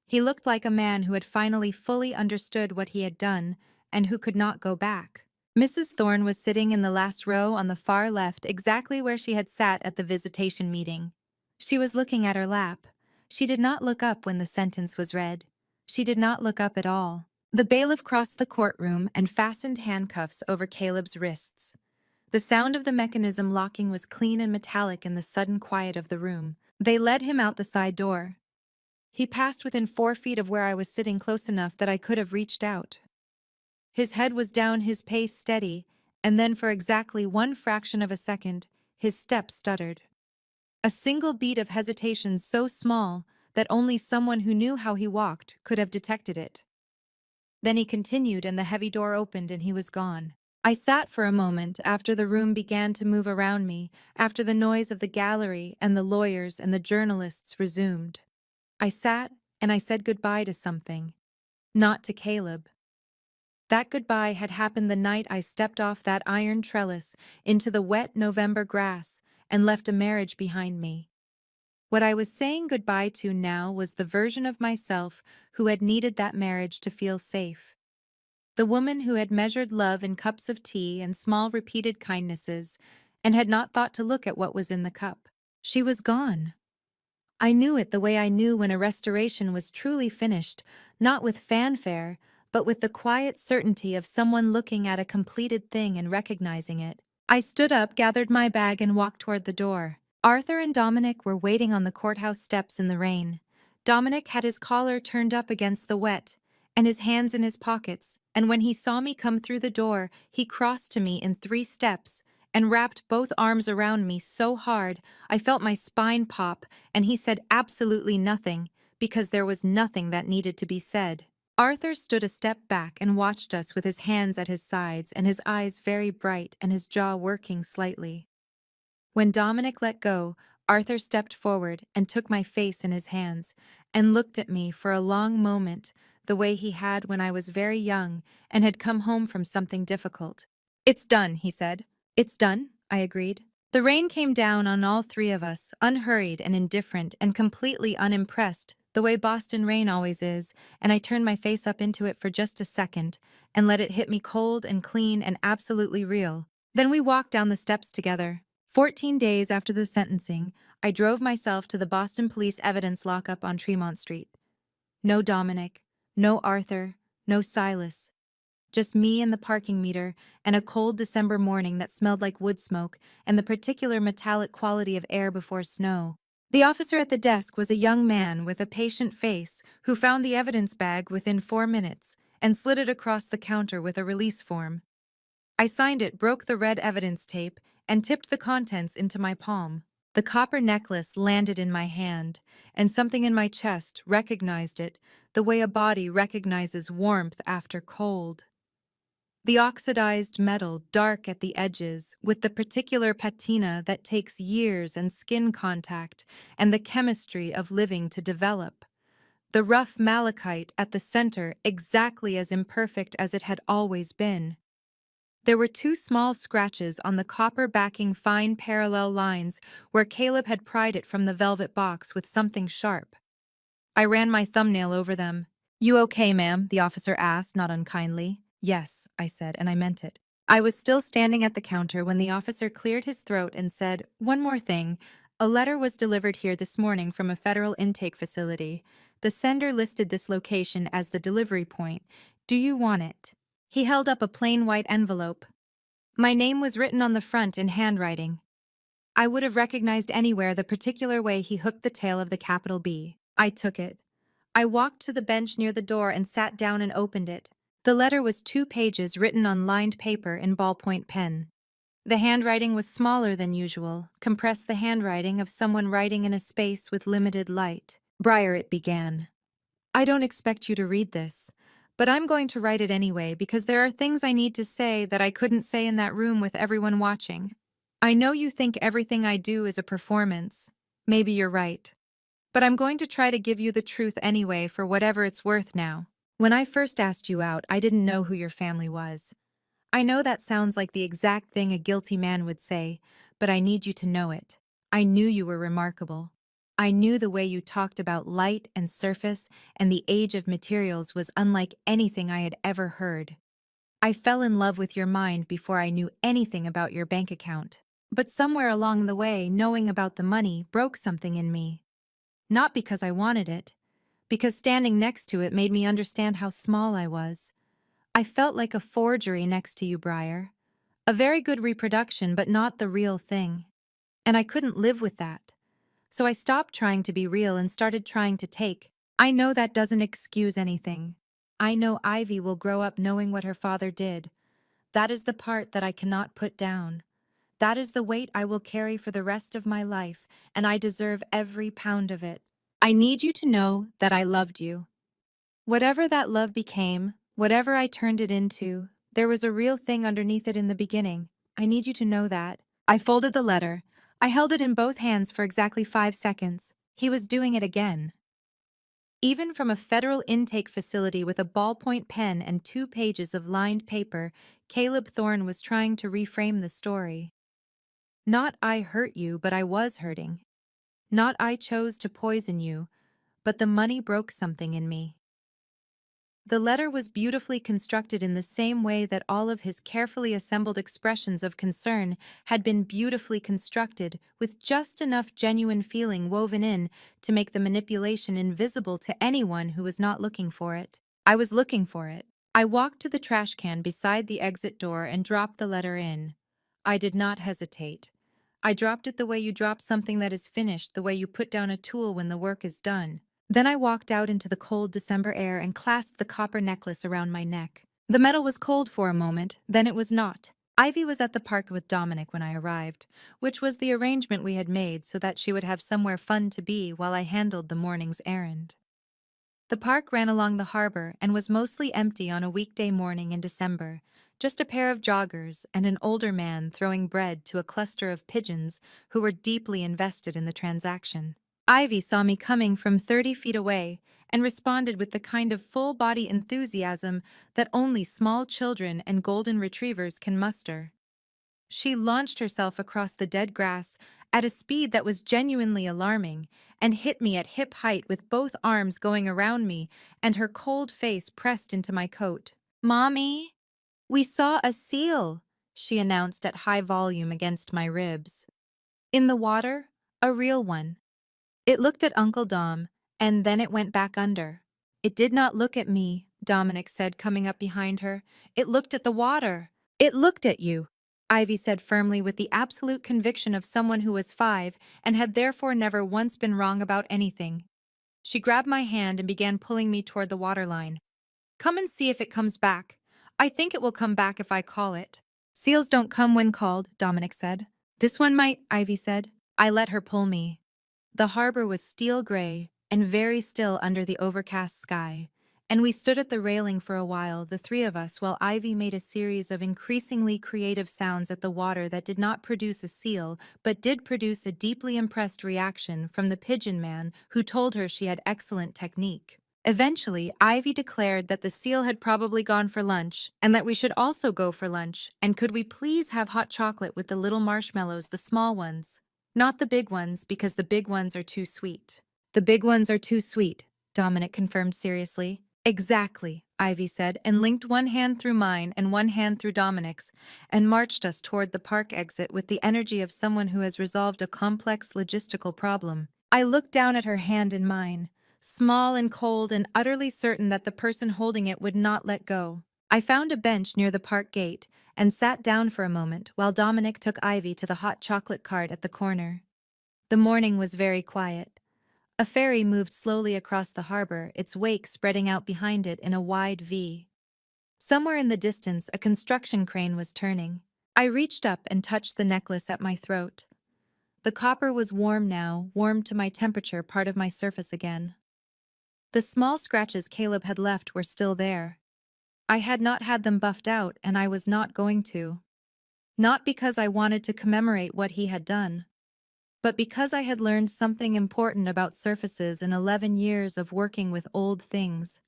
He looked like a man who had finally fully understood what he had done and who could not go back. Mrs. Thorne was sitting in the last row on the far left, exactly where she had sat at the visitation meeting. She was looking at her lap. She did not look up when the sentence was read. She did not look up at all. The bailiff crossed the courtroom and fastened handcuffs over Caleb's wrists. The sound of the mechanism locking was clean and metallic in the sudden quiet of the room. They led him out the side door. He passed within 4 feet of where I was sitting, close enough that I could have reached out. His head was down, his pace steady, and then for exactly 1 fraction of a second, his step stuttered. A single beat of hesitation so small that only someone who knew how he walked could have detected it. Then he continued, and the heavy door opened and he was gone. I sat for a moment after the room began to move around me, after the noise of the gallery and the lawyers and the journalists resumed. I sat and I said goodbye to something. Not to Caleb. That goodbye had happened the night I stepped off that iron trellis into the wet November grass and left a marriage behind me. What I was saying goodbye to now was the version of myself who had needed that marriage to feel safe. The woman who had measured love in cups of tea and small repeated kindnesses and had not thought to look at what was in the cup. She was gone. I knew it the way I knew when a restoration was truly finished, not with fanfare, but with the quiet certainty of someone looking at a completed thing and recognizing it. I stood up, gathered my bag, and walked toward the door. Arthur and Dominic were waiting on the courthouse steps in the rain. Dominic had his collar turned up against the wet, and his hands in his pockets, and when he saw me come through the door, he crossed to me in 3 steps and wrapped both arms around me so hard I felt my spine pop, and he said absolutely nothing, because there was nothing that needed to be said. Arthur stood a step back and watched us with his hands at his sides and his eyes very bright and his jaw working slightly. When Dominic let go, Arthur stepped forward and took my face in his hands and looked at me for a long moment, the way he had when I was very young and had come home from something difficult. "It's done," he said. "It's done," I agreed. The rain came down on all 3 of us, unhurried and indifferent and completely unimpressed, the way Boston rain always is, and I turned my face up into it for just a second and let it hit me cold and clean and absolutely real. Then we walked down the steps together. 14 days after the sentencing, I drove myself to the Boston Police Evidence Lockup on Tremont Street. No Dominic, no Arthur, no Silas. Just me and the parking meter, and a cold December morning that smelled like wood smoke and the particular metallic quality of air before snow. The officer at the desk was a young man with a patient face who found the evidence bag within 4 minutes and slid it across the counter with a release form. I signed it, broke the red evidence tape, and tipped the contents into my palm. The copper necklace landed in my hand, and something in my chest recognized it the way a body recognizes warmth after cold. The oxidized metal, dark at the edges, with the particular patina that takes years and skin contact and the chemistry of living to develop. The rough malachite at the center, exactly as imperfect as it had always been. There were two small scratches on the copper backing fine parallel lines where Caleb had pried it from the velvet box with something sharp. I ran my thumbnail over them. "You okay, ma'am?" the officer asked, not unkindly. "Yes," I said, and I meant it. I was still standing at the counter when the officer cleared his throat and said, "One more thing. A letter was delivered here this morning from a federal intake facility. The sender listed this location as the delivery point. Do you want it?" He held up a plain white envelope. My name was written on the front in handwriting. I would have recognized anywhere the particular way he hooked the tail of the capital B. I took it. I walked to the bench near the door and sat down and opened it. The letter was 2 pages written on lined paper in ballpoint pen. The handwriting was smaller than usual, compressed the handwriting of someone writing in a space with limited light. "Briar," it began. "I don't expect you to read this, but I'm going to write it anyway because there are things I need to say that I couldn't say in that room with everyone watching. I know you think everything I do is a performance. Maybe you're right. But I'm going to try to give you the truth anyway for whatever it's worth now. When I first asked you out, I didn't know who your family was. I know that sounds like the exact thing a guilty man would say, but I need you to know it. I knew you were remarkable. I knew the way you talked about light and surface and the age of materials was unlike anything I had ever heard. I fell in love with your mind before I knew anything about your bank account. But somewhere along the way, knowing about the money broke something in me. Not because I wanted it, because standing next to it made me understand how small I was. I felt like a forgery next to you, Briar. A very good reproduction, but not the real thing. And I couldn't live with that. So I stopped trying to be real and started trying to take. I know that doesn't excuse anything. I know Ivy will grow up knowing what her father did. That is the part that I cannot put down. That is the weight I will carry for the rest of my life, and I deserve every pound of it. I need you to know that I loved you. Whatever that love became, whatever I turned it into, there was a real thing underneath it in the beginning. I need you to know that. I folded the letter. I held it in both hands for exactly 5 seconds. He was doing it again. Even from a federal intake facility with a ballpoint pen and 2 pages of lined paper, Caleb Thorne was trying to reframe the story. Not "I hurt you, but I was hurting." Not "I chose to poison you, but the money broke something in me." The letter was beautifully constructed in the same way that all of his carefully assembled expressions of concern had been beautifully constructed, with just enough genuine feeling woven in to make the manipulation invisible to anyone who was not looking for it. I was looking for it. I walked to the trash can beside the exit door and dropped the letter in. I did not hesitate. I dropped it the way you drop something that is finished, the way you put down a tool when the work is done. Then I walked out into the cold December air and clasped the copper necklace around my neck. The metal was cold for a moment, then it was not. Ivy was at the park with Dominic when I arrived, which was the arrangement we had made so that she would have somewhere fun to be while I handled the morning's errand. The park ran along the harbor and was mostly empty on a weekday morning in December, just a pair of joggers and an older man throwing bread to a cluster of pigeons who were deeply invested in the transaction. Ivy saw me coming from 30 feet away and responded with the kind of full-body enthusiasm that only small children and golden retrievers can muster. She launched herself across the dead grass at a speed that was genuinely alarming and hit me at hip height with both arms going around me and her cold face pressed into my coat. "Mommy, we saw a seal," she announced at high volume against my ribs. "In the water, a real one." It looked at Uncle Dom, and then it went back under. "It did not look at me," Dominic said, coming up behind her. "It looked at the water. It looked at you." Ivy said firmly with the absolute conviction of someone who was 5 and had therefore never once been wrong about anything. She grabbed my hand and began pulling me toward the waterline. Come and see if it comes back. I think it will come back if I call it. Seals don't come when called, Dominic said. This one might, Ivy said. I let her pull me. The harbor was steel gray and very still under the overcast sky, and we stood at the railing for a while, the three of us, while Ivy made a series of increasingly creative sounds at the water that did not produce a seal, but did produce a deeply impressed reaction from the pigeon man who told her she had excellent technique. Eventually, Ivy declared that the seal had probably gone for lunch, and that we should also go for lunch, and could we please have hot chocolate with the little marshmallows, the small ones. Not the big ones, because the big ones are too sweet. The big ones are too sweet, Dominic confirmed seriously. Exactly, Ivy said, and linked one hand through mine and one hand through Dominic's, and marched us toward the park exit with the energy of someone who has resolved a complex logistical problem. I looked down at her hand in mine, small and cold and utterly certain that the person holding it would not let go. I found a bench near the park gate and sat down for a moment while Dominic took Ivy to the hot chocolate cart at the corner. The morning was very quiet. A ferry moved slowly across the harbor, its wake spreading out behind it in a wide V. Somewhere in the distance, a construction crane was turning. I reached up and touched the necklace at my throat. The copper was warm now, warm to my temperature, part of my surface again. The small scratches Caleb had left were still there. I had not had them buffed out, and I was not going to. Not because I wanted to commemorate what he had done, but because I had learned something important about surfaces in 11 years of working with old things,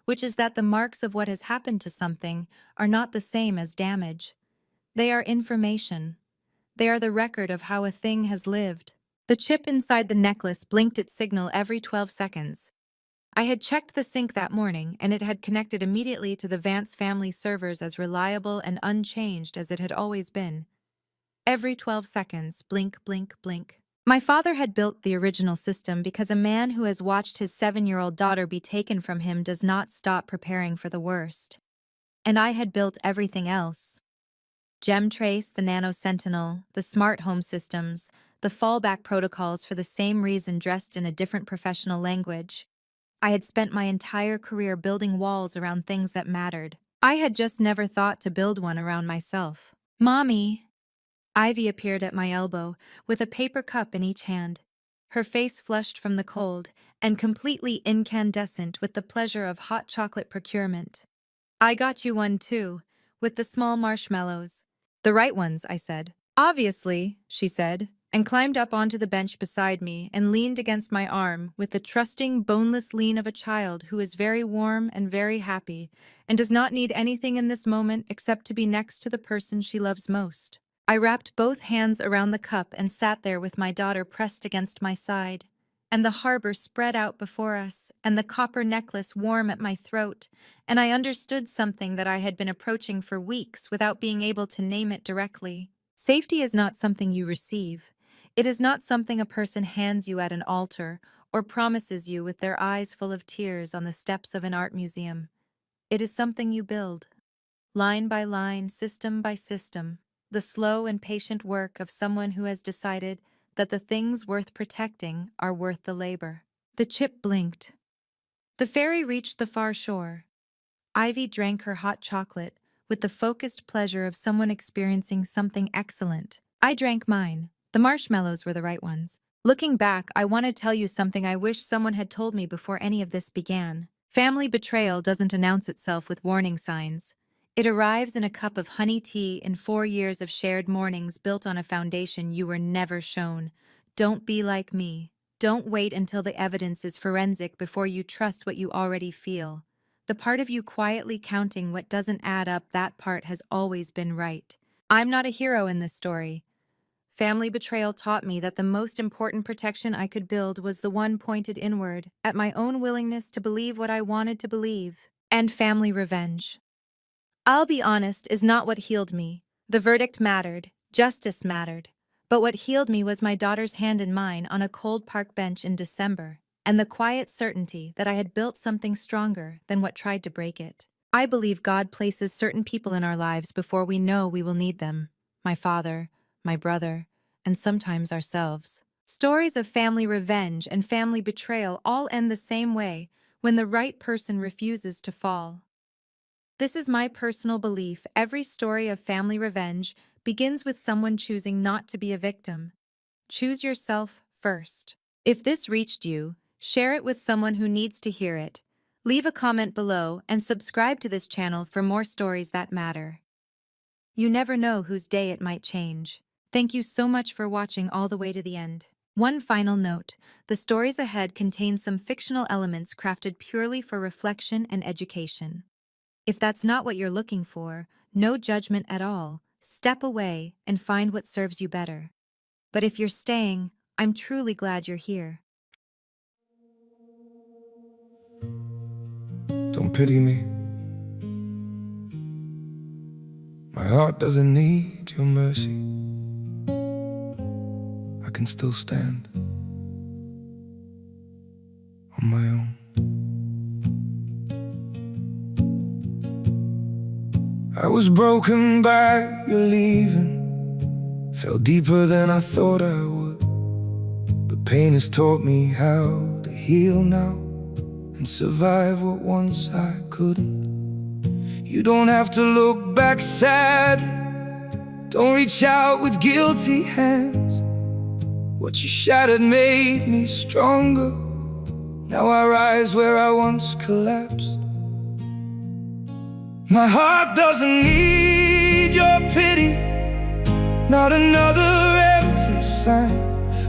which is that the marks of what has happened to something are not the same as damage. They are information. They are the record of how a thing has lived. The chip inside the necklace blinked its signal every 12 seconds. I had checked the sync that morning, and it had connected immediately to the Vance family servers as reliable and unchanged as it had always been. Every 12 seconds, blink, blink, blink. My father had built the original system because a man who has watched his 7-year-old daughter be taken from him does not stop preparing for the worst. And I had built everything else. GemTrace, the Nano Sentinel, the smart home systems, the fallback protocols for the same reason dressed in a different professional language. I had spent my entire career building walls around things that mattered. I had just never thought to build one around myself. Mommy! Ivy appeared at my elbow, with a paper cup in each hand. Her face flushed from the cold, and completely incandescent with the pleasure of hot chocolate procurement. I got you one too, with the small marshmallows. The right ones, I said. Obviously, she said, and climbed up onto the bench beside me and leaned against my arm with the trusting, boneless lean of a child who is very warm and very happy and does not need anything in this moment except to be next to the person she loves most. I wrapped both hands around the cup and sat there with my daughter pressed against my side, and the harbor spread out before us, and the copper necklace warm at my throat, and I understood something that I had been approaching for weeks without being able to name it directly. Safety is not something you receive. It is not something a person hands you at an altar or promises you with their eyes full of tears on the steps of an art museum. It is something you build, line by line, system by system, the slow and patient work of someone who has decided that the things worth protecting are worth the labor. The chip blinked. The ferry reached the far shore. Ivy drank her hot chocolate with the focused pleasure of someone experiencing something excellent. I drank mine. The marshmallows were the right ones. Looking back, I want to tell you something I wish someone had told me before any of this began. Family betrayal doesn't announce itself with warning signs. It arrives in a cup of honey tea in 4 years of shared mornings built on a foundation you were never shown. Don't be like me. Don't wait until the evidence is forensic before you trust what you already feel. The part of you quietly counting what doesn't add up, that part has always been right. I'm not a hero in this story. Family betrayal taught me that the most important protection I could build was the one pointed inward, at my own willingness to believe what I wanted to believe. And family revenge, I'll be honest, is not what healed me. The verdict mattered, justice mattered. But what healed me was my daughter's hand in mine on a cold park bench in December, and the quiet certainty that I had built something stronger than what tried to break it. I believe God places certain people in our lives before we know we will need them. my father, my brother, and sometimes ourselves. Stories of family revenge and family betrayal all end the same way, when the right person refuses to fall. This is my personal belief. Every story of family revenge begins with someone choosing not to be a victim. Choose yourself first. If this reached you, share it with someone who needs to hear it. Leave a comment below and subscribe to this channel for more stories that matter. You never know whose day it might change. Thank you so much for watching all the way to the end. One final note, the stories ahead contain some fictional elements crafted purely for reflection and education. If that's not what you're looking for, no judgment at all. Step away and find what serves you better. But if you're staying, I'm truly glad you're here. Don't pity me. My heart doesn't need your mercy. I can still stand on my own. I was broken by your leaving, fell deeper than I thought I would. But pain has taught me how to heal now and survive what once I couldn't. You don't have to look back sadly, don't reach out with guilty hands. What you shattered made me stronger. Now I rise where I once collapsed. My heart doesn't need your pity, not another empty sign.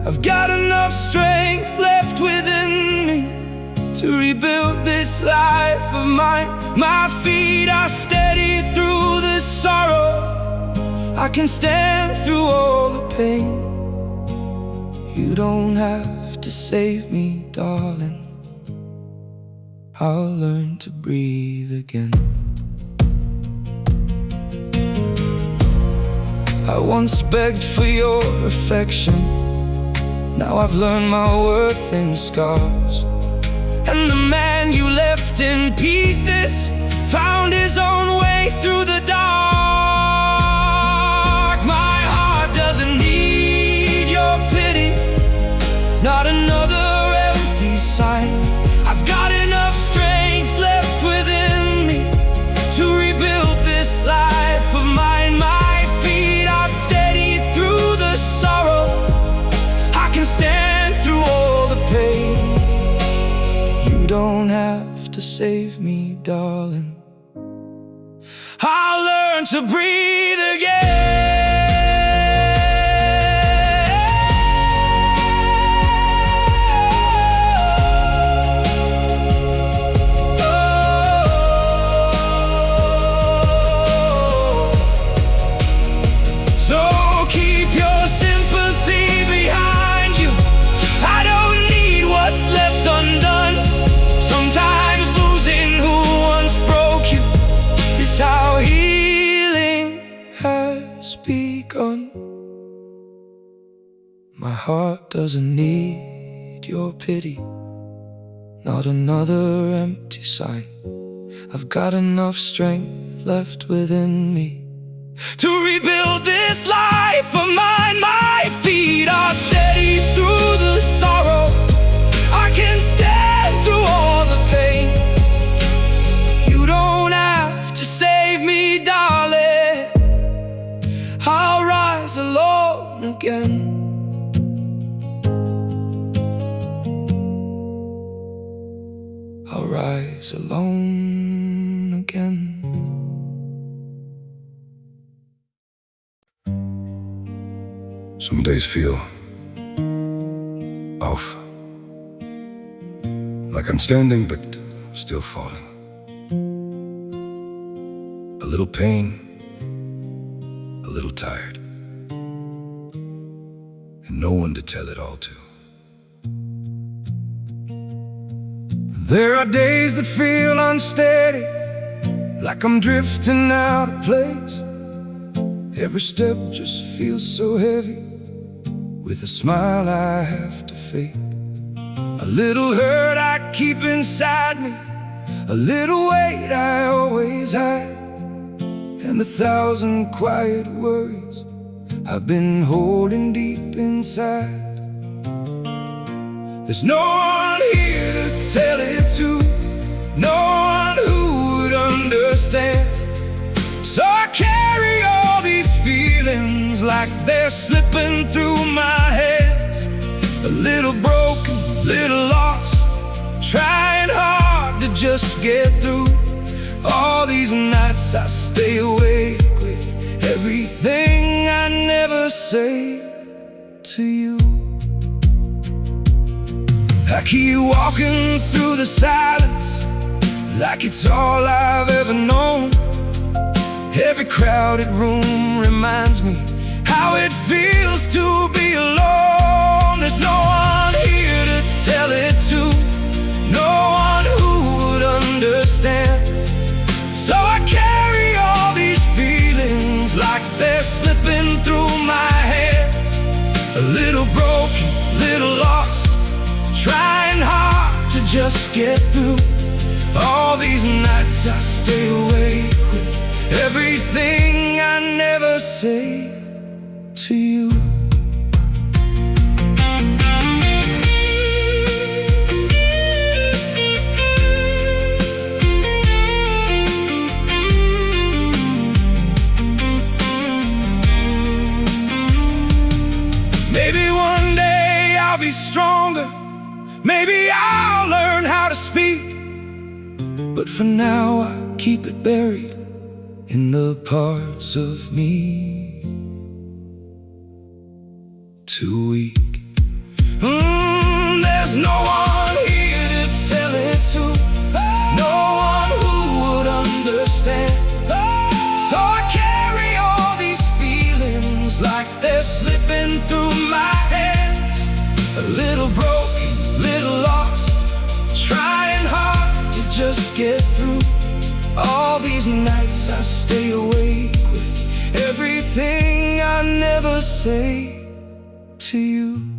I've got enough strength left within me to rebuild this life of mine. My feet are steady through the sorrow. I can stand through all the pain. You don't have to save me, darling. I'll learn to breathe again. I once begged for your affection. Now I've learned my worth in scars. And the man you left in pieces found his own way through the dark. My heart doesn't need your pity, not another empty sign. I've got enough strength left within me to rebuild this life of mine. My feet are steady through the sorrow. I can stand through all the pain. You don't have to save me, darling. I'll learn to breathe again. My heart doesn't need your pity, not another empty sign. I've got enough strength left within me to rebuild this life of mine. My feet are steady through the sorrow. I can stand through all the pain. You don't have to save me, darling. I'll rise alone again. I'll rise alone again. Some days feel off, like I'm standing but still falling. A little pain, a little tired, and no one to tell it all to. There are days that feel unsteady, like I'm drifting out of place. Every step just feels so heavy, with a smile I have to fake. A little hurt I keep inside me, a little weight I always hide, and 1,000 quiet worries I've been holding deep inside. There's no one here to tell it to, no one who would understand. So I carry all these feelings like they're slipping through my hands. A little broken, little lost, trying hard to just get through. All these nights I stay awake with everything I never say to you. I keep walking through the silence like it's all I've ever known. Every crowded room reminds me how it feels to be alone. There's no one here to tell it to, no one who would understand. So I carry all these feelings like they're slipping through my hands. A little broken, little lost, trying hard to just get through. All these nights I stay awake with everything I never say to you. Maybe one day I'll be stronger, maybe I'll learn how to speak, but for now I keep it buried in the parts of me too weak. There's no one here to tell it to, no one who would understand. So I carry all these feelings like they're slipping through my hands. A little broken, little lost, trying hard to just get through. All these nights I stay awake with everything I never say to you.